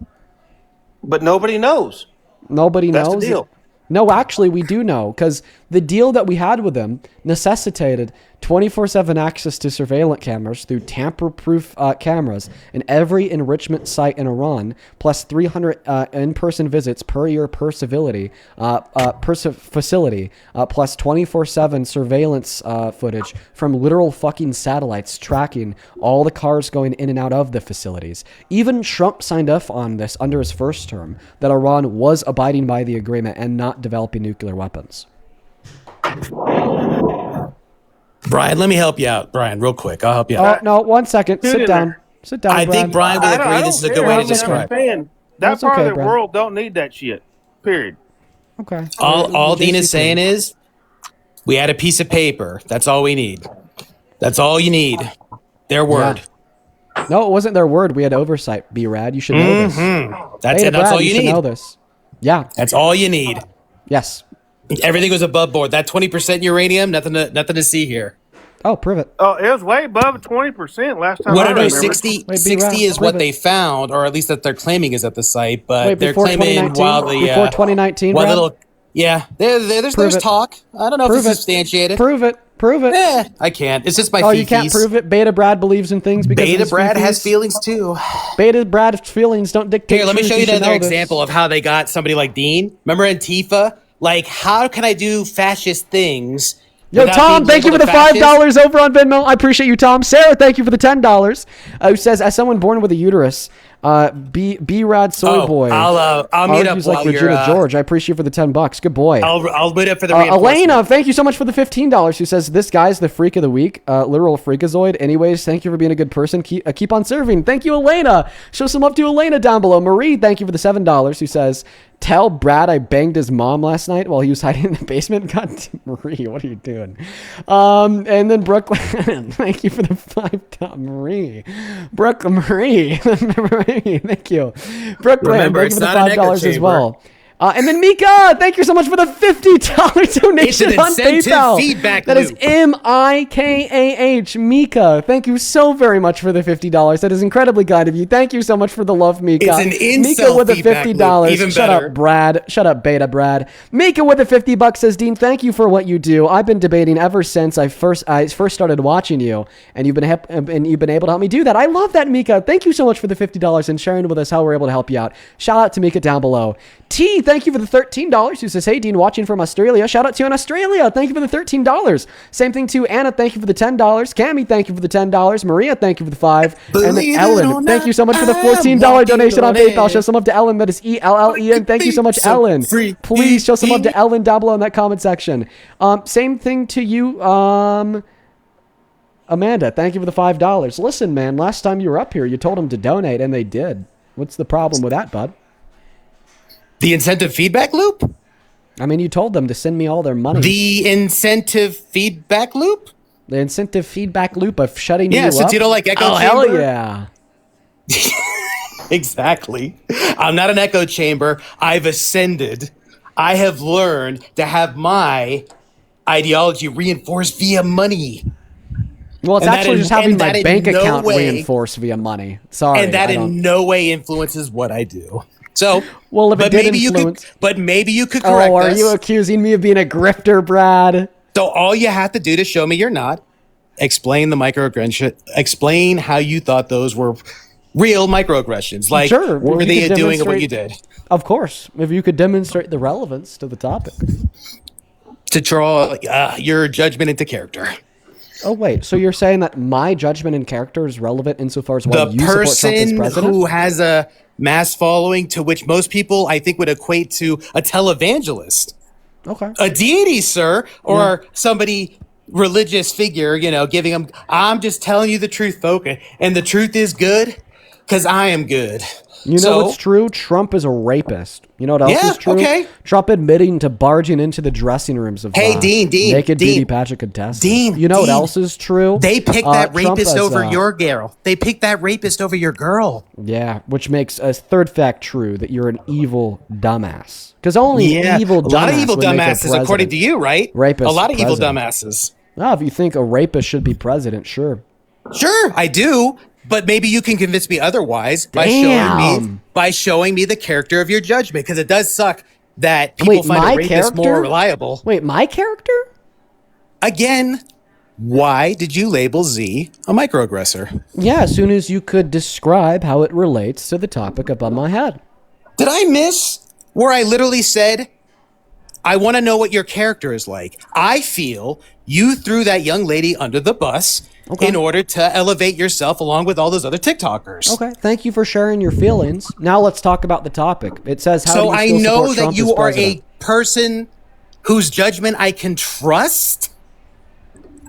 But nobody knows. Nobody knows? That's the deal. No, actually, we do know, because the deal that we had with them necessitated 24/7 access to surveillance cameras through tamper-proof cameras in every enrichment site in Iran, plus 300 in-person visits per year per facility, plus 24/7 surveillance footage from literal fucking satellites tracking all the cars going in and out of the facilities. Even Trump signed off on this under his first term, that Iran was abiding by the agreement and not developing nuclear weapons. Brian, let me help you out. Brian, real quick. I'll help you out. Oh, no, 1 second. Sit down. Sit down, I Brad. think Brian will agree this is a good way to describe it. That part okay, of the Brad. world don't need that shit. Period. Okay. All Dean is saying is, we had a piece of paper. That's all we need. That's all you need. Their word. Yeah. No, it wasn't their word. We had oversight. B-Rad, you should know this. That's it. That's all you should need. know this. Yeah. That's all you need. Yes. Everything was above board. That 20% uranium, nothing to see here. Oh, prove it. Oh, it was way above 20% last time. What I I know, remember. 60 Wait, is what prove they found, or at least that they're claiming is at the site. But Wait, they're before claiming 2019? while the Before 2019, while Brad? little, yeah, there's it. talk. I don't know Prove if it. it's substantiated. Prove it. Prove it. I can't. It's just my. Oh, you can't prove it? Beta Brad believes in things because Beta of his Brad fifis? has feelings too. Beta Brad's feelings don't dictate. Here, let me truth. show you should another know this. example of how they got somebody like Dean. Remember Antifa? Like, how can I do fascist things? Yo, without Tom, being thank you for the labeled a fascist? $5 over on Venmo. I appreciate you, Tom. Sarah, thank you for the $10. Who says, as someone born with a uterus, B-Rad Soy Boy. I'll meet up argues while like Regina you're, George. I appreciate you for the $10. Good boy. I'll meet up for the reinforcement. Elena, thank you so much for the $15. Who says, this guy's the freak of the week. Literal freakazoid. Anyways, thank you for being a good person. Keep on serving. Thank you, Elena. Show some love to Elena down below. Marie, thank you for the $7. Who says, tell Brad I banged his mom last night while he was hiding in the basement. God, Marie, what are you doing? And then Brooklyn, thank you for the $5. Marie. Brooklyn, Marie, thank you. Brooklyn, Remember, thank you for the it's not an echo $5 as chamber. well. And then Mika, thank you so much for the $50 donation on incentive PayPal. feedback That is loop. Mikah. Mika, thank you so very much for the $50. That is incredibly kind of you. Thank you so much for the love, Mika. It's an Mika incel with the feedback $50. loop, even Shut better. up, Brad. Shut up, Beta Brad. Mika with the $50 says, Dean, thank you for what you do. I've been debating ever since I first started watching you, and you've been able to help me do that. I love that, Mika. Thank you so much for the $50 and sharing with us how we're able to help you out. Shout out to Mika down below. T, thank you for the $13. Who says, hey, Dean, watching from Australia. Shout out to you in Australia. Thank you for the $13. Same thing to Anna. Thank you for the $10. Cami, thank you for the $10. Maria, thank you for the $5. And then Ellen, thank you so much for the $14 donation on PayPal. Show some love to Ellen. That is ELLEN. Thank you so much, Ellen. Please show some love to Ellen down below in that comment section. Same thing to you. Amanda, thank you for the $5. Listen, man, last time you were up here, you told them to donate, and they did. What's the problem with that, bud? The incentive feedback loop? I mean, you told them to send me all their money. The incentive feedback loop? The incentive feedback loop of shutting you up? Yeah, since you don't like echo chamber. Hell yeah. Exactly. I'm not an echo chamber. I've ascended. I have learned to have my ideology reinforced via money. Well, it's And that actually in- just having and my that in bank no account way- reinforced via money. Sorry. And that I don't- in no way influences what I do. So, Well, if it but did maybe influence- maybe you could correct Oh, are us. you accusing me of being a grifter, Brad? So all you have to do to show me you're not, explain the microaggression, explain how you thought those were real microaggressions. Like, Sure, if were you they could doing what you demonstrate- did? Of course. If you could demonstrate the relevance to the topic. To draw your judgment into character. Oh, wait. So you're saying that my judgment and character is relevant insofar as why The you support Trump as person president? who has a mass following to which most people, I think, would equate to a televangelist. Okay. A deity, sir, or somebody religious figure, giving them, I'm just telling you the truth, folks. And the truth is good because I am good. You know what's true? Trump is a rapist. You know what else Yeah, is true? okay. Trump admitting to barging into the dressing rooms of Dean, naked Dean, beauty pageant contestants. Dean, You know what Dean. else is true? They picked that Trump rapist has, over your girl. They picked that rapist over your girl. Yeah, which makes a third fact true, that you're an evil dumbass. Because only evil dumbass a lot of evil would make a dumbasses, according to president. you, right? Rapist a lot of evil president. dumbasses. Well, if you think a rapist should be president, sure. Sure, I do, but maybe you can convince me otherwise Damn. by showing me the character of your judgment, because it does suck that people Wait, find my a rapist character? more reliable. Wait, my character? Again, why did you label Z a microaggressor? Yeah, as soon as you could describe how it relates to the topic above my head. Did I miss where I literally said, I want to know what your character is like? I feel you threw that young lady under the bus in order to elevate yourself along with all those other TikTokers. Okay, thank you for sharing your feelings. Now let's talk about the topic. It says, how do So you I still know support that Trump you as are president? a person whose judgment I can trust.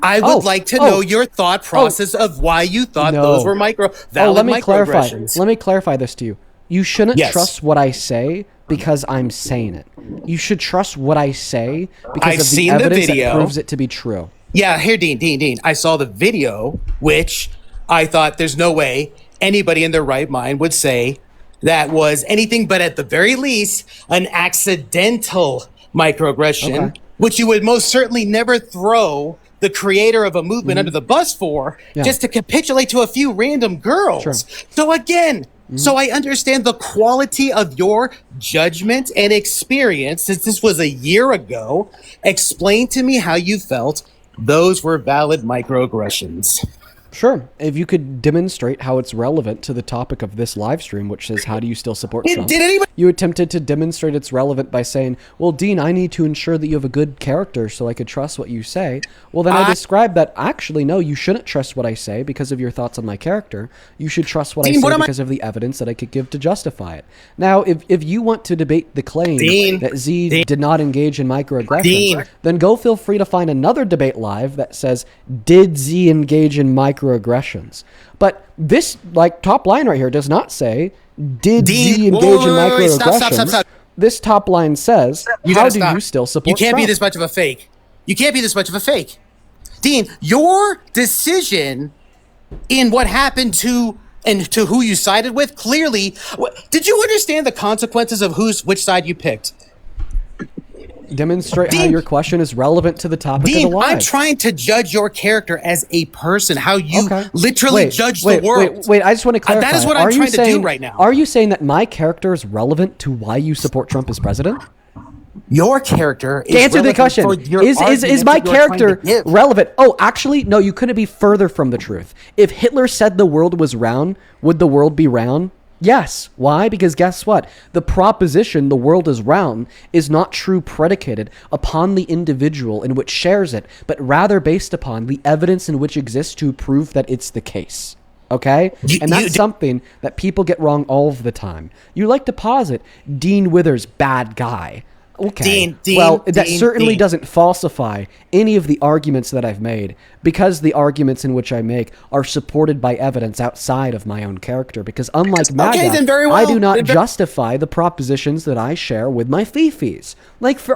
I would like to know your thought process of why you thought those were valid let me clarify. microaggressions. Let me clarify this to you. You shouldn't Yes. trust what I say because I'm saying it. You should trust what I say because I've of the seen the evidence that video. proves it to be true. Yeah, here, Dean. I saw the video, which I thought there's no way anybody in their right mind would say that was anything but at the very least an accidental microaggression, which you would most certainly never throw the creator of a movement under the bus for just to capitulate to a few random girls. Sure. So again, so I understand the quality of your judgment and experience, since this was a year ago. Explain to me how you felt those were valid microaggressions. Sure. If you could demonstrate how it's relevant to the topic of this live stream, which says, how do you still support Trump? Did anybody? You attempted to demonstrate it's relevant by saying, well, Dean, I need to ensure that you have a good character so I could trust what you say. Well, then I described that, actually, no, you shouldn't trust what I say because of your thoughts on my character. You should trust what I say because of the evidence that I could give to justify it. Now, if you want to debate the claim that Z did not engage in microaggressions, then go feel free to find another debate live that says, did Z engage in microaggressions? But this, top line right here does not say, did Z engage in microaggressions? Stop. This top line says, how do you still support You can't be Trump? this much of a fake. You can't be this much of a fake. Dean, your decision in what happened to who you sided with, clearly, did you understand the consequences of which side you picked? Demonstrate how your question is relevant to the topic of the live. I'm trying to judge your character as a person, how you literally judge the world. Wait, I just want to clarify. That is what I'm trying to do right now. Are you saying that my character is relevant to why you support Trump as president? Your character is answer the relevant question. for your Is argument my that you're trying to character give. relevant? Oh, actually, no, you couldn't be further from the truth. If Hitler said the world was round, would the world be round? Yes. Why? Because guess what? The proposition the world is round is not true predicated upon the individual in which shares it, but rather based upon the evidence in which exists to prove that it's the case. Okay? And that's something that people get wrong all of the time. You like to posit Dean Withers, bad guy. Okay. Dean, that Dean, certainly Dean. doesn't falsify any of the arguments that I've made, because the arguments in which I make are supported by evidence outside of my own character. Because unlike MAGA, then very well. I do not Then ver- justify the propositions that I share with my fifis.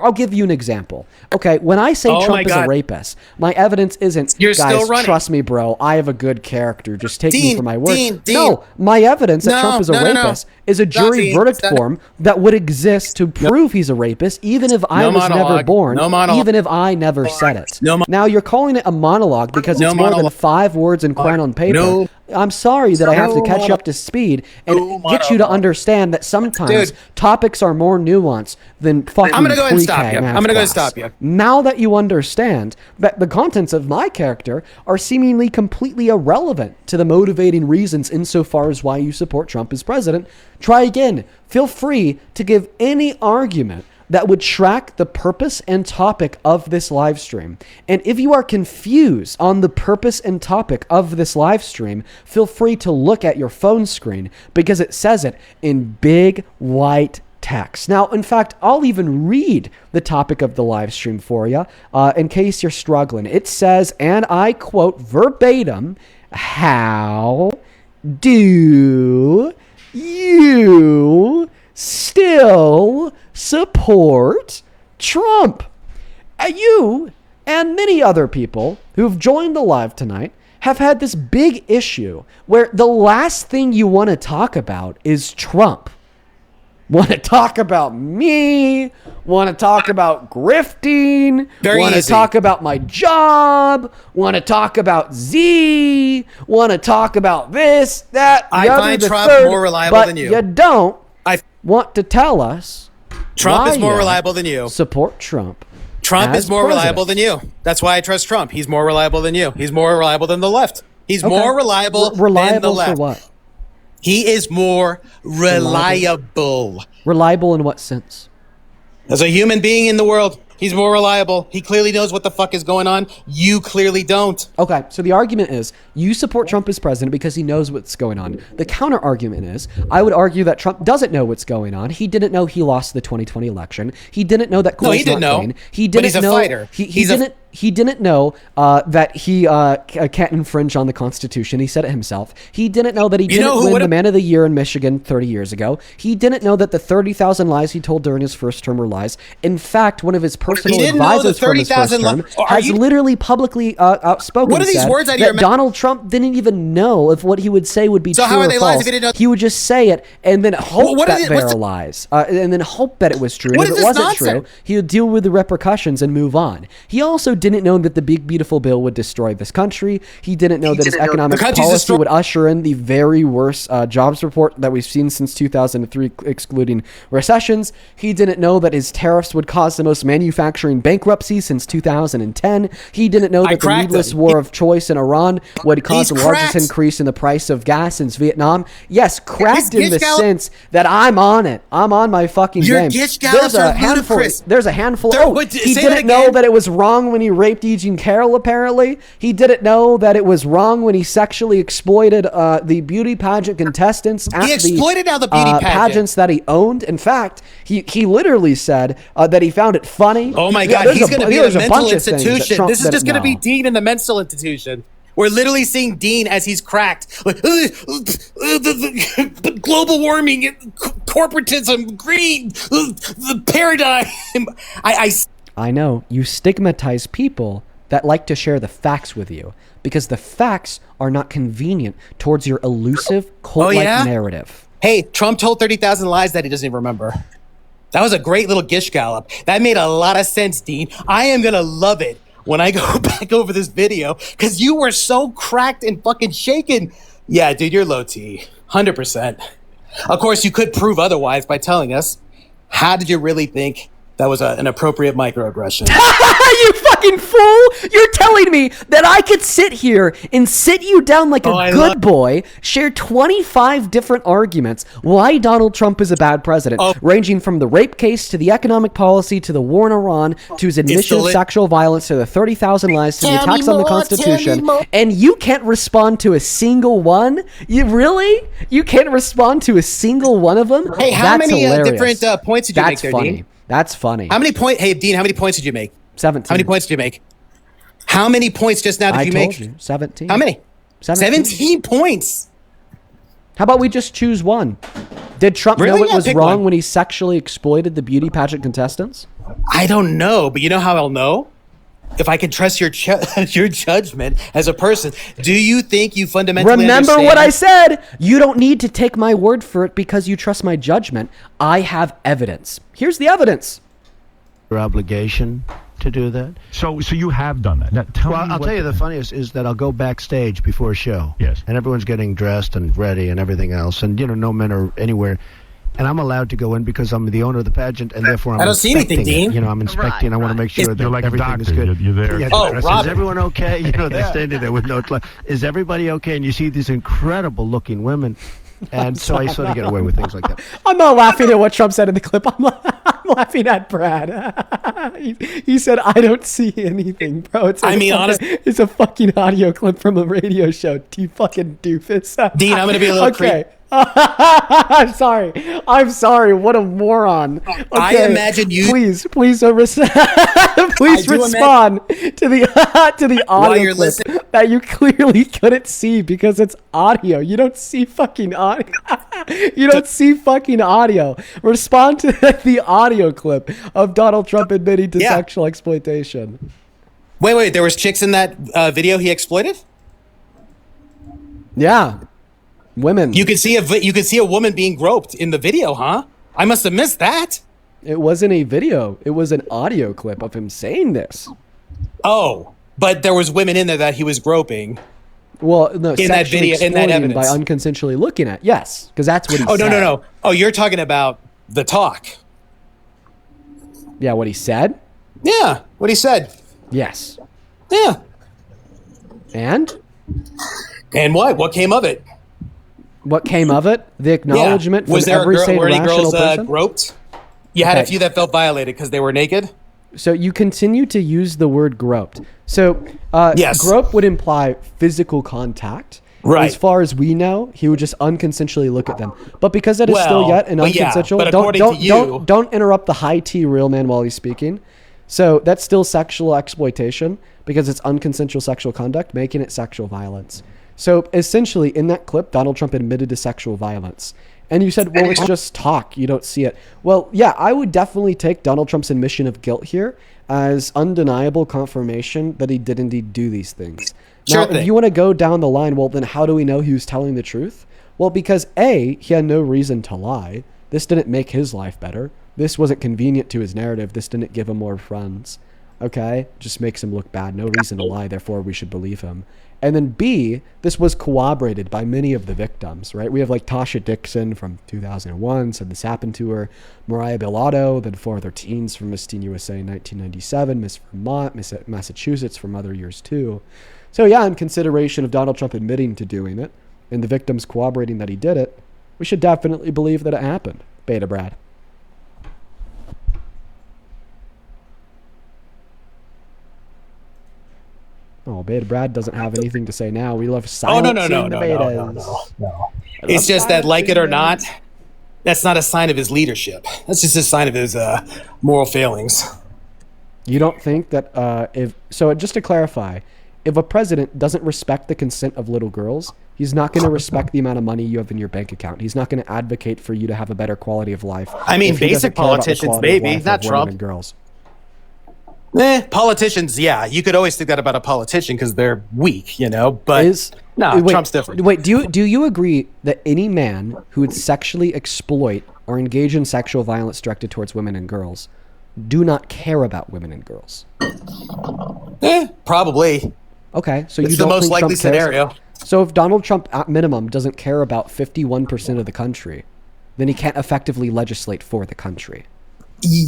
I'll give you an example. Okay, when I say Oh my Trump is a God. rapist, my evidence isn't, You're still guys, running. trust me, bro, I have a good character. Just take me Dean, for my word. Dean, No, my evidence that No, Trump is a no, no, no. rapist is a Stop, jury Dean. verdict Stop. form that would exist to prove he's a rapist, even if I No was never monologue. born, No monologue. even if I never said it. No mo- Now you're calling it a monologue because No it's more than monologue. 5 words in crown on paper. No. I'm sorry that I have to No catch you monologue. up to speed and No get you to monologue. understand that sometimes Dude. topics are more nuanced than fucking I'm gonna go ahead and pre-K stop you. math I'm gonna go ahead and class. stop you. Now that you understand that the contents of my character are seemingly completely irrelevant to the motivating reasons insofar as why you support Trump as president, try again. Feel free to give any argument that would track the purpose and topic of this live stream. And if you are confused on the purpose and topic of this live stream, feel free to look at your phone screen because it says it in big white text. Now, in fact, I'll even read the topic of the live stream for you in case you're struggling. It says, and I quote verbatim, "How do you still support Trump?" You and many other people who've joined the live tonight have had this big issue where the last thing you want to talk about is Trump. Want to talk about me, want to talk about grifting, Very want to easy. talk about my job, want to talk about Z, want to talk about this, that, I the other, find the Trump third, more reliable but than you. you don't I want to tell us Trump why is more you reliable than you. support Trump. Trump as is more president. reliable than you. That's why I trust Trump. He's more reliable than you. He's more reliable than the left. He's Okay. more reliable, than the Reliable for left. what? He is more reliable. Reliable in what sense? As a human being in the world, he's more reliable. He clearly knows what the fuck is going on. You clearly don't. Okay, so the argument is you support Trump as president because he knows what's going on. The counter argument is I would argue that Trump doesn't know what's going on. He didn't know he lost the 2020 election. He didn't know that No, Cole's he didn't not know. clean. He But didn't he's a know fighter. He didn't know that he can't infringe on the Constitution. He said it himself. He didn't know that he You know didn't who win the would've- Man of the Year in Michigan 30 years ago. He didn't know that the 30,000 lies he told during his first term were lies. In fact, one of his personal didn't know the advisors from his first 30,000 term Are has you- literally publicly outspoken What are these said words out of that your mouth? Donald Trump didn't even know if what he would say would be So true how are or they lies false. if he didn't know- He would just say it and then hope what are that they- they what's are the- lies, and then hope that it was true. And What if is it this wasn't nonsense? true, he would deal with the repercussions and move on. He also didn't know that the big beautiful bill would destroy this country. He didn't know that his economic The country's policy destroyed. would usher in the very worst jobs report that we've seen since 2003, excluding recessions. He didn't know that his tariffs would cause the most manufacturing bankruptcy since 2010. He didn't know that the cracked needless him. war of choice in Iran would cause He's the largest cracked. increase in the price of gas since Vietnam. Yes, cracked in the Gish sense that I'm on it. I'm on my fucking Your game. Gish gallops are ludicrous. There's a handful. There- Oh, wait, he say that didn't know again. that it was wrong when he raped E. Jean Carroll. Apparently, he didn't know that it was wrong when he sexually exploited the beauty pageant contestants at exploited now the beauty pageant. pageants that he owned. In fact, he literally said that he found it funny. Oh my Yeah, God, there's he's going to be in a there's mental bunch of things that institution. Trump This is just didn't going to be know. Dean in the mental institution. We're literally seeing Dean as he's cracked. Like, the global warming, corporatism, greed, the paradigm. I know you stigmatize people that like to share the facts with you because the facts are not convenient towards your elusive cult-like yeah? narrative. Hey, Trump told 30,000 lies that he doesn't even remember. That was a great little gish gallop. That made a lot of sense, Dean. I am going to love it when I go back over this video because you were so cracked and fucking shaken. Yeah, dude, you're low T. 100%. Of course, you could prove otherwise by telling us. How did you really think that was an appropriate microaggression? You fucking fool! You're telling me that I could sit here and sit you down like a good boy, share 25 different arguments why Donald Trump is a bad president, ranging from the rape case to the economic policy to the war in Iran to his admission of sexual violence to the 30,000 lies to the attacks on the Constitution, and you can't respond to a single one? You really? You can't respond to a single one of them? Hey, how That's many hilarious. different points did you make That's there, funny. Dean? That's funny. How many points? Hey, Dean, how many points did you make? 17. How many points did you make? How many points just now did I you told make? you. 17. How many? 17. 17 points. How about we just choose one? Did Trump Really? know it Yeah, was pick wrong one. when he sexually exploited the beauty pageant contestants? I don't know, but you know how I'll know? If I can trust your your judgment as a person. Do you think you fundamentally Remember what I understand- said? You don't need to take my word for it because you trust my judgment. I have evidence. Here's the evidence. Your obligation to do that. So you have done that. Now, tell me I'll what tell you the funniest is that I'll go backstage before a show. Yes. And everyone's getting dressed and ready and everything else. And, no men are anywhere. And I'm allowed to go in because I'm the owner of the pageant, and therefore I'm I don't see anything, inspecting it. Dean. I'm inspecting. I want to make sure that You're like a everything is doctor. good. You're there. Yeah, Oh, is Robin. everyone okay? They're standing there with no... Is everybody okay? And you see these incredible-looking women. And so I sort of get away with things like that. I'm not laughing at what Trump said in the clip. I'm laughing at Brad. he said, I don't see anything, bro. It's it's a fucking audio clip from a radio show. You fucking doofus. Dean, I'm going to be a little okay. I'm sorry. What a moron. Okay. I imagine you... Please please respond to the While audio you're clip listening- that you clearly couldn't see because it's audio. You don't see fucking audio. You don't see fucking audio. Respond to the audio clip of Donald Trump admitting to sexual exploitation. Wait. There was chicks in that video he exploited? Yeah. Women. You could see a woman being groped in the video, huh? I must have missed that. It wasn't a video. It was an audio clip of him saying this. Oh, but there was women in there that he was groping. Well, no, In that sexually video, in that exploiting by evidence. unconsensually looking at. Yes, because that's what he Oh, said. no. Oh, you're talking about the talk. Yeah, what he said? Yeah, what he said. Yes. Yeah. And? And what? What came of it? What came of it? The acknowledgement Was from there every sane were any rational girls person? groped? You had a Okay. few that felt violated because they were naked? So you continue to use the word groped. So Yes. grope would imply physical contact. Right. As far as we know, he would just unconsensually look at them. But because it is still Well, yet an but yeah, unconsensual, but don't according don't to you- don't interrupt the high T real man while he's speaking. So that's still sexual exploitation because it's unconsensual sexual conduct, making it sexual violence. So essentially, in that clip, Donald Trump admitted to sexual violence. And you said, well, it's just talk. You don't see it. Well, yeah, I would definitely take Donald Trump's admission of guilt here as undeniable confirmation that he did indeed do these things. Sure Now, thing. if you want to go down the line, well, then how do we know he was telling the truth? Well, because A, he had no reason to lie. This didn't make his life better. This wasn't convenient to his narrative. This didn't give him more friends. Okay? Just makes him look bad. No reason to lie. Therefore, we should believe him. And then B, this was corroborated by many of the victims, right? We have like Tasha Dixon from 2001 said this happened to her. Mariah Bilato, then 4 other teens from Miss Teen USA in 1997, Miss Vermont, Miss Massachusetts from other years too. So yeah, in consideration of Donald Trump admitting to doing it and the victims corroborating that he did it, we should definitely believe that it happened. Beta Brad. Oh, Beta Brad doesn't have anything to say now. We love Oh, silencing no. the betas. It's just that, like it or not, that's not a sign of his leadership. That's just a sign of his moral failings. You don't think that just to clarify, if a president doesn't respect the consent of little girls, he's not going to respect the amount of money you have in your bank account. He's not going to advocate for you to have a better quality of life. I mean, if he doesn't basic care about the politicians, quality of maybe, life not of women Trump. and girls. Politicians, yeah, you could always think that about a politician because they're weak, but no, Trump's different. Wait, do you agree that any man who would sexually exploit or engage in sexual violence directed towards women and girls do not care about women and girls? Probably. Okay, so It's you the don't most think likely Trump cares? scenario. So if Donald Trump, at minimum, doesn't care about 51% of the country, then he can't effectively legislate for the country.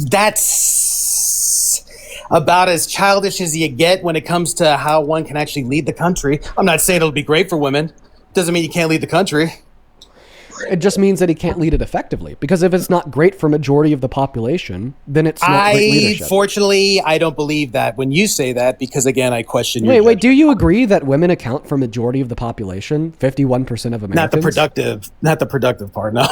That's about as childish as you get when it comes to how one can actually lead the country. I'm not saying it'll be great for women. Doesn't mean you can't lead the country. It just means that he can't lead it effectively. Because if it's not great for majority of the population, then it's not great leadership. Fortunately, I don't believe that when you say that because, again, I question your Wait, judgment. do you agree that women account for majority of the population, 51% of Americans? Not the productive part, no.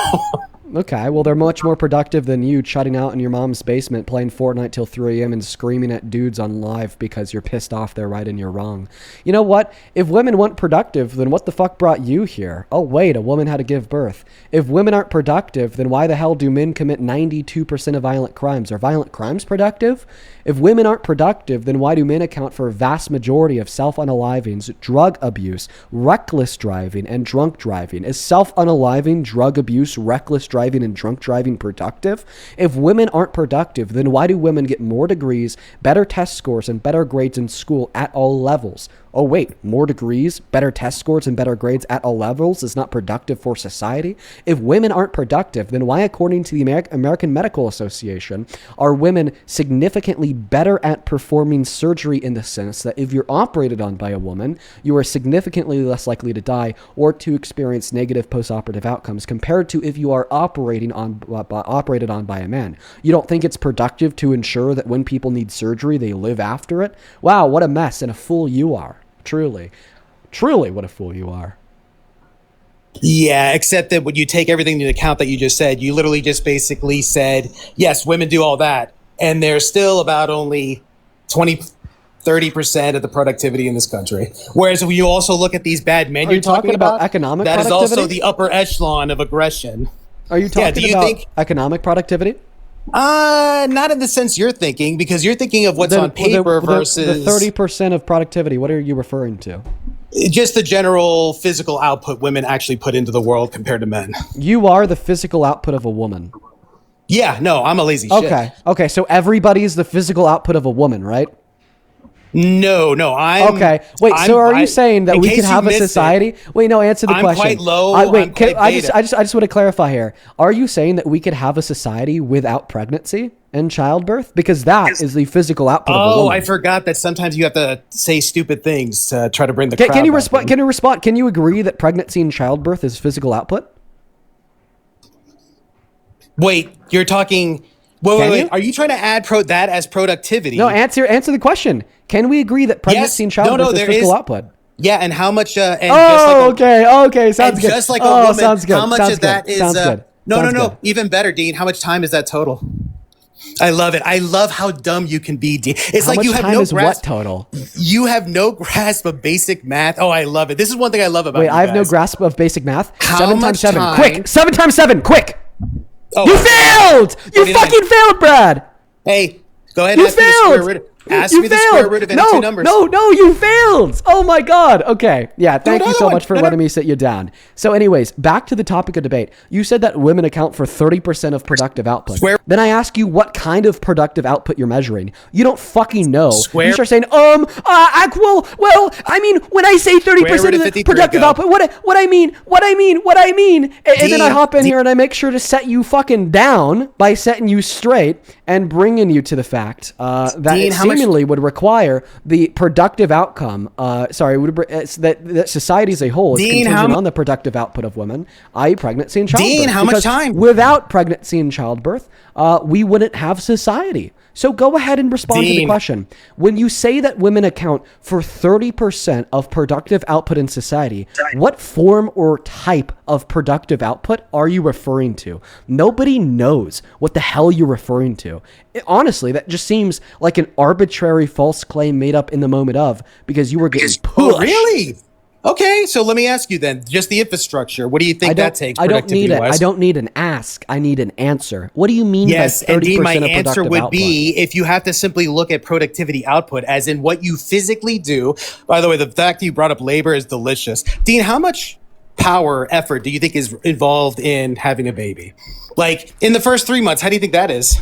Okay, well, they're much more productive than you chutting out in your mom's basement playing Fortnite till 3 a.m. and screaming at dudes on live because you're pissed off they're right and you're wrong. You know what? If women weren't productive, then what the fuck brought you here? Oh, wait, a woman had to give birth. If women aren't productive, then why the hell do men commit 92% of violent crimes? Are violent crimes productive? If women aren't productive, then why do men account for a vast majority of self-unalivings, drug abuse, reckless driving, and drunk driving? Is self-unaliving, drug abuse, reckless driving, and drunk driving productive? If women aren't productive, then why do women get more degrees, better test scores, and better grades in school at all levels? Oh, wait, more degrees, better test scores, and better grades at all levels is not productive for society? If women aren't productive, then why, according to the American Medical Association, are women significantly better at performing surgery, in the sense that if you're operated on by a woman, you are significantly less likely to die or to experience negative postoperative outcomes compared to if you are operated on by a man? You don't think it's productive to ensure that when people need surgery, they live after it? Wow, what a mess and a fool you are. Truly, what a fool you are. Yeah, except that when you take everything into account that you just said, you literally just basically said, yes, women do all that. And they're still about only 30% of the productivity in this country. Whereas when you also look at these bad men you're talking about, economic that productivity? is also the upper echelon of aggression. Are you talking about economic productivity? Not in the sense you're thinking, because you're thinking of what's on paper versus the 30% of productivity. What are you referring to? Just the general physical output women actually put into the world compared to men. You are the physical output of a woman. Yeah, no, I'm a lazy shit. Okay, so everybody's the physical output of a woman, right? No, I'm... Okay, wait, so are you saying that we could have a society... Wait, no, answer the question. I'm quite low, I just want to clarify here. Are you saying that we could have a society without pregnancy and childbirth? Because that is the physical output of a woman. Oh, I forgot that sometimes you have to say stupid things to try to bring the crowd Can you respond? Can you agree that pregnancy and childbirth is physical output? Wait, you're talking... Wait. Are you trying to add that as productivity? No, answer the question. Can we agree that pregnancy and childbirth is physical output? Yeah, and how much... okay, sounds good. Just like a woman, sounds good. how much of that is... Good. No, even better, Dean. How much time is that total? I love it. I love how dumb you can be, Dean. It's like you have no grasp. What total? You have no grasp of basic math. Oh, I love it. This is one thing I love about you guys. I have no grasp of basic math. How 7 much times 7. time? Quick. 7 times 7. Quick. Oh, you failed! You fucking failed, Brad! Hey, go ahead and ask me the square root. Ask me the square root of any two numbers. No, you failed! Oh my god. Okay. Yeah, thank you so much for letting me sit you down. So anyways, back to the topic of debate. You said that women account for 30% of productive output. Then I ask you what kind of productive output you're measuring. You don't fucking know. You start saying, when I say 30% of the productive output, what I mean, and then I hop in here and I make sure to set you fucking down by setting you straight and bringing you to the fact that Dean, seemingly would require the productive outcome. That society as a whole is contingent on the productive output of women, i.e., pregnancy and childbirth. Dean, how much time? Without pregnancy and childbirth, we wouldn't have society. So go ahead and respond to the question. When you say that women account for 30% of productive output in society, what form or type of productive output are you referring to? Nobody knows what the hell you're referring to. Honestly, that just seems like an arbitrary false claim made up in the moment of because you were getting pushed. Oh, really? Okay, so let me ask you then, just the infrastructure. What do you think that takes? I don't need an ask. I need an answer. What do you mean by 30% of productive output? My answer would be if you have to simply look at productivity output as in what you physically do. By the way, the fact that you brought up labor is delicious. Dean, how much power, effort do you think is involved in having a baby? Like in the first 3 months, how do you think that is?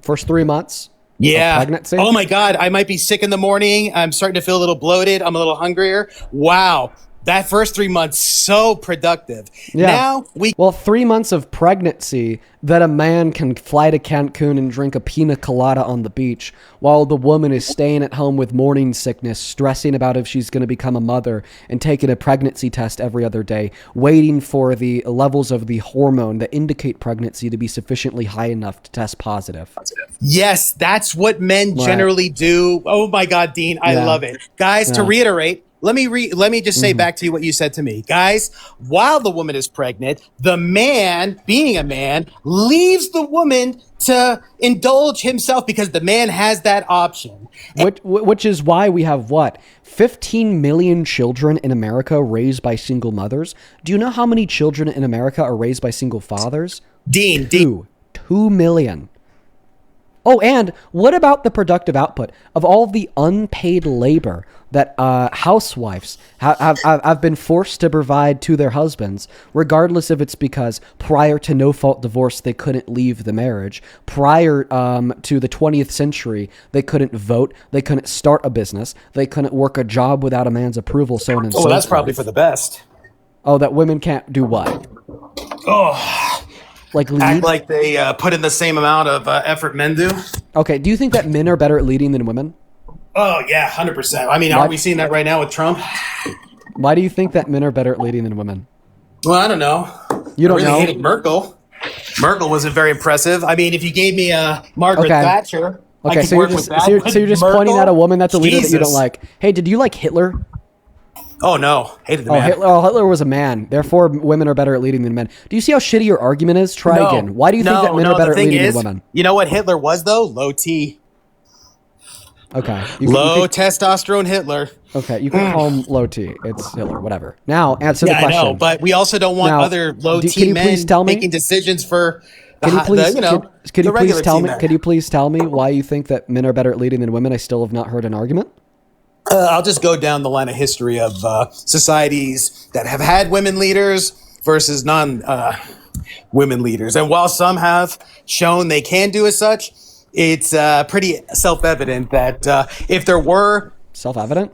First 3 months? Yeah. Pregnancy? Oh my God. I might be sick in the morning. I'm starting to feel a little bloated. I'm a little hungrier. Wow. That first 3 months, so productive. Yeah. 3 months of pregnancy that a man can fly to Cancun and drink a pina colada on the beach while the woman is staying at home with morning sickness, stressing about if she's going to become a mother and taking a pregnancy test every other day, waiting for the levels of the hormone that indicate pregnancy to be sufficiently high enough to test positive. Yes, that's what men generally do. Oh my God, Dean, I love it. Guys, to reiterate, let me just say back to you what you said to me. Guys, while the woman is pregnant, the man, being a man, leaves the woman to indulge himself because the man has that option. Which is why we have 15 million children in America raised by single mothers. Do you know how many children in America are raised by single fathers? Dean. 2 million. Oh, and what about the productive output of all the unpaid labor that housewives have been forced to provide to their husbands, regardless if it's because prior to no-fault divorce they couldn't leave the marriage, prior to the 20th century they couldn't vote, they couldn't start a business, they couldn't work a job without a man's approval, so on and so forth. Oh, that's probably for the best. Oh, that women can't do what? Oh, like lead? Act like they put in the same amount of effort men do. Okay, do you think that men are better at leading than women? Oh yeah, 100%. I mean, aren't we seeing that right now with Trump? Why do you think that men are better at leading than women? Well, I don't know. You don't know? I hated Merkel. Merkel wasn't very impressive. I mean, if you gave me Margaret Thatcher, okay, so you're just pointing at a woman that's a leader that you don't like. Hey, did you like Hitler? Oh no, hated the man. Hitler was a man. Therefore, women are better at leading than men. Do you see how shitty your argument is? Try again. Why do you think that men are better at leading than women? You know what Hitler was though? Low T. Okay. Low testosterone Hitler. Okay, you can call him low T. It's Hitler, whatever. Now, answer the question. I know, but we also don't want other low T men making decisions for Could you please tell me? team. Could you please tell me why you think that men are better at leading than women? I still have not heard an argument. I'll just go down the line of history of societies that have had women leaders versus non-women leaders. And while some have shown they can do as such, it's pretty self-evident that if there were... Self-evident?